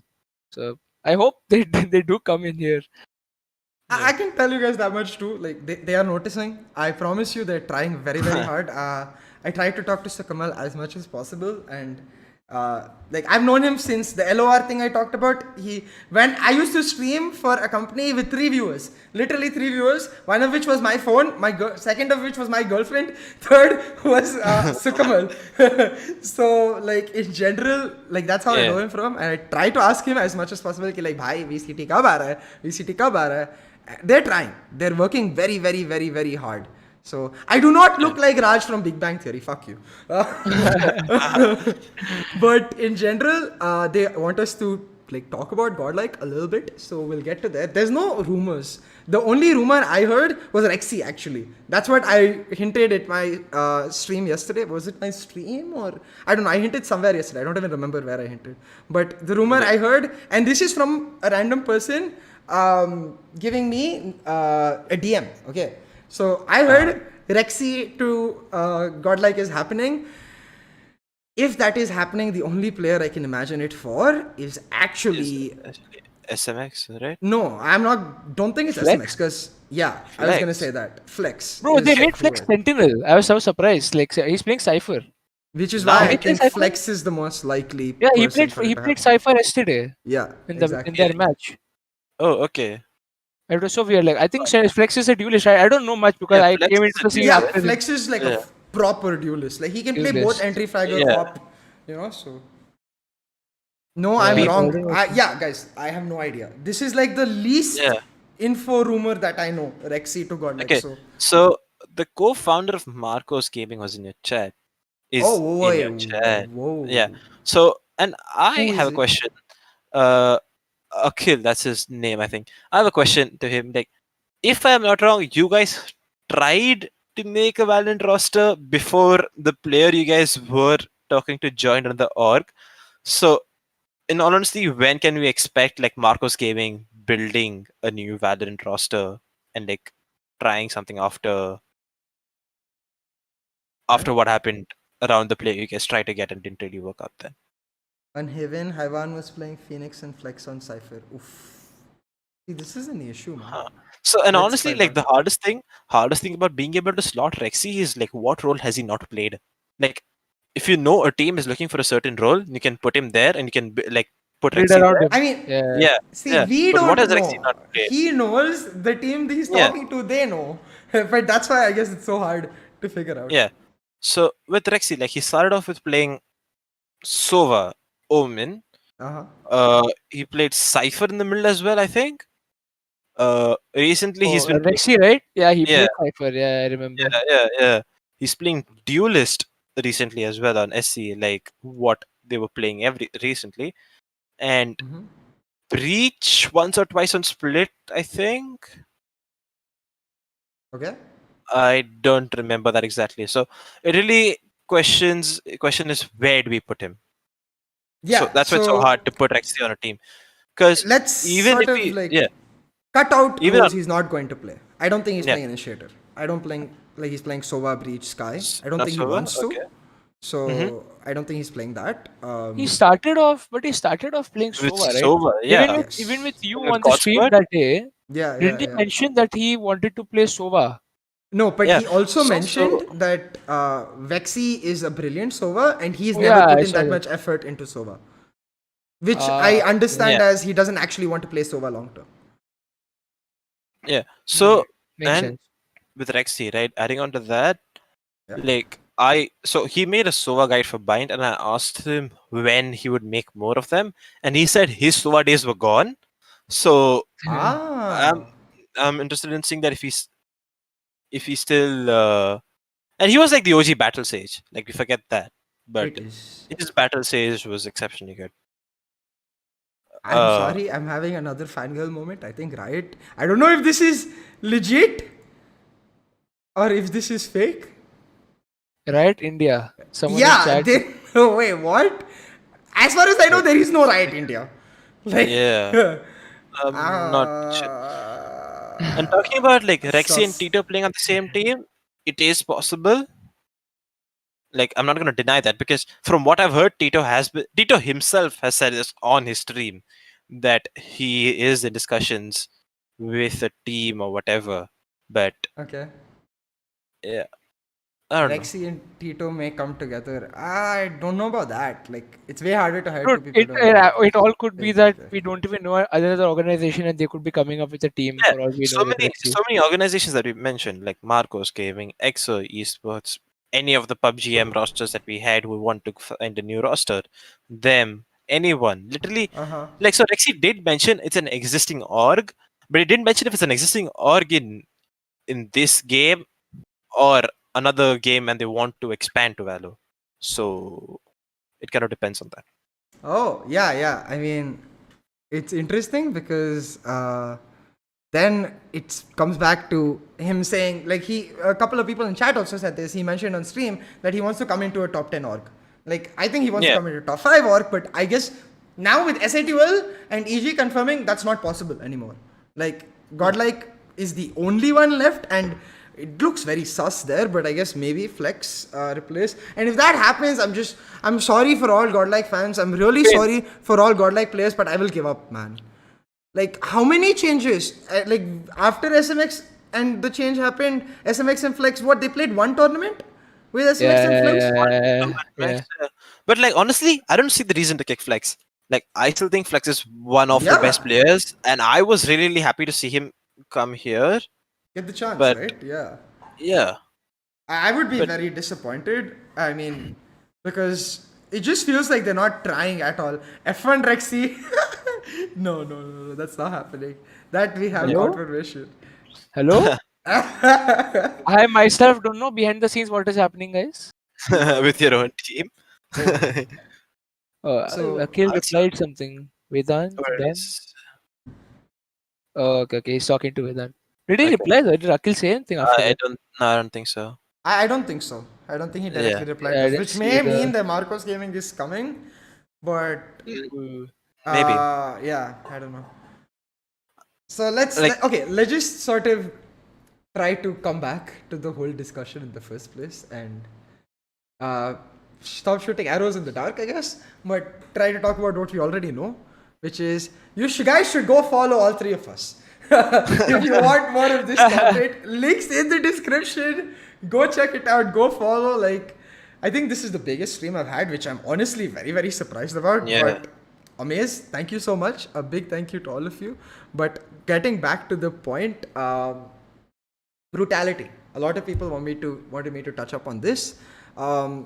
So I hope they they do come in here. I can tell you guys that much too. Like they are noticing. I promise you, they're trying very very hard. I try to talk to Sakamal as much as possible, and like I've known him since the LOR thing I talked about. When I used to stream for a company with 3 viewers, literally 3 viewers. One of which was my phone. Second of which was my girlfriend. Third was Sukamal. So like in general, like that's how I know him from, and I try to ask him as much as possible. Ki like, bhai, VCT kab aa raha hai? VCT kab aa raha hai? They're trying. They're working very, very, very, very hard. So I do not look like Raj from Big Bang Theory. Fuck you. But in general, they want us to like talk about Godlike a little bit. So we'll get to that. There's no rumors. The only rumor I heard was Rexy actually. That's what I hinted at my stream yesterday. Was it my stream or I don't know. I hinted somewhere yesterday. I don't even remember where I hinted. But the rumor I heard, and this is from a random person giving me a DM. Okay, so I heard Rexy to Godlike is happening. If that is happening, the only player I can imagine it for is actually SMX, right? no. I'm not. Don't think it's Flex? SMX because I was gonna say that Flex. Bro, is they made who Flex I- Sentinel. I was so surprised. Like he's playing Cypher. Which is Now why I he plays think Cypher? Flex is the most likely Yeah, person for it he to played happen. Cypher yesterday Yeah, in exactly. their match. Oh, okay. It was so weird. Like I think Flex is a duelist. I don't know much because Yeah, I Flex came is into a the scene Yeah, after him. Flex is like a proper duelist. Like he can play both Duelist. entry fragger Yeah. op, so. No, I'm Yeah, wrong. Golden Guys, I have no idea. This is like the least info rumor that I know. Rexy to Godlike. Okay, so the co-founder of Marcos Gaming was in your chat. Is Oh, in your chat. whoa. Yeah. So, and I Who have is a it? question. Akhil, that's his name, I think. I have a question to him. Like, if I am not wrong, you guys tried to make a Valorant roster before the player you guys were talking to joined on the org. So, in all honesty, when can we expect like Marcos Gaming building a new Valorant roster and like trying something after what happened around the player you guys tried to get and didn't really work out then? On Heaven, Haiwan was playing Phoenix and Flex on Cypher. Oof. See, this is an issue, man. So, and Let's honestly, try like that. the hardest thing about being able to slot Rexy is like what role has he not played? Like, if you know a team is looking for a certain role, you can put him there and you can like put Build Rexy around there. him. I mean, Yeah. see, we But what don't has Rexy know. not played? He knows the team that he's Yeah. talking to, they know. But that's why I guess it's so hard to figure out. Yeah. So with Rexy, like he started off with playing Sova, Omen. He played Cypher in the middle as well, I think. Recently he's been playing, Rexy, right? Yeah, he Yeah. played Cypher. Yeah, I remember. yeah. He's playing Duelist recently as well on SC, like what they were playing recently. And Breach once or twice on Split, I think. Okay. I don't remember that exactly. So it really question is where do we put him? Yeah. So that's why it's so hard to put Rexy on a team. Because Let's even sort if of we like cut out Even roles on- he's not going to play. I don't think he's Yeah. playing Initiator. I don't think like he's playing Sova, Breach, Sky. I don't not think he Sova? wants to. Okay. So I don't think he's playing that. He started off playing With Sova, right? Sova, yeah. Even with you With on the God stream Squad? that day, Yeah, didn't he mention that he wanted to play Sova? No, but Yeah. he also So- mentioned that Vexy is a brilliant Sova and he's Oh, never yeah, put I in saw that that. much effort into Sova. Which I understand as he doesn't actually want to play Sova long term. Yeah. So Makes and sense. with Rexy, right? Adding on to that, Yeah. so he made a Sova guide for Bind, and I asked him when he would make more of them, and he said his Sova days were gone. So I'm interested in seeing that if he's still and he was like the OG battle sage, like we forget that, but It is. his battle sage was exceptionally good. I'm sorry, I'm having another fangirl moment. I think Riot. I don't know if this is legit or if this is fake. Right, India. Someone in Yeah, chat. they. Oh, wait, what? As far as I know, there is no Riot India. Like, Yeah. Not sure. And talking about like Rexy and sus. Tito playing on the same team, it is possible. Like I'm not going to deny that because from what I've heard, Tito himself has said this on his stream that he is in discussions with a team or whatever. But Okay. yeah, I don't know. Rexy and Tito may come together. I don't know about that. Like, it's way harder to hire Dude, two people to it all could be like that that. we don't even know other organization and they could be coming up with a team Yeah, for all we know so with many Rexy. so many organizations that we mentioned, like Marcos Gaming, EXO Esports, any of the PUBG M rosters that we had who want to find a new roster, them, anyone, literally. Uh-huh. Like so, Rexy did mention it's an existing org, but he didn't mention if it's an existing org in this game or another game, and they want to expand to Valo. So it kind of depends on that. Oh, yeah, yeah. I mean, it's interesting because then it comes back to him saying, like, a couple of people in chat also said this. He mentioned on stream that he wants to come into a top 10 org. Like, I think he wants to Yeah, come into a top 5 org, but I guess now with SATL and EG confirming, that's not possible anymore. Like, Godlike is the only one left, and it looks very sus there, but I guess maybe Flex replace. And if that happens, I'm sorry for all Godlike fans. I'm really sorry for all Godlike players, but I will give up, man. Like, how many changes? Like, after SMX and the change happened, SMX and Flex, what, they played one tournament with SMX and Flex? Yeah. but like honestly, I don't see the reason to kick Flex. Like I still think Flex is one of the best Yeah. players, and I was really, really happy to see him come here. Get the chance, But right? Yeah. yeah, I would be but very disappointed. I mean, because it just feels like they're not trying at all. F1 Rexy. No, that's not happening. That we have Hello? confirmation. Hello? I myself don't know behind the scenes what is happening, guys. with your own team. So, Akhil replied something. Vedant, Where done. is- Oh, okay, he's talking to Vedant. Did he okay. reply? Or did Akhil say anything after I that? don't. No, I don't think so. I don't think so. I don't think he directly Yeah. replied Yeah, I this, didn't which see may mean the. that Marcos Gaming is coming, but Maybe. yeah, I don't know. So let's Like let's just sort of try to come back to the whole discussion in the first place and uh, stop shooting arrows in the dark, I guess, but try to talk about what we already know, which is guys should go follow all three of us. If you want more of this content, links in the description. Go check it out. Go follow. Like, I think this is the biggest stream I've had, which I'm honestly very, very surprised about. Yeah. But amazed. Thank you so much. A big thank you to all of you. But getting back to the point, brutality. A lot of people wanted me to touch up on this. I've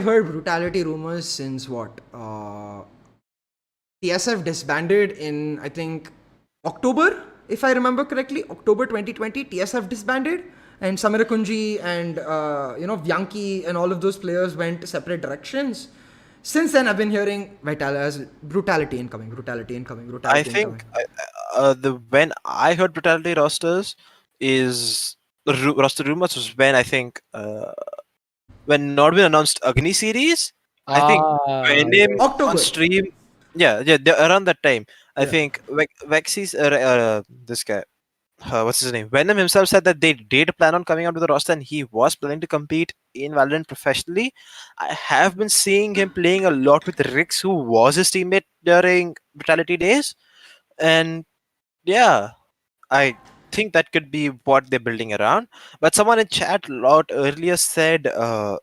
heard brutality rumors since what? TSF disbanded in, I think, October, if I remember correctly. October 2020, TSF disbanded. And Samira Kunji and, Vyanki and all of those players went separate directions. Since then, I've been hearing brutality incoming. I think when I heard brutality rosters is roster rumors was when I think when Nordwin announced Agni series. I think when him October. on stream, around that time. I think Vexy's this guy. What's his name? Venom himself said that they did plan on coming out with the roster and he was planning to compete in Valorant professionally. I have been seeing him playing a lot with Rix, who was his teammate during Brutality days. And yeah, I think that could be what they're building around. But someone in chat a lot earlier said, someone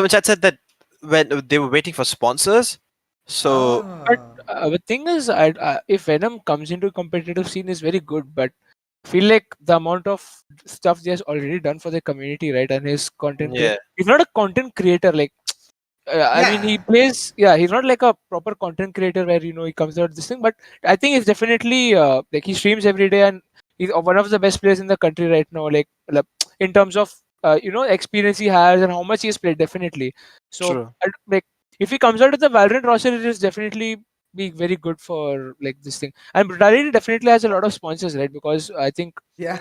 in chat said that when they were waiting for sponsors. So But the thing is, if Venom comes into competitive scene is very good, but feel like the amount of stuff he has already done for the community, right? And his content, yeah, he's not a content creator. Like, I mean, he plays. Yeah, he's not like a proper content creator where he comes out with this thing. But I think he's definitely like he streams every day and he's one of the best players in the country right now. Like in terms of experience he has and how much he has played, definitely. So true. like if he comes out with the Valorant roster, it is definitely be very good for like this thing. And Brutality definitely has a lot of sponsors, right? Because I think yeah.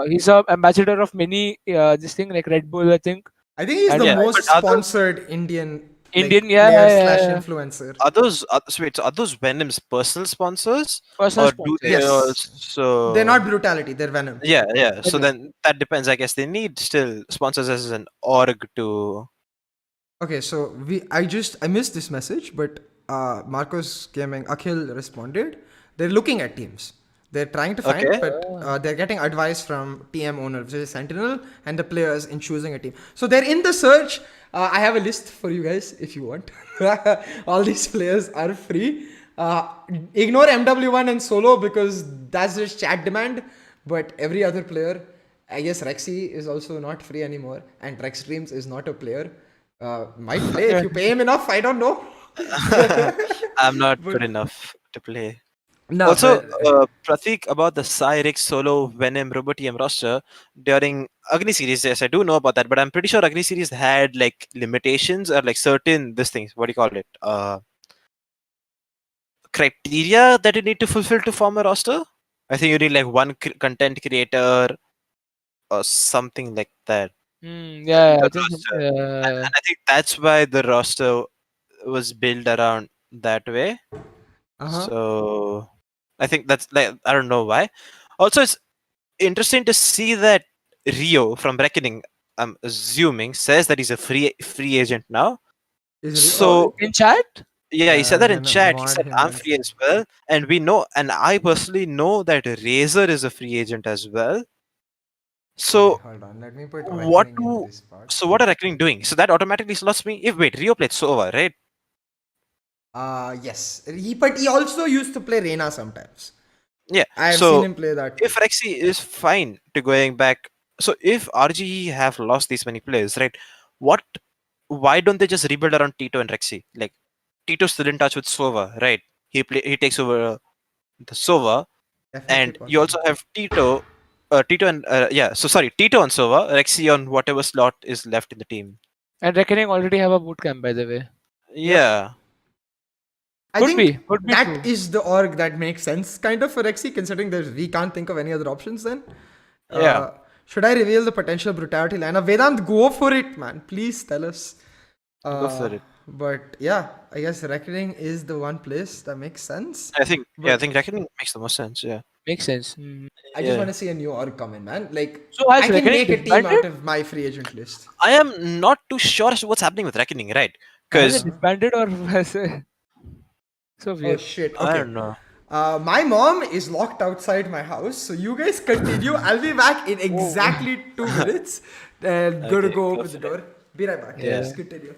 he's a ambassador of many this thing like Red Bull, I think. I think he's And the Yeah, most but are those sponsored Indian Indian, player slash yeah. influencer. are those Venom's personal sponsors, Personal or do they sponsors. Yes, they're also? not brutality. They're Venom. Yeah, yeah. So Venom. then that depends. I guess they need still sponsors as an org to. Okay, so I missed this message, but Marcos Gaming Akhil responded. They're looking at teams. They're trying to find, Okay. but they're getting advice from TM owner, which is Sentinel, and the players in choosing a team. So they're in the search. I have a list for you guys if you want. All these players are free. Ignore MW1 and solo because that's just chat demand. But every other player, I guess Rexy is also not free anymore, and Rexdreams is not a player. Might play if you pay him enough. I don't know. I'm not But good enough to play. no, Also, but Pratik, about the Cyrix solo Venom RoboTM roster during Agni series, yes, I do know about that, but I'm pretty sure Agni series had like limitations or like certain this things. What do you call it? Criteria that you need to fulfill to form a roster. I think you need like one content creator or something like that. Yeah, The I think roster, and I think that's why the roster was built around that way. uh-huh. So I think that's like I don't know why. Also, it's interesting to see that Rio from Reckoning, I'm assuming, says that he's a free agent now. Oh, So in chat. yeah, he said I'm that in gonna chat. He mod said him I'm one free as second. well, and we know, and I personally know that Razor is a free agent as well. Okay, So hold on. Let me put what reckoning in do this part. so what are Reckoning doing? So that automatically slots me. If wait, Rio played Sova, right? Yes. But he also used to play Reina sometimes. Yeah. I have seen So him play that too. if Rexy is fine to going back, so if RGE have lost these many players, right? What? Why don't they just rebuild around Tito and Rexy? Like Tito's still in touch with Sova, right? He takes over the Sova, Definitely and you possible. also have Tito. Tito and yeah, so sorry, Tito on Sova, Rexy on whatever slot is left in the team. And Reckoning already have a boot camp, by the way. Yep. Yeah, I Could think be that true. is the org that makes sense kind of for Rexy, considering that we can't think of any other options then. yeah. Should I reveal the potential brutality lineup? Vedant, go for it, man. Please tell us. Go for it. But yeah, I guess Reckoning is the one place that makes sense. I But think Reckoning makes the most sense. Yeah, Makes sense. I just want yeah. to see a new org come in, man. Like, So has I can Reckoning make a team disbanded? out of my free agent list. I am not too sure as to what's happening with Reckoning, right? Has it Because disbanded or has it? So Oh weird. shit. I Okay. don't know. My mom is locked outside my house, so you guys continue. I'll be back in Oh, exactly 2 minutes. Gotta Okay, go go open the for it. door. Be right back. Yeah. yeah. Just continue.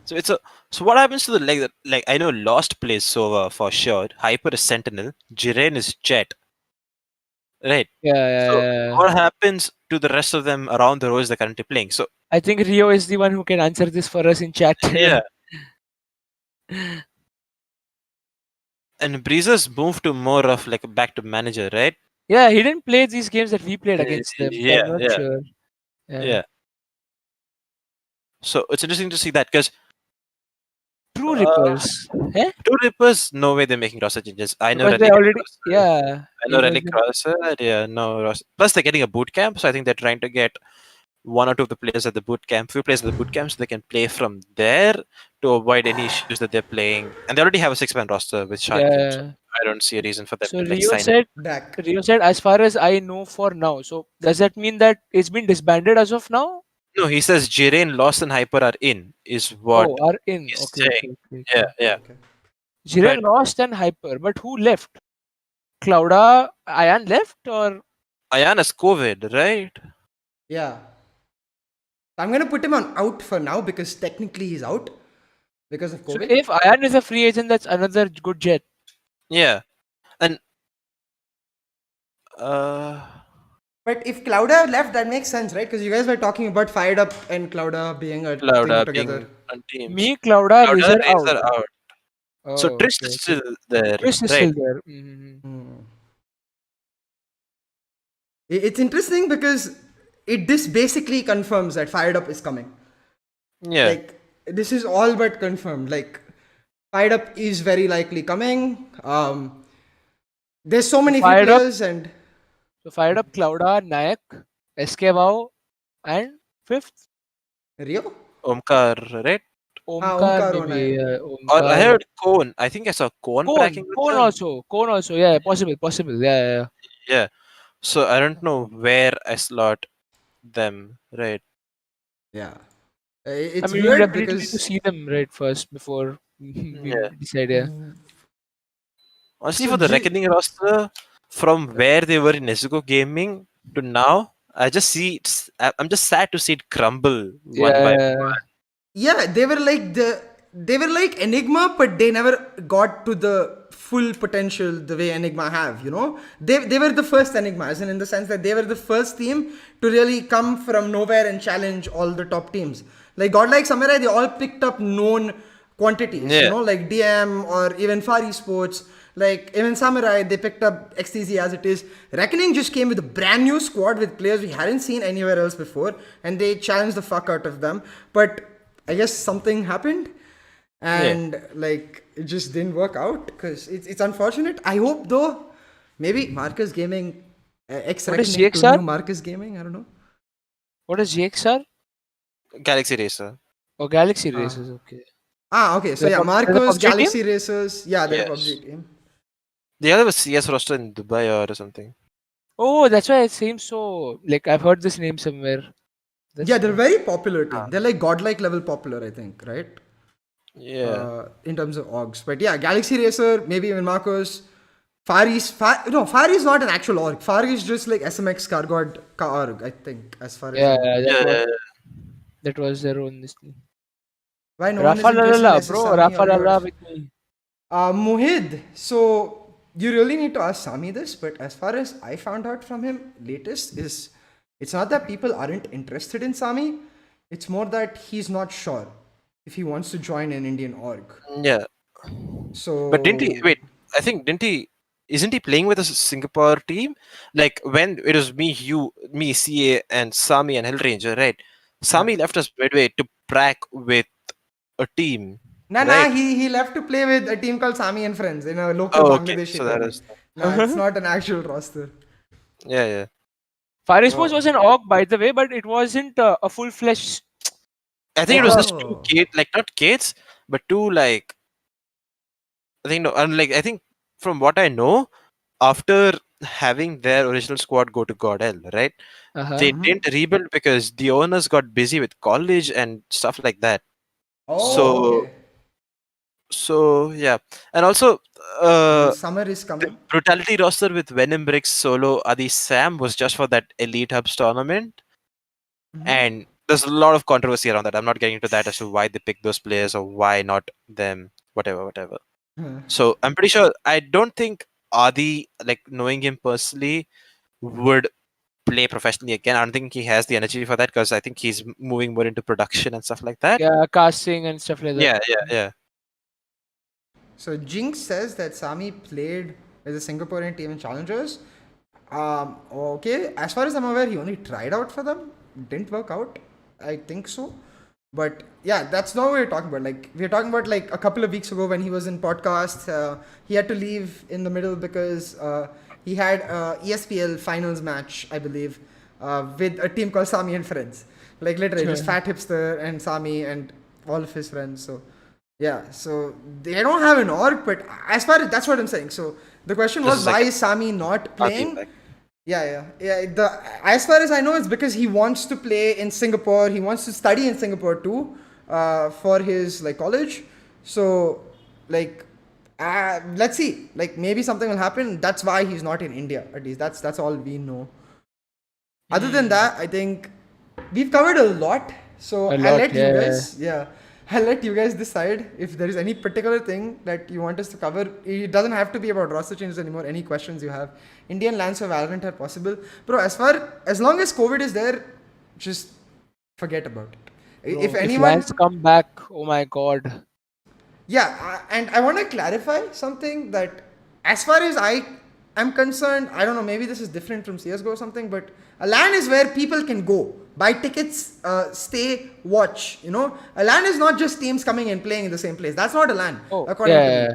So it's a so what happens to the like I know Lost plays Sova for sure. Hyper is Sentinel. Jiren is Jet. Right. Yeah, So yeah. what happens to the rest of them around the roles they're currently playing? So I think Rio is the one who can answer this for us in chat. yeah. And Breezer's moved to more of like a back to manager, right? Yeah, he didn't play these games that we played against them, so Yeah, I'm not yeah, sure. Yeah. yeah. So it's interesting to see that because True Rippers. Eh? Two Rippers, no way they're making roster changes. I know Because they Relic and already, Roster. yeah, I know it was Relic Roster. Yeah, no roster. Plus, they're getting a boot camp, so I think they're trying to get one or two of the players at the boot camp, few players at the boot camp, so they can play from there to avoid any issues that they're playing. And they already have a six-man roster with Sharky, so yeah. I don't see a reason for them So to like sign it. Dak. Rio said, as far as I know for now. So does that mean that it's been disbanded as of now? No, he says Jiren, Lost, and Hyper are in, is what Oh, are in. he's Okay, saying. okay, okay, Yeah, okay. yeah. Okay. Jiren But lost and Hyper, but who left? Clouda, Ayan left or Ayan has COVID, right? Yeah. I'm gonna put him on out for now because technically he's out because of so COVID. if Ayan is a free agent, that's another good jet. Yeah. And uh But if Clouda left, that makes sense, right? Because you guys were talking about Fired Up and Clouda being a thing Clouda together. being on teams. Me, Clouda, Clouda, Razor out. Razor out. So Oh, Trist okay, is okay. still there, Chris is right? still there. Hmm. It's interesting because this basically confirms that Fired Up is coming. Yeah. Like, this is all but confirmed. Like, Fired Up is very likely coming. There's so So many free fired up, players and so fired up Clouda, Nayak, SK Wow, And fifth, Rio? Omkar, right? Omkar Omkar maybe. Onai. Or I Omkar. heard Cone. I think I saw Cone cracking with Cone them. also. Cone also. Yeah, possible. Yeah. Yeah. So I don't know where I slot them, right? Yeah. I It's mean, we would weird definitely need to because see them right first before we Yeah. decide. Yeah. Honestly, so for the Reckoning roster, from where they were in Nezuko Gaming to now, I just see I'm just sad to see it crumble one by Yeah. yeah, they were like Enigma, but they never got to the full potential the way Enigma have. You know, they were the first Enigma, as in the sense that they were the first team to really come from nowhere and challenge all the top teams. Like Godlike Samurai, they all picked up known quantities. You Yeah. know, like DM or even Far Esports. Like even Samurai, they picked up XTZ as it is. Reckoning just came with a brand new squad with players we hadn't seen anywhere else before, and they challenged the fuck out of them. But I guess something happened, Yeah. and like it just didn't work out because it's unfortunate. I hope though, maybe Marcus Gaming, X What is Reckoning to GXR? new Marcus Gaming. I don't know. What is GXR? Galaxy Racer. Oh, Galaxy Ah, Races. Okay. okay. So The, yeah, the Marcos, PUBG team? Galaxy Racers. Yeah, they're a Yes. PUBG team. The other was CS roster in Dubai or something. Oh, that's why it seems so. Like I've heard this name somewhere. Yeah, That's they're a why. very popular Ah. team. They're like godlike level popular, I think, right? Yeah. In terms of orgs. But yeah, Galaxy Racer, maybe even Marcos. Far is not an actual org. Far is just like SMX Cargod org, I think, as far as I Yeah, know. Yeah. Yeah. that was their own this thing. Why no one is Rafa interested in Lala, bro. SSami Rafa or Lala yours? with me. Muhid. So you really need to ask Sami this, but as far as I found out from him latest is it's not that people aren't interested in Sami, it's more that he's not sure if he wants to join an Indian org. Yeah. But didn't he? So Wait. I think didn't he? Isn't he playing with a Singapore team? Like when it was me, you, me, CA, and Sami and Hellranger, right? yeah. Sami left us midway to prac with a team, Nah, right? he left to play with a team called Sami and Friends in a local Oh, okay. Bangladeshi So that tournament. is. Nah, it's not an actual roster. Yeah, yeah. Fire Sports Oh. was an org, by the way, but it wasn't a full-fledged. I think it was just two Oh. kids, like not kids, but two like I think no, and like I think from what I know, after having their original squad go to God L, right? Uh-huh. They didn't rebuild because the owners got busy with college and stuff like that. Oh, So okay. so yeah, and also Well, uh, summer is the coming. brutality roster with Venom Bricks, Solo, Adi Sam was just for that Elite Hubs tournament, and there's a lot of controversy around that. I'm not getting into that as to why they picked those players or why not them, whatever. So I'm pretty sure. I don't think Adi, like knowing him personally, would play professionally again. I don't think he has the energy for that because I think he's moving more into production and stuff like that. Yeah, casting and stuff like that. Yeah. So Jinx says that Sami played with the Singaporean team in Challengers. Okay, as far as I'm aware, he only tried out for them. Didn't work out. I think so. But yeah, that's not what we're talking about. Like we're talking about like a couple of weeks ago when he was in podcast. He had to leave in the middle because he had ESPL finals match, I believe, with a team called Sami and Friends. Like literally, just Fat Hipster and Sami and all of his friends. So yeah, so they don't have an org, but as far as that's what I'm saying. So the question This was is why like is Sami not our team playing? back. Yeah. As far as I know, it's because he wants to play in Singapore. He wants to study in Singapore too, for his like college. So, like, let's see. Like maybe something will happen. That's why he's not in India. At least that's all we know. Other than that, I think we've covered a lot. So A I'll lot, let you yeah. guys, I'll let you guys decide if there is any particular thing that you want us to cover. It doesn't have to be about roster changes anymore. Any questions you have, Indian lands for Valorant are possible, bro. As long as COVID is there, just forget about it. Bro, If if anyone, Lance come back, oh my god. and I want to clarify something that, as far as I am concerned, I don't know, maybe this is different from CSGO or something, but a LAN is where people can go, buy tickets, stay, watch. You know, a LAN is not just teams coming and playing in the same place. That's not a LAN, Oh, according to yeah. me.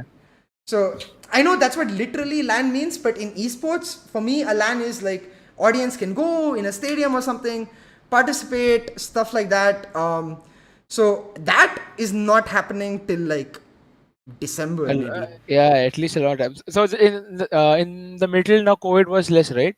So I know that's what literally LAN means, but in esports, for me, a LAN is like audience can go in a stadium or something. participate, stuff like that. So that is not happening till like December maybe. Yeah, at least a lot of times. So in the middle now, COVID was less, right?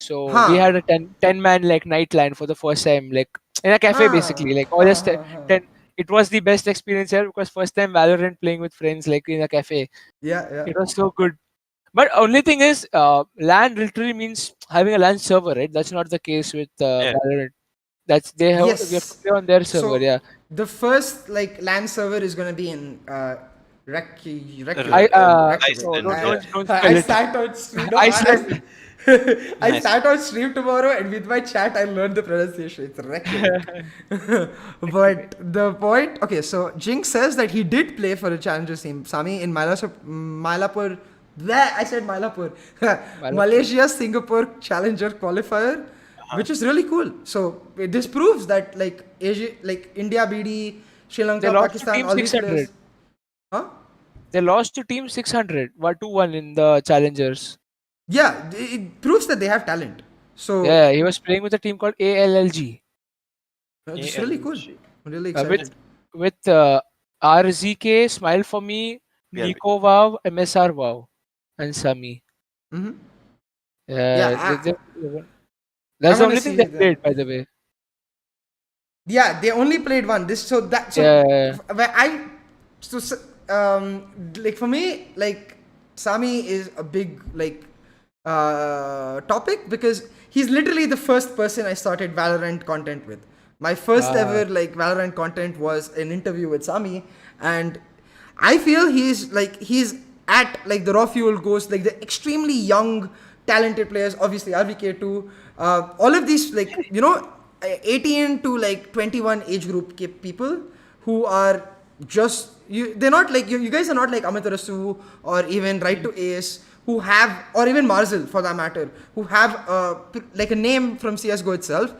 So we Huh. had a 10 man like night line for the first time, like in a cafe Huh. basically. Like all Huh. just Huh. Huh. 10. It was the best experience ever because first time Valorant playing with friends like in a cafe. Yeah. Yeah. It was so good. But only thing is, LAN literally means having a LAN server, right? That's not the case with Yeah. Valorant. That's they have we have to Yes. play on their server. So Yeah. the first like LAN server is gonna be in I Iceland, no, yeah. don't I spell it. sat on stream. No, Iceland. I Nice. sat on stream tomorrow, and with my chat, I learned the pronunciation. It's Reykjavik. But the point, okay, so Jinx says that he did play for a challenger team, Sami, in Mylapore. Bleh, I said Mylapore. Malaysia Singapore Challenger qualifier, which is really cool. So this proves that like Asia, like India, BD, Sri They Lanka, lost to Pakistan, Team all these 600. players. Huh? They lost to Team 600. 2-1 in the challengers. Yeah, it proves that they have talent. So Yeah, he was playing with a team called ALLG. it's really cool. ALG. I'm really With excited. RZK, Smile for Me, Yeah. Nico Wow, MSR Wow, and Sami. Hmm. Yeah, Yeah, I that's the want to only thing they see them. played, by the way. Yeah, they only played one. Yeah, Where like for me, like Sami is a big like topic because he's literally the first person I started Valorant content with. My first ever like Valorant content was an interview with Sami, and I feel he's at like the raw fuel goes like the extremely young talented players, obviously RvK too, all of these like 18 to like 21 age group people who are just they're not like you guys are not like Amaterasu or even Right to Ace who have, or even Marzil for that matter, who have like a name from CSGO itself.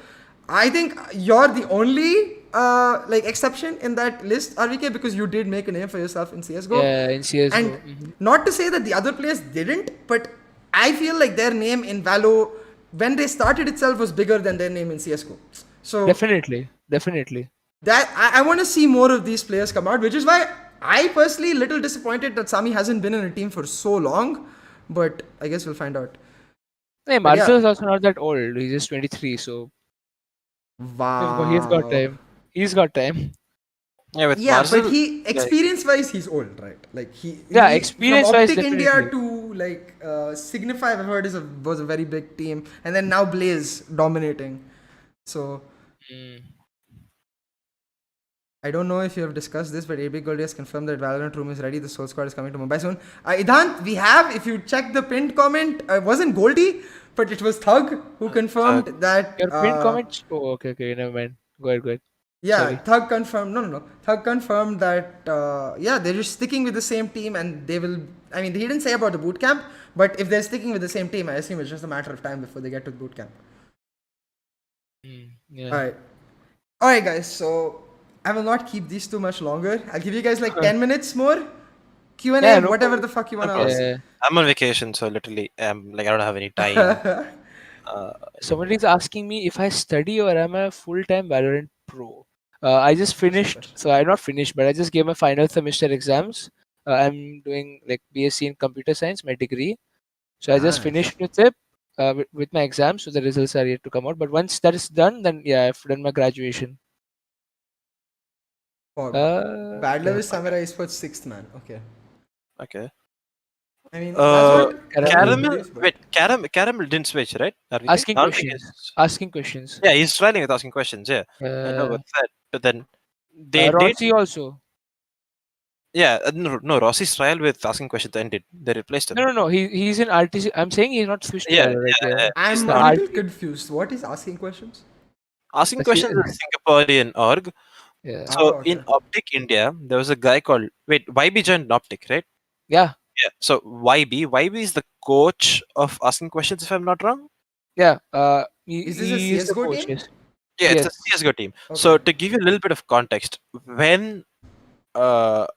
I think you're the only like exception in that list, RvK, because you did make a name for yourself in CSGO. yeah, in CS:GO. And not to say that the other players didn't, but I feel like their name in Valo when they started itself was bigger than their name in CSGO. So Definitely. that I want to see more of these players come out, which is why I personally little disappointed that Sami hasn't been in a team for so long. But I guess we'll find out. Hey, But Marzil yeah, is also not that old. He's just 23, so he's got wow. time. He's got time. Yeah, with Yeah, but Marzil, he yeah, experience wise he's old, right? Like Yeah, he from experience-wise, Optic India definitely. to like Signify, I've heard was a very big team, and then now Blaze dominating. So Mm. I don't know if you have discussed this, but AB Goldie has confirmed that Valorant room is ready. The Soul Squad is coming to Mumbai soon. Idant, we have, if you check the pinned comment, it wasn't Goldie, but it was Thug who confirmed that. Your pinned comment? Oh, okay, never mind. Go ahead. Yeah, Sorry. Thug confirmed. No. Thug confirmed that. Yeah, they're just sticking with the same team, and they will. I mean, he didn't say about the boot camp, but if they're sticking with the same team, I assume it's just a matter of time before they get to the boot camp. Yeah. All right, guys. So I will not keep these too much longer. I'll give you guys like 10 minutes more Q and A, Yeah, no whatever problem. the fuck you wanna problem. ask. Yeah. I'm on vacation, so literally, like I don't have any time. Somebody is asking me if I study or am I a full-time Valorant pro. I just finished, so I not finished, but I just gave my final semester exams. I'm doing like BSc in computer science, my degree. So I just Nice. finished with it, with my exams. So the results are yet to come out. But once that is done, then yeah, I've done my graduation. For Bad Love Yeah. is Samurai Esports sixth man. Okay. Okay. I mean, that's what Caramel. Caramel Caramel. believes, but Wait, Caramel didn't switch, right? RvK? Asking I don't think questions. it's. Asking questions. Yeah, he's trying with asking questions. Yeah, I know Uh, about that. But then they did. Rossi also. Yeah, no. Rossi's trial with asking questions ended. They replaced him. No. He's in RTC. I'm saying he's not switched to Yeah, Valorant. Yeah. he's I'm The a not. art. little confused. What is asking questions? Asking That's questions is Singaporean org. Yeah. So Oh, in okay. Optic India, there was a guy called YB joined Optic, right? Yeah. Yeah. So YB is the coach of asking questions, if I'm not wrong. Yeah. Is this a He is the CSGO coach. team? Yes. Yeah, it's a Yes. CS:GO team. So Okay. to give you a little bit of context, uh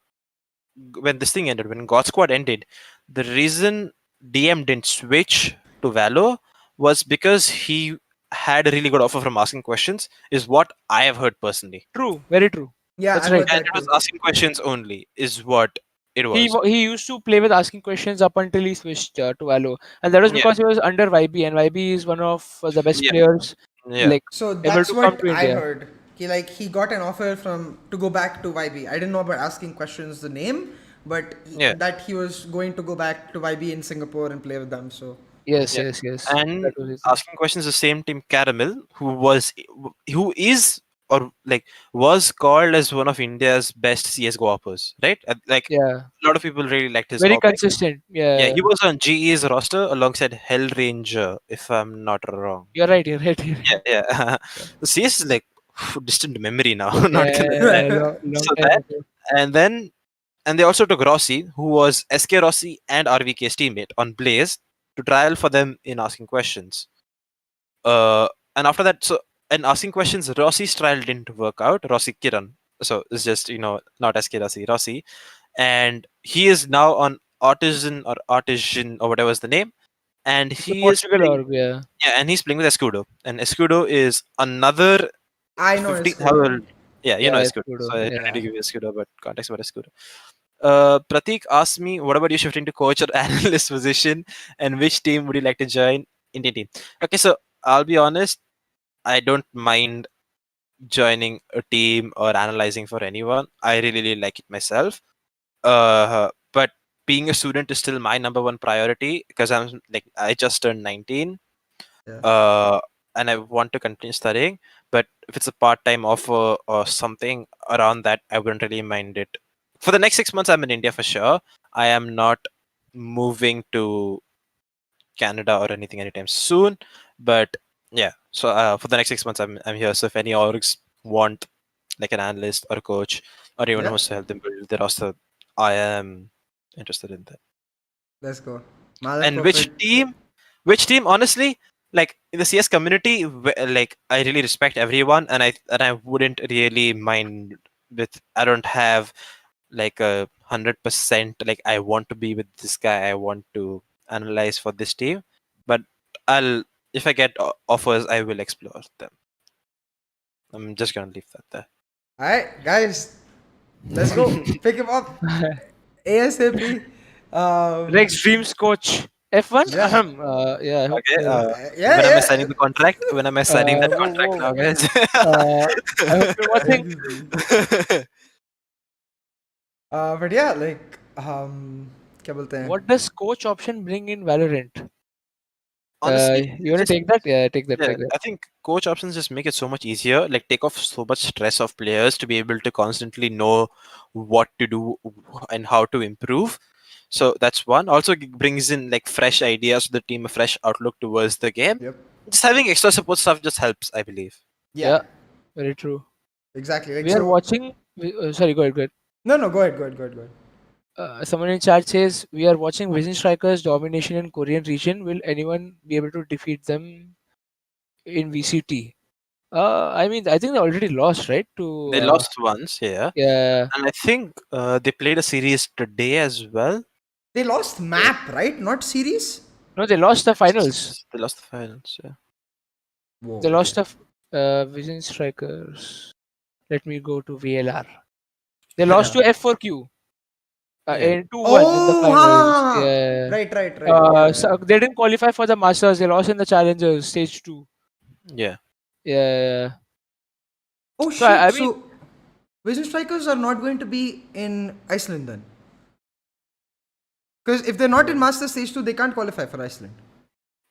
when this thing ended, when God Squad ended, the reason DM didn't switch to Valo was because he had a really good offer from asking questions, is what I have heard personally. True, very true. Yeah, That's I've right. heard And that it was too. asking questions only, is what it was. He used to play with asking questions up until he switched to Valo, and that was Yeah, because he was under YB, and YB is one of the best yeah, players, yeah, like So able that's to come what to I India. heard. He got an offer from to go back to YB. I didn't know about asking questions the name, but yeah, that he was going to go back to YB in Singapore and play with them. So Yes, yeah. yes, yes. That And was his thing. asking questions, the same team Caramel, who is or like was called as one of India's best CS:GO hoppers, right? Like Yeah, a lot of people really liked his very hopping. consistent. Yeah, Yeah, he was on GE's roster alongside Hellranger, if I'm not wrong. you're right. You're right. You're Yeah, right. yeah. Yeah, The CS is like distant memory now. Not gonna. yeah, long, long So time that ago. and then and they also took Rossi, who was SK Rossi and RvK's teammate on Blaze to trial for them in asking questions. And after that, so in asking questions, Rossi's trial didn't work out. Rossi Kiran, so it's just not SK Rossi, Rossi, and he is now on Artisan or whatever is the name, and It's a he is Portugal playing. org. Yeah, Yeah, and he's playing with Escudo, and Escudo is another I know 15. Escudo. Yeah, you yeah, know it's Escudo, Kudo. so I don't need Yeah. to give you Escudo, but context about Escudo. Pratik asked me, what about you shifting to coach or analyst position, and which team would you like to join? Indian team. Okay, so I'll be honest, I don't mind joining a team or analyzing for anyone. I really like it myself. But being a student is still my number one priority because I just turned 19. Yeah. Uh, and I want to continue studying. But if it's a part-time offer or something around that, I wouldn't really mind it. For the next 6 months, I'm in India for sure. I am not moving to Canada or anything anytime soon. But yeah, so for the next 6 months, I'm here. So if any orgs want like an analyst or a coach or even Yeah. who's to help them build their roster, I am interested in that. Let's go. Malik And Prophet. which team, honestly, like in the CS community, like I really respect everyone, and I wouldn't really mind with. I don't have like 100% like I want to be with this guy. I want to analyze for this team, but I'll if I get offers, I will explore them. I'm just gonna leave that there. Alright, guys, let's go. Pick him up ASAP. Rex Dreams coach F1. Yeah. Yeah, I hope. Okay. Yeah, When am I yeah. signing the contract? When am I signing that Whoa, contract whoa. now, guys? I hope you're watching. But yeah, like क्या बोलते हैं? What does coach option bring in Valorant? Honestly, You want to take that? Yeah, take that. yeah, Take that. I think coach options just make it so much easier. Like take off so much stress of players to be able to constantly know what to do and how to improve. So that's one. Also brings in like fresh ideas to the team, a fresh outlook towards the game. Yep. Just having extra support stuff just helps, I believe. Yeah. Yeah, very true. Exactly. Like We are so. watching. Sorry, go ahead. Go ahead. No, go ahead. Go ahead. Someone in chat says we are watching Vision Strikers domination in Korean region. Will anyone be able to defeat them in VCT? I mean, I think they already lost, right? To They lost once, yeah, yeah. and I think they played a series today as well. They lost map, right? Not series. No, they lost the finals. They lost the finals. Yeah. Whoa. They lost Okay. the Vision Strikers. Let me go to VLR. They lost to F4Q Yeah. in 2-1 in the Oh, finals. ha. Yeah. Right. Yeah. So they didn't qualify for the Masters. They lost in the Challengers stage 2. Yeah. Yeah. Oh So I shit. mean, So Vision Strikers are not going to be in Iceland then. Because if they're not in Master Stage 2, they can't qualify for Iceland.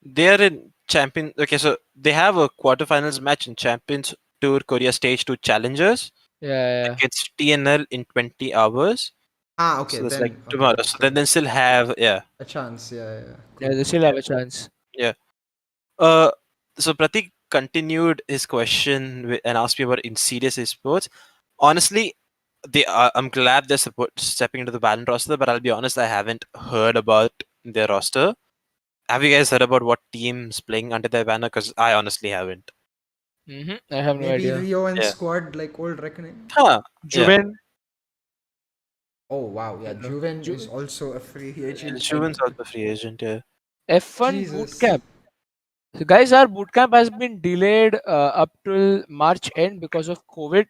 They are in champion. Okay, so they have a quarterfinals match in Champions Tour Korea Stage 2 Challengers yeah. against TNL in 20 hours. Ah, okay. So that's like Then tomorrow. So then they still have a chance. Yeah. Yeah, Cool. they still have a chance. yeah. Uh, so Pratik continued his question and asked me about Insidious Esports. Honestly, I'm glad they're stepping into the Valorant roster, but I'll be honest, I haven't heard about their roster. Have you guys heard about what team's playing under their banner? Because I honestly haven't. I have no Maybe idea. Rio and Yeah. Squad, like old reckoning. Huh. Yeah. Juven. Oh wow, yeah. No. Juven is also a free agent. Juven's also a free agent, yeah. F1 Jesus. Bootcamp. So guys, our bootcamp has been delayed up till March end because of COVID.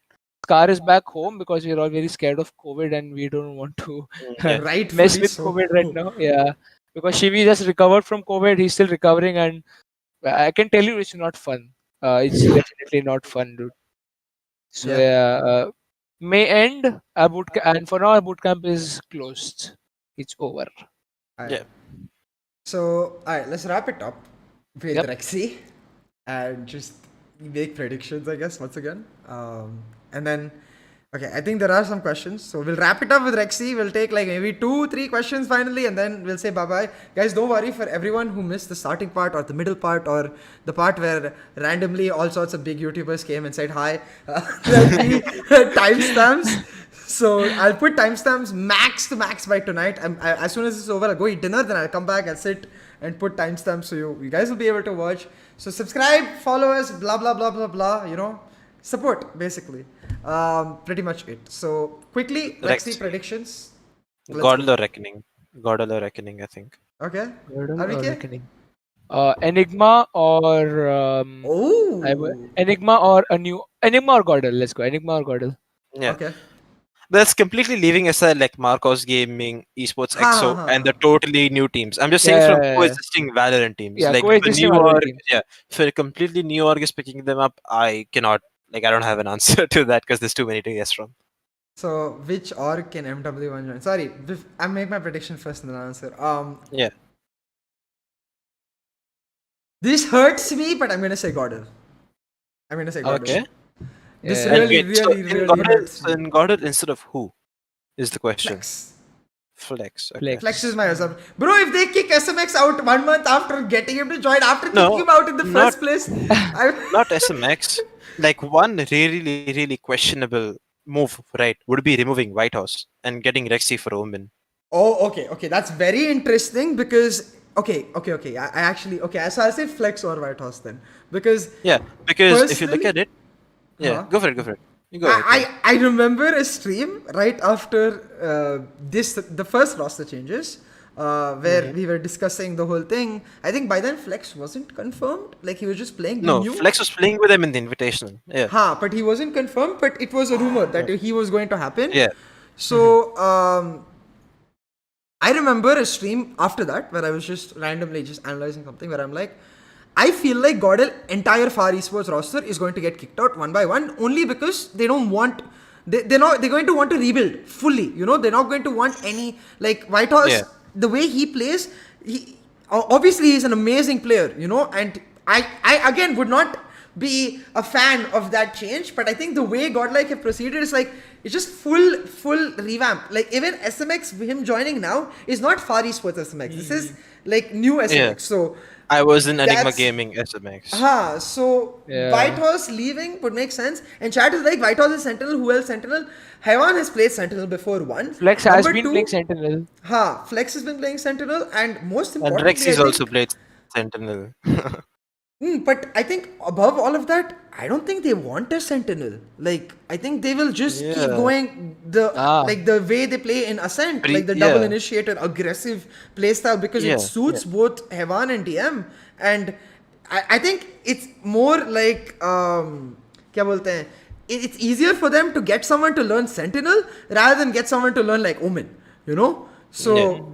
Scar is back home because we're all very scared of COVID and we don't want to Yeah. mess Rightfully with so. COVID right now. Yeah, because Shivi just recovered from COVID. He's still recovering, and I can tell you it's not fun. It's definitely not fun, dude. So Yeah. yeah, May end. Our and for now, our bootcamp is closed. It's over. Yeah. So, alright, let's wrap it up with Yep. Rexy and just make predictions, I guess, once again. And then, okay, I think there are some questions. So, we'll wrap it up with Rexy. We'll take like maybe 2-3 questions finally, and then we'll say bye bye. Guys, don't worry for everyone who missed the starting part or the middle part or the part where randomly all sorts of big YouTubers came and said hi. There'll be timestamps. So I'll put timestamps max to max by tonight. As soon as it's over, I'll go eat dinner. Then I'll come back. I'll sit and put timestamps so you guys will be able to watch. So subscribe, follow us, blah blah blah blah blah. You know, support basically. Pretty much it. So quickly, let's see Rex. predictions. Let's God go. or Reckoning. God or Reckoning, I think. Okay. Girdle or RvK? Reckoning? Enigma or Oh. Enigma or a new Enigma or Gordel. Let's go. Enigma or Gordel. Yeah. Okay. That's completely leaving aside like Marcos Gaming, Esports Ha ha EXO, ha. and the totally new teams. I'm just saying Yeah, from yeah, yeah. coexisting Valorant teams. Yeah, Like if a coexisting new Valorant org, team. yeah, if a completely new org is picking them up, I cannot. Like I don't have an answer to that because there's too many to guess from. So which org can MW1 join? Sorry, I make my prediction first and then answer. Yeah. This hurts me, but I'm gonna say Gordon. I'm gonna say Gordon. Okay. This Yeah. And really, wait, so really, really hurts me. In Goddard instead of who is the question? Flex. Flex. Okay. Flex. Flex is my assumption. Bro, if they kick SMX out 1 month after getting him to join, after No, kicking him out in the not- first place, Not SMX. Like one really, really questionable move, right, would be removing Whitehouse and getting Rexy for Omen. Oh, okay. That's very interesting because okay. I actually okay. So I'll say Flex or White Horse then because Yeah, because if you look personally- at it, yeah, Huh? go for it. You go ahead. I remember a stream right after the first roster changes where we were discussing the whole thing. I think by then Flex wasn't confirmed. Like he was just playing. No, We knew. Flex was playing with them in the Invitational. Yeah. But he wasn't confirmed. But it was a rumor that he was going to happen. Yeah. So I remember a stream after that where I was just randomly just analyzing something where I'm like, I feel like Gordel entire Far Esports roster is going to get kicked out one by one only because they don't want they're going to want to rebuild fully. You know, they're not going to want any like Whitehorse. Yeah. The way he plays, he obviously he's an amazing player. You know, and I again would not be a fan of that change, but I think the way Godlike have proceeded is like it's just full revamp. Like even SMX, him joining now is not Far Esports SMX. This is like new SMX. Yeah. So I was in Enigma that's- Gaming SMX. so Yeah. Whitehorse leaving would make sense. And chat is like Whitehorse is Sentinel. Who else Sentinel? Haiwan has played Sentinel before. One. Flex has Number been two, playing Sentinel. Flex has been playing Sentinel, and most And importantly, Rexy's I also think, played Sentinel. But I think above all of that, I don't think they want a Sentinel. Like I think they will just keep Yeah. going like the way they play in Ascent, like the double initiator, aggressive playstyle because it suits both Heavan and DM. And I think it's more like क्या बोलते हैं? It's easier for them to get someone to learn Sentinel rather than get someone to learn like Omen. You know, so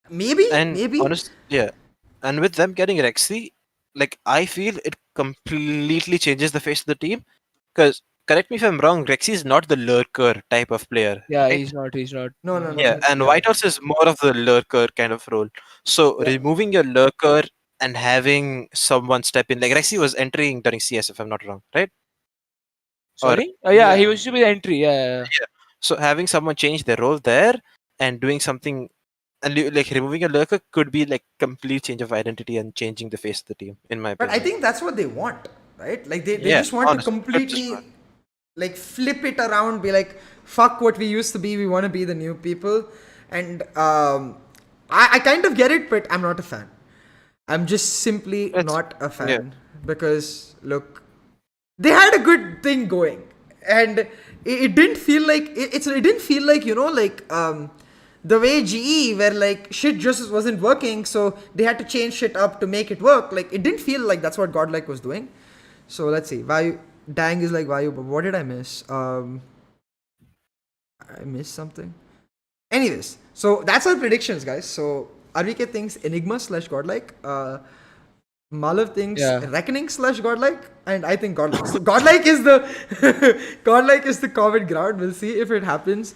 maybe. Yeah. And with them getting Rexy, like I feel it completely changes the face of the team. Because correct me if I'm wrong, Rexy is not the lurker type of player. Yeah, right? he's not. No. Yeah, and Whitehorse is more of the lurker kind of role. So removing your lurker and having someone step in, like Rexy was entering during CS, if I'm not wrong, right? Sorry? Yeah. He used to be the entry. Yeah. So having someone change their role there and doing something and like removing a lurker could be like complete change of identity and changing the face of the team, in my But opinion. I think that's what they want, right? Like they Yeah, just want honestly, to completely like flip it around, be like, fuck what we used to be, we want to be the new people. And I kind of get it, but I'm not a fan. I'm just simply not a fan because look, they had a good thing going, and it didn't feel like it didn't feel like, you know, like the way GE, where like shit just wasn't working, so they had to change shit up to make it work. Like it didn't feel like that's what Godlike was doing. So let's see. Vayu, Dang is like Vayu, but what did I miss? I missed something. Anyways, so that's our predictions, guys. So RvK thinks Enigma / Godlike. Malav thinks Yeah. Reckoning / Godlike, and I think Godlike. So Godlike is the Godlike is the common ground. We'll see if it happens.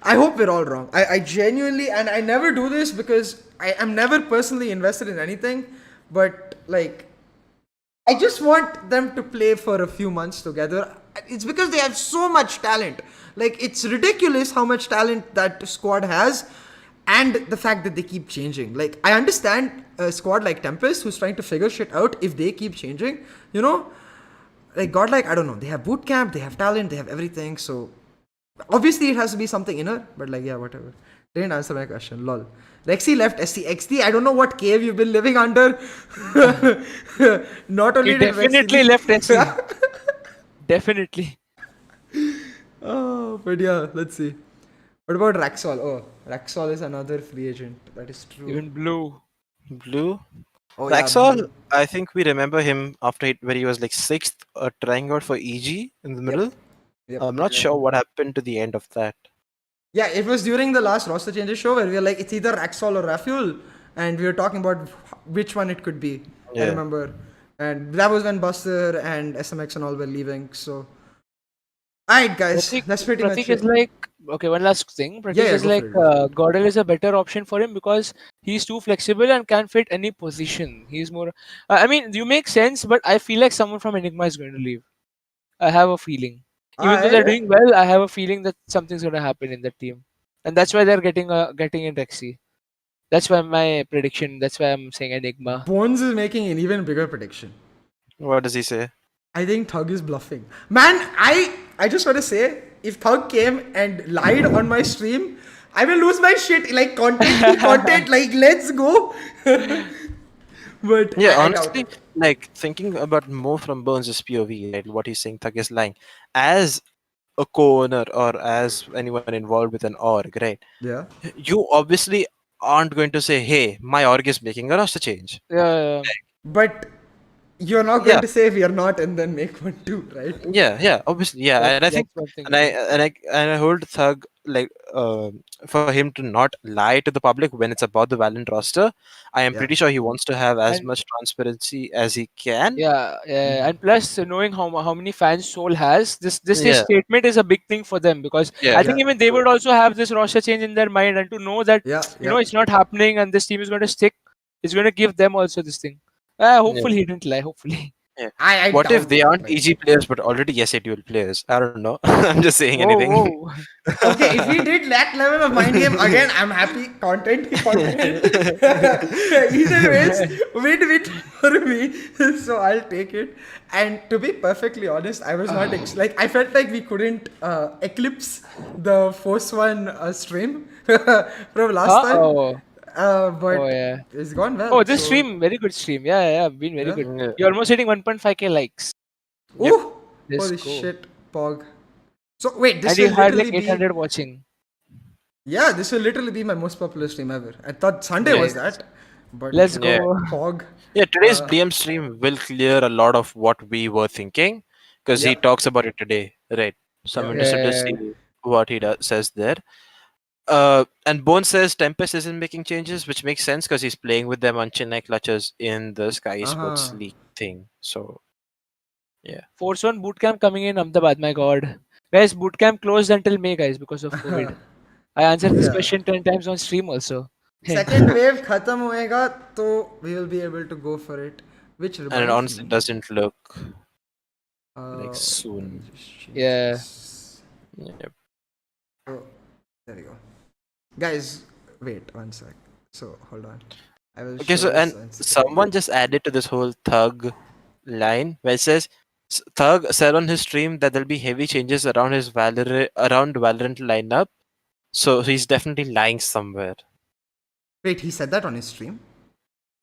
I hope we're all wrong. I genuinely, and I never do this because I am never personally invested in anything, but like I just want them to play for a few months together. It's because they have so much talent. Like, it's ridiculous how much talent that squad has, and the fact that they keep changing. Like, I understand a squad like Tempest who's trying to figure shit out if they keep changing, you know? Like, Godlike, I don't know. They have boot camp, they have talent, they have everything, so obviously it has to be something inner, but like, yeah, whatever. Didn't answer my question, lol. Rexy left SCXD. I don't know what cave you've been living under. Not only He did definitely Rexy left SC. Definitely. Oh, but yeah, let's see. What about Raxol? Oh, Raxol is another free agent. That is true. Even blue. Blue. Oh, yeah, Raxol, Blue. I think we remember him after where he was like 6th, trying out for EG in the middle. Yep. I'm not sure what happened to the end of that. Yeah, it was during the last roster changes show where we were like, it's either Raxol or Rafuel, and we were talking about which one it could be. I Yeah. remember. And that was when Buster and SMX and all were leaving, so. Alright, guys, that's pretty much Pratik it. is like, okay, one last thing. Pratik Yeah, is go like, for it. Godel is a better option for him because he's too flexible and can fit any position. He's more. I mean, you make sense, but I feel like someone from Enigma is going to leave. I have a feeling. Even though they're doing well, I have a feeling that something's going to happen in the team, and that's why they're getting in Rexy. That's why my prediction. That's why I'm saying Enigma. Bones is making an even bigger prediction. What does he say? I think Thug is bluffing. Man, I just want to say, if Thug came and lied on my stream, I will lose my shit. Like, content, like, let's go. But Yeah, I doubt honestly, it. like thinking about more from Burns' POV, right? What he's saying, Thug is lying. As a co-owner or as anyone involved with an org, right? Yeah. You obviously aren't going to say, "Hey, my org is making a roster change." Yeah. But you're not going to say we are not and then make one too, right? Yeah, obviously, yeah. And I think, That's one thing. and I hold Thug like for him to not lie to the public when it's about the Valorant roster. I am Yeah. pretty sure he wants to have as And- much transparency as he can. Yeah, and plus knowing how many fans Soul has, this Yeah. statement is a big thing for them because Yeah. I think even they would also have this roster change in their mind, and to know that Yeah. you know it's not happening and this team is going to stick, it's going to give them also this thing. Hopefully he didn't lie. Hopefully. I What if doubt they it, aren't right? EG players but already SATL players? I don't know. I'm just saying anything. Whoa. Okay, if we did that level of mind game again, I'm happy. Content. Either ways, win for me. So I'll take it. And to be perfectly honest, I was not like I felt like we couldn't eclipse the Force One stream from last time. But Oh yeah. it's gone well. Oh, this so- stream, very good stream. Yeah, been very Yeah. good. Yeah. You're almost hitting 1.5k likes. Ooh, Let's holy go. shit, Pog. So wait, this And you will had literally like be 800 watching. yeah, this will literally be my most popular stream ever. I thought Sunday was Nice. that, but Let's Yeah. go. Pog. Yeah, today's DM stream will clear a lot of what we were thinking because he Yeah. talks about it today, right? So I'm Yeah. interested to Yeah. see what he says there. And Bone says Tempest isn't making changes, which makes sense because he's playing with them on Chennai clutches in the Sky Sports Uh-huh. League thing. So Force One bootcamp coming in Ahmedabad. My God, guys, bootcamp closed until May, guys, because of COVID. I answered this Yeah. question 10 times on stream also. Second wave khatam hoega, to we will be able to go for it. Which and it reminds honestly me, doesn't look let me soon. just change Yeah. this. Yep. Oh, there we go. Guys, wait 1 sec. So hold on. I will. Okay, show so this and on screen. someone just added to this whole Thug line where it says Thug said on his stream that there'll be heavy changes around his Valorant lineup. So he's definitely lying somewhere. Wait, he said that on his stream.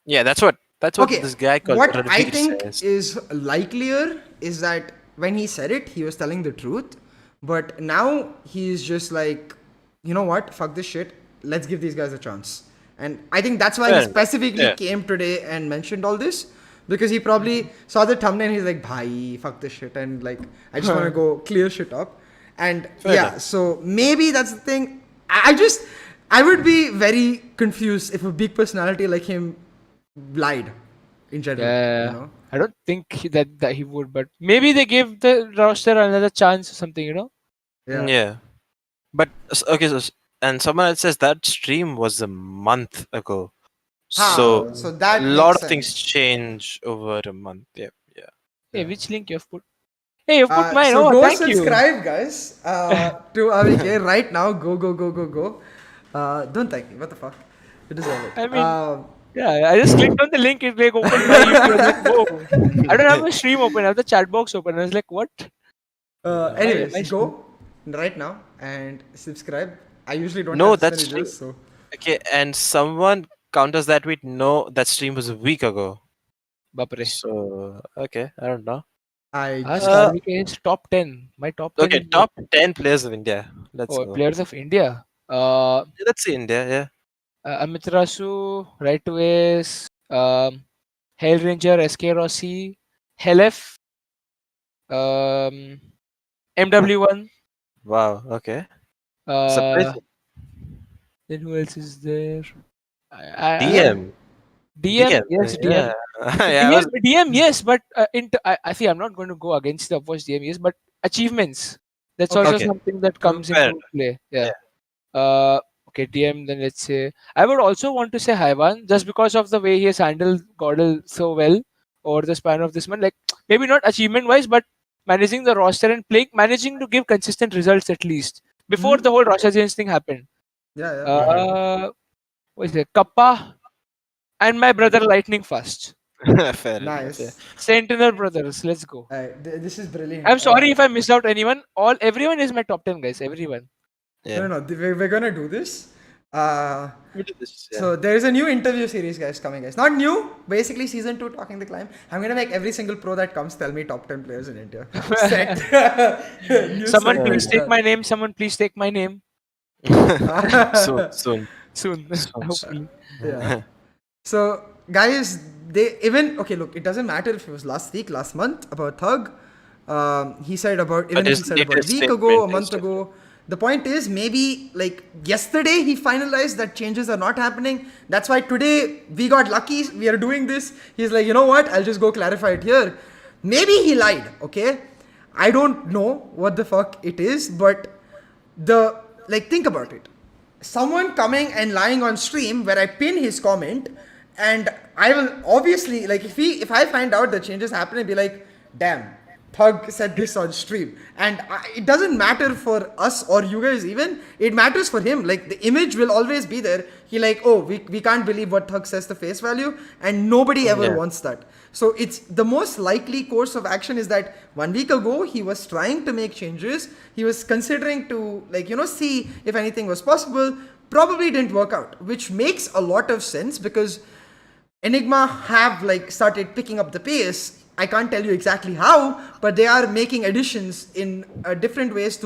Yeah, that's what Okay, this guy called what I Ravir think says. is likelier is that when he said it, he was telling the truth. But now he's just like, you know what? Fuck this shit. let's give these guys a chance. And I think that's why Fair he enough. specifically Yeah. came today and mentioned all this. Because he probably saw the thumbnail and he's like, bhai, fuck this shit. And like, I just want to go clear shit up. And Fair yeah, enough. so maybe that's the thing. I would be very confused if a big personality like him lied in general, Yeah. you know? I don't think that he would, but maybe they give the roster another chance or something, you know? Yeah. But okay, and someone else says that stream was a month ago. So So a that lot makes of things sense. change over a month. Yeah. Hey, which link you have put? Hey, you've put mine. So Oh, go thank you. subscribe, guys, to RvK right now. Go. Don't thank me. What the fuck? You deserve it. I mean, yeah, I just clicked on the link. It like opened my YouTube. I was like, whoa. I don't have a stream open. I have the chat box open. I was like, what? Anyways, my stream. go right now and subscribe. I usually don't No, have this that many stream. views, so Okay, and someone counters that with no, that stream was a week ago. Bapre. So okay, I don't know. Ask Uh, RvK is top 10. My top 10 Okay, is what? top 10 players of India. Let's Oh, go. players of India. Let's see India. Yeah. Amit Rasu, Right to Ace, Hail Ranger, SK Rossi, Helef, MW1. Wow. Okay. Uh, Surprising. then who else is there? I, DM. DM, yes, DM. Yeah. Yeah. I was. DM, yes, but I see. I'm not going to go against the Upwatch DM, yes, but achievements. That's Okay. also Okay. something that comes Fair into play. Yeah. Yeah. Okay, DM. Then let's say I would also want to say Haiwan just because of the way he has handled Gordel so well over the span of this month. Like maybe not achievement wise, but managing the roster and playing, managing to give consistent results at least before the whole roster change thing happened. yeah. What is it? Kappa and my brother Lightning Fast. Fair enough. Yeah. Nice. Sentinel brothers. Let's go. This is brilliant. I'm sorry if I missed out anyone. Everyone is my top 10 guys. Everyone. Yeah. No. We're gonna do this. We did this. Yeah. So there is a new interview series, guys, coming, guys. Not new, basically season 2, Talking the Climb. I'm gonna make every single pro that comes tell me top 10 players in India. Set. New Someone segment. please take my name. Someone please take my name. Soon. Soon. Soon. Hopefully. Yeah. So, guys, they even okay. Look, it doesn't matter if it was last week, last month about Thug. He said about even if he his said about a latest week ago, a statement month is ago. The point is, maybe like yesterday he finalized that changes are not happening. That's why today we got lucky. We are doing this. He's like, you know what? I'll just go clarify it here. Maybe he lied. Okay, I don't know what the fuck it is, but think about it. Someone coming and lying on stream where I pin his comment, and I will obviously like if I find out the changes happen and be like, damn, Thug said this on stream, and it doesn't matter for us or you guys even. It matters for him. Like the image will always be there. He like, oh, we can't believe what Thug says the face value, and nobody ever Yeah. wants that. So it's the most likely course of action is that 1 week ago he was trying to make changes. He was considering to see if anything was possible. Probably didn't work out, which makes a lot of sense because Enigma have started picking up the pace. I can't tell you exactly how, but they are making additions in different ways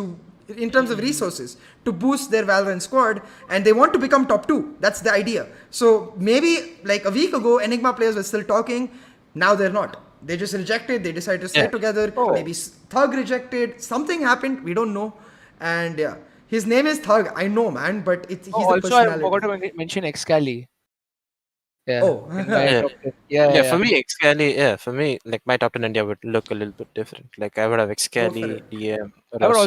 in terms of resources to boost their Valorant squad, and they want to become top 2. That's the idea. So maybe like a week ago, Enigma players were still talking. Now they're not. They just rejected. They decided to stay Yeah. together. Maybe Thug rejected. Something happened. We don't know. And yeah, his name is Thug. I know, man, but he's a Also, I personality. forgot to mention Excali. Yeah. Oh. in my Yeah. top 10. Yeah. For me, Excali, for me, like my top 10 India would look a little bit different. Like I would have for Excali, it. DM, I would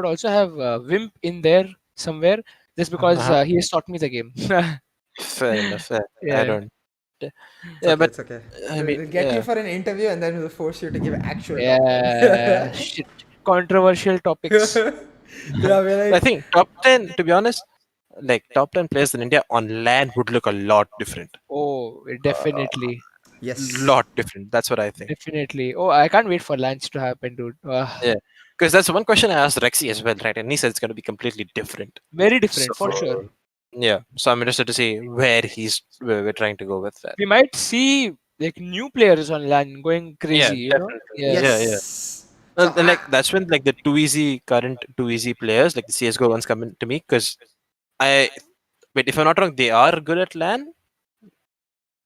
also Rossi. have Wimp in there somewhere just because he has taught me the game. Fair enough. I Yeah. don't. It's Yeah, okay, but it's okay. I mean, We'll get yeah. you for an interview and then we'll force you to give actual Yeah. Shit. Controversial topics. top 10. Yeah, we're I like, think top 10, to be honest, like top 10 players in India on LAN would look a lot different. Oh, definitely. yes. Lot different. That's what I think. Definitely. Oh, I can't wait for lunch to happen, dude. Yeah. Because that's one question I asked Rexy as well, right? And he said it's going to be completely different. Very different, for So, sure. Yeah. So I'm interested to see where we're trying to go with that. We might see like new players on LAN going crazy, Yeah, you know? definitely. Yeah. Yes. So And like that's when like the current too easy players like the CS:GO ones come in to me because I wait, if I'm not wrong, they are good at LAN.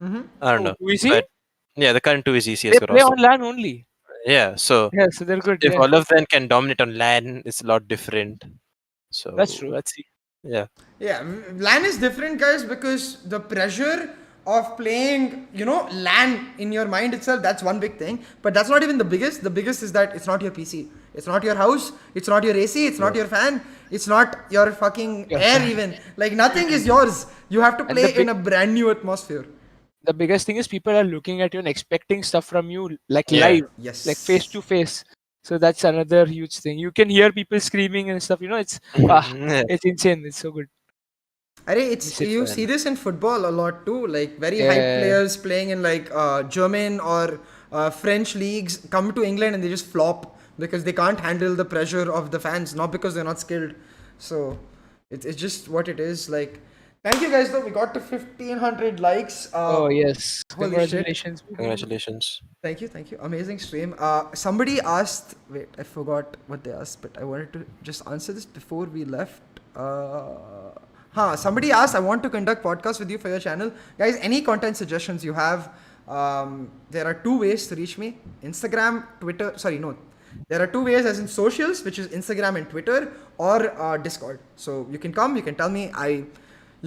Mm-hmm. I don't know. Who is he? But yeah, the current 2 is They ECS play roster. on LAN only. Yeah, so Yeah, so they're good. if Yeah, all of them can dominate on LAN, it's a lot different. that's So true. let's see. Yeah. Yeah, LAN is different, guys, because the pressure of playing, LAN in your mind itself, that's one big thing. But that's not even the biggest. The biggest is that it's not your PC. It's not your house. It's not your AC. It's not your fan. It's not your fucking Your air, fan. even. Like, nothing is yours. You have to And the play in big, a brand new atmosphere. the biggest thing is people are looking at you and expecting stuff from you like Yeah. live, like face Yes. to face. So that's another huge thing. You can hear people screaming and stuff. It's Yeah. it's insane. It's so good. It's Miss it. you see this in football a lot too. Like very hyped Yeah, players playing in like German or French leagues come to England and they just flop because they can't handle the pressure of the fans, not because they're not skilled. So it's just what it is. Like, thank you guys though. We got to 1,500 likes. oh yes, Holy shit! congratulations. Congratulations. Thank you. Amazing stream. Somebody asked. Wait, I forgot what they asked, but I wanted to just answer this before we left. Somebody asked. I want to conduct podcasts with you for your channel, guys. Any content suggestions you have? There are two ways to reach me: Instagram, Twitter. Sorry, no. There are two ways, as in socials, which is Instagram and Twitter, or Discord. So you can come. You can tell me.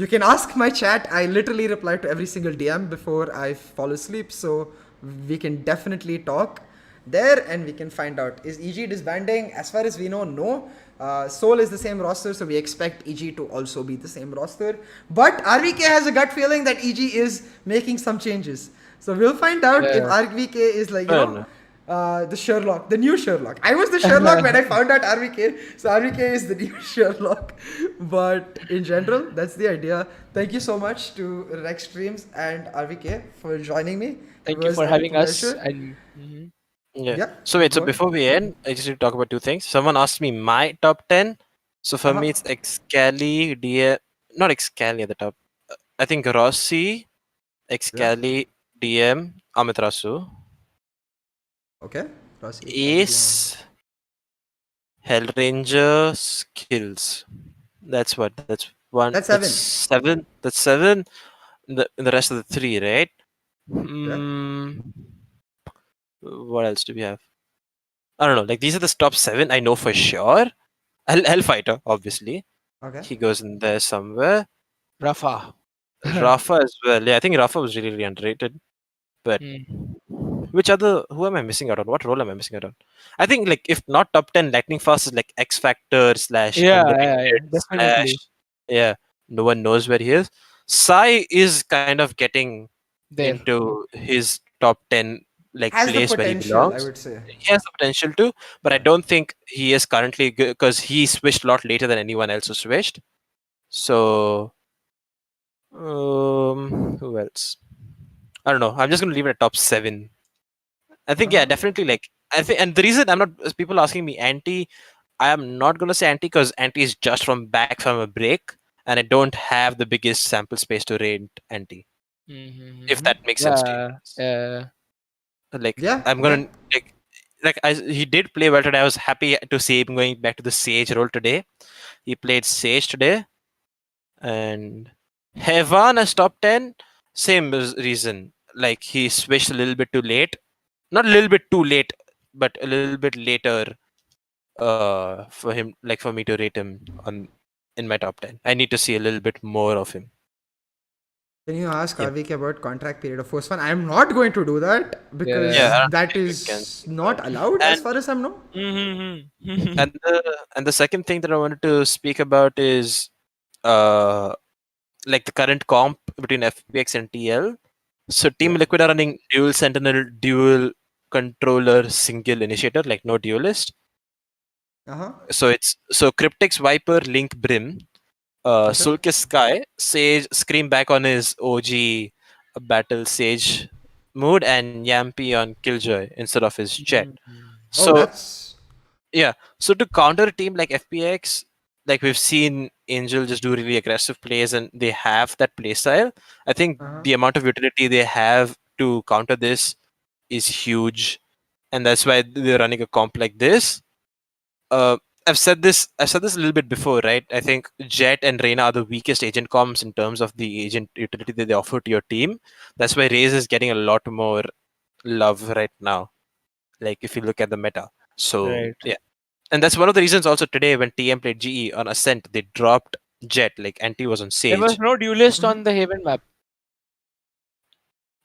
You can ask my chat. I literally reply to every single DM before I fall asleep. So we can definitely talk there and we can find out. Is EG disbanding? As far as we know, no. Soul is the same roster, so we expect EG to also be the same roster. But RvK has a gut feeling that EG is making some changes. So we'll find out if Yeah. RvK is like, I don't know. the Sherlock, the new Sherlock. I was the Sherlock when I found out RvK, so RvK is the new Sherlock. But in general, that's the idea. Thank you so much to Rexdreams and RvK for joining me. Thank It you was for a having us. pleasure. And Yeah. Yeah. So wait, so go on. before we end, I just need to talk about two things. Someone asked me my top 10. So for me, it's Excali, not Excali at the top. I think Rossi, Excali, DM, Amitrasu, Okay. Rossi, Ace, Hellranger, Skills. That's what. That's one. That's That's 7. 7. That's 7. The rest of the 3, right? Yeah. What else do we have? I don't know. Like these are the top 7. I know for sure. Hellfighter, obviously. Okay. He goes in there somewhere. Rafa. Rafa as well. Yeah, I think Rafa was really, really underrated. But which other? Who am I missing out on? What role am I missing out on? I think like if not top 10, Lightning Fast is like X Factor / underrated Definitely / yeah. No one knows where he is. Sai is kind of getting there. into his top 10 like Has the place where he potential, I belongs. would say. He has the potential to, but I don't think he is currently because he switched a lot later than anyone else who switched. So, who else? I don't know. I'm just gonna leave it at top 7. I think yeah, definitely. Like I think, and the reason I'm not people asking me anti, I am not gonna say anti because anti is just back from a break, and I don't have the biggest sample space to rate anti. If that makes sense to you. Yeah. Like Yeah. I'm gonna he did play well today. I was happy to see him going back to the Sage role today. He played Sage today, and Hevan as top 10. Same reason. Like he switched a little bit too late, not a little bit too late, but a little bit later. For him, like for me to rate him on in my top 10, I need to see a little bit more of him. Can you ask Yeah. RvK about contract period of Force One? I am not going to do that because Yeah, I don't that think we is can. not allowed as And far as I know. and the second thing that I wanted to speak about is like the current comp between FPX and TL. So Team Liquid are running dual Sentinel, dual controller, single initiator, like no duelist. So Cryptix, Viper, Link, Brim, Sulkis Sky, Sage, Scream back on his OG battle Sage mood, and Yampy on Killjoy instead of his Jet. Oh, So that's yeah, so to counter a team like FPX, like we've seen Angel just do really aggressive plays and they have that play style. I think the amount of utility they have to counter this is huge, and that's why they're running a comp like this. I've said this a little bit before, right? I think Jet and Reina are the weakest agent comms in terms of the agent utility that they offer to your team. That's why Raze is getting a lot more love right now. Like if you look at the meta. So Right. yeah. And that's one of the reasons also today when TM played GE on Ascent, they dropped Jet, like Anti was on There was Sage. no duelist on Mhm. the Haven map.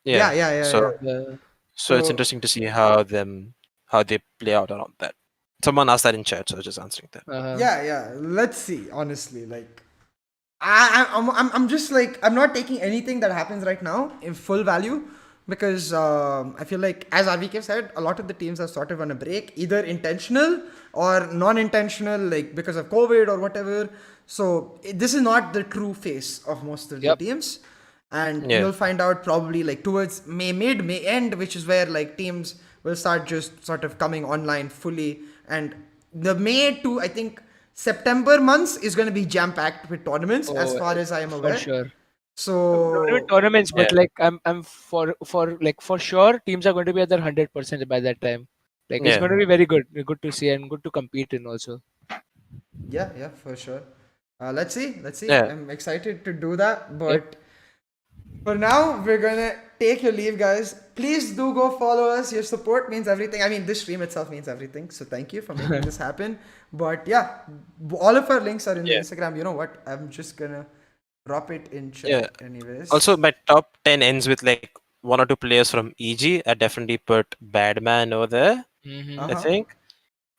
Yeah, Yeah. yeah, yeah, So yeah. Uh, so it's So interesting to see how they play out around that. Someone asked that in chat, so I was just answering that. yeah, yeah. Let's see. Honestly, like I'm just like I'm not taking anything that happens right now in full value because I feel like as RvK said, a lot of the teams are sort of on a break, either intentional or non-intentional, like because of COVID or whatever. So this is not the true face of most of the Yep. teams, and Yeah. you'll find out probably like towards May end, which is where like teams will start just sort of coming online fully, and the May to I think September months is going to be jam packed with tournaments, as oh, far as I am for aware. sure. Not even So tournaments, but Yeah. like I'm for sure teams are going to be at their 100% by that time. Like it's Yeah. going to be very good to see and good to compete in also. yeah, yeah, for sure. Let's see, let's see. Yeah. I'm excited to do that, Yep. but for now we're gonna take your leave, guys. Please do go follow us. Your support means everything. I mean, this stream itself means everything. So thank you for making this happen. But yeah, all of our links are in the Yeah. Instagram. You know what? I'm just gonna drop it in Yeah. chat, anyways. Also, my top 10 ends with like one or two players from EG. I definitely put Badman over there. Uh Mm-hmm. I huh. think.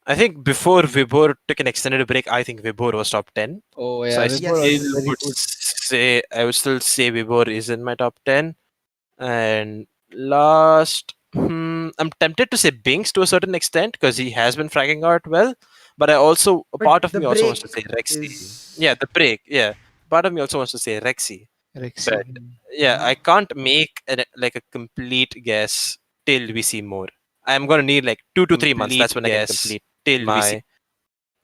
I think before Vibor took an extended break, I think Vibor was top 10. Oh So yeah, Vibor also very good. I would still say Vibor is in my top 10. And last, I'm tempted to say Binks to a certain extent because he has been fragging out well. But a part But of the me also wants to break say Rexy. is Yeah, the break. Yeah, part of me also wants to say Rexy. Rexy. But yeah, I can't make like a complete guess till we see more. I'm gonna need like 2 to 3 months. That's when I can complete my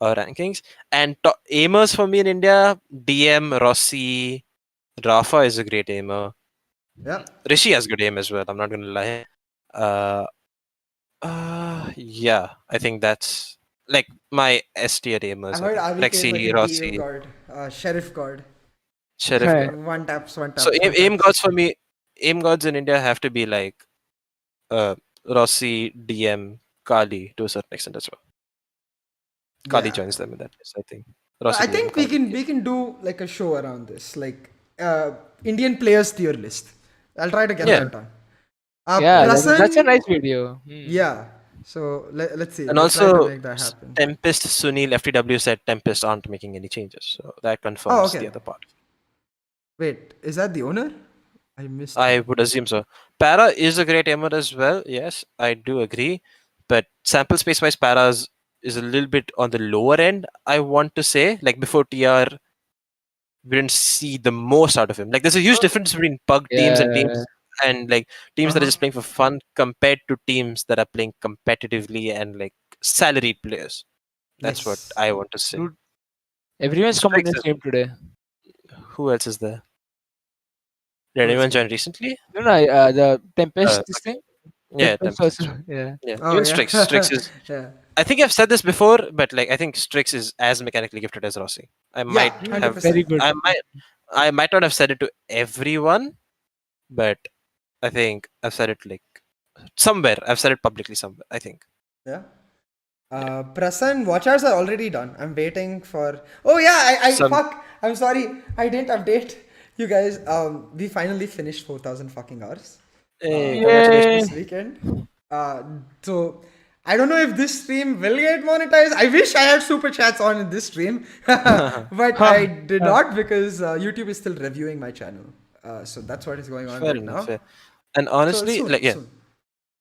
rankings. And aimers for me in India, DM, Rossi, Rafa is a great aimer. yeah. Rishi has good aim as well. I'm not gonna lie. Uh, yeah, I think that's like my S tier I aimers. I heard think RvK is like a Rexy, DM Rossi, guard, sheriff guard. Sheriff God. One taps, one So taps, one aim taps. gods for me, aim gods in India have to be like Rossi, DM, Kali to a certain extent as well. Kali Yeah. joins them in that list, I think. Rossi, I DM, think we Kali. can we can do like a show around this, like Indian players tier list. I'll try to get Yeah. that done. Yeah, that's a Prasan, nice video. yeah. So let's see. And We'll try to also, make that happen. Tempest Sunil FTW said Tempest aren't making any changes, so that Oh, confirms the okay. other part. Wait, is that the owner? I missed I him. would assume so. Para is a great aimer as well. Yes, I do agree. But sample space wise, is a little bit on the lower end. I want to say, like before TR, we didn't see the most out of him. Like there's a huge difference between pug teams and Yeah, teams and like teams that are Uh-huh. just playing for fun compared to teams that are playing competitively and like salaried players. That's what Yes. I want to say. dude, everyone's come on Strix this team today. who else is there? Did Who else anyone came? join recently? No, no, the Tempest this Okay. thing. Yeah, Tempest Tempest. also. Yeah. Yeah, Oh even yeah. Strix. Strix is. yeah. I think I've said this before, but like I think Strix is as mechanically gifted as Rossi. I Yeah. might Hundred have. Very percent. good. I might not have said it to everyone, but I think I've said it like somewhere. I've said it publicly somewhere. I think. Yeah. Yeah. Prasan, watch hours are already done. I'm waiting for. Oh yeah, I Some. fuck. I'm sorry. I didn't update you guys. We finally finished 4,000 fucking hours. Hey, Yay. congratulations. This weekend. So I don't know if this stream will get monetized. I wish I had super chats on in this stream, but I did not because YouTube is still reviewing my channel. So that's what is going on Fair right enough. now. Yeah. And So honestly, like soon, yeah, soon.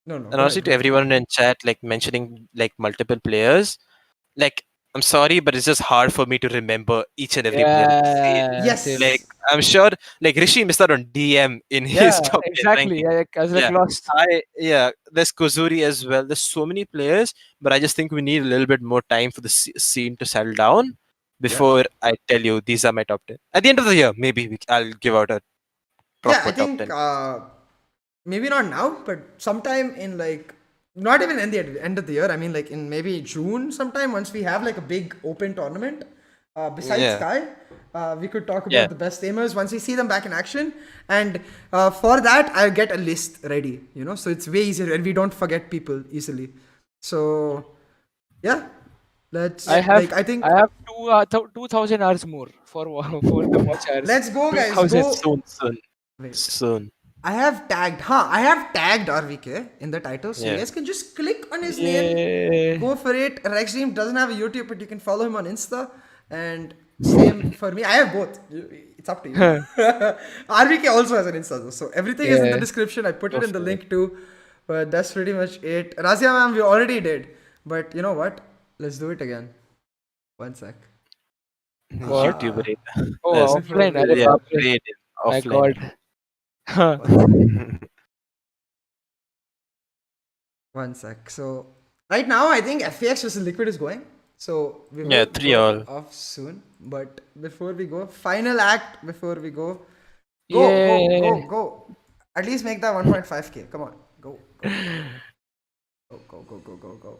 No, no, and go honestly, ahead, go to ahead. everyone in chat, like mentioning like multiple players, like I'm sorry, but it's just hard for me to remember each and every player that I see. Yeah, same. Like Yes. I'm sure, like Rishi missed out on DM in Yeah, his top 10 exactly. ranking. Yeah, I was like Yeah, lost. there's Kozuri as well. There's so many players, but I just think we need a little bit more time for the scene to settle down Yeah. before I tell you these are my top 10. At the end of the year, maybe I'll give out a Yeah, proper I top think 10. maybe not now, but sometime in like not even in the end of the year. I mean, like in maybe June sometime, once we have like a big open tournament. Besides Yeah. Sky, we could talk about Yeah. the best aimers once we see them back in action. And for that, I'll get a list ready. So it's way easier, and we don't forget people easily. So yeah, let's I have I think 2,000 hours more for the watch hours. let's go, guys. 2,000. Go. Soon. Wait. Soon. I have tagged RvK in the title, so you Yeah. guys can just click on his name. Yeah. Go for it. Rexdreams doesn't have a YouTube, but you can follow him on Insta. And same for me. I have both. It's up to you. RvK also has an Insta, though, so everything is in the Yeah. description. I put it in the Hopefully. link too. But that's pretty much it. Razia ma'am, we already did. But you know what? Let's do it again. One sec. What? YouTube raid. Oh, Yes. offline. Yeah, Arey Yeah, baap re. raid My offline. God. One sec. So right now, I think FAX versus Liquid is going. So we will Yeah, 3-all. go off soon. But before we go, final act before we go. Yeah. Go. At least make that 1.5k. Come on. Go. Go.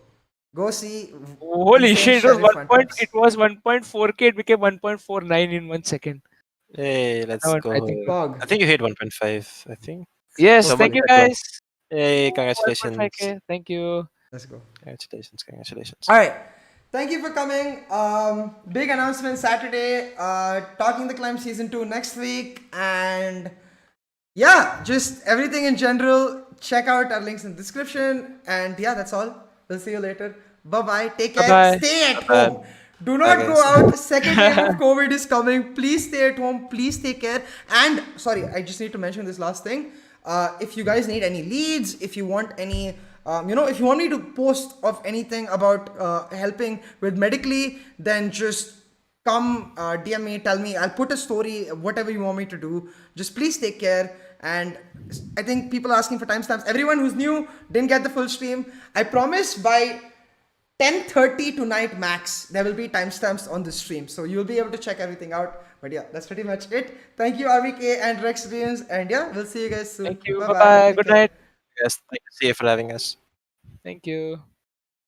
Go see. Holy Insane shit! It was Sheriff Antrax. It was 1.4k. It became 1.49 in 1 second. Hey, let's Now go. I think. Pog. I think you hit 1.5. I think. Yes. Someone Thank you, hit one. guys. Hey, Ooh, congratulations. 1.5k. Thank you. Let's go. Congratulations. All right. Thank you for coming. Big announcement Saturday. Talking the Climb season 2 next week. And yeah, just everything in general. Check out our links in the description. And yeah, that's all. We'll see you later. Bye-bye. Take care. Bye-bye. Stay at Bye-bye. home. Do not Bye, go guys. out. Second wave of COVID is coming. Please stay at home. Please take care. And sorry, I just need to mention this last thing. If you guys need any leads, if you want any, if you want me to post of anything about helping with medically, then just come DM me, tell me. I'll put a story, whatever you want me to do. Just please take care. And I think people are asking for timestamps. Everyone who's new didn't get the full stream. I promise by 10:30 tonight max, there will be timestamps on the stream. So you'll be able to check everything out. But yeah, that's pretty much it. Thank you, RvK and Rexdreams. And yeah, we'll see you guys soon. Thank you. Bye-bye. Bye-bye. Take Good care. night. Yes, thank you for having us. Thank you.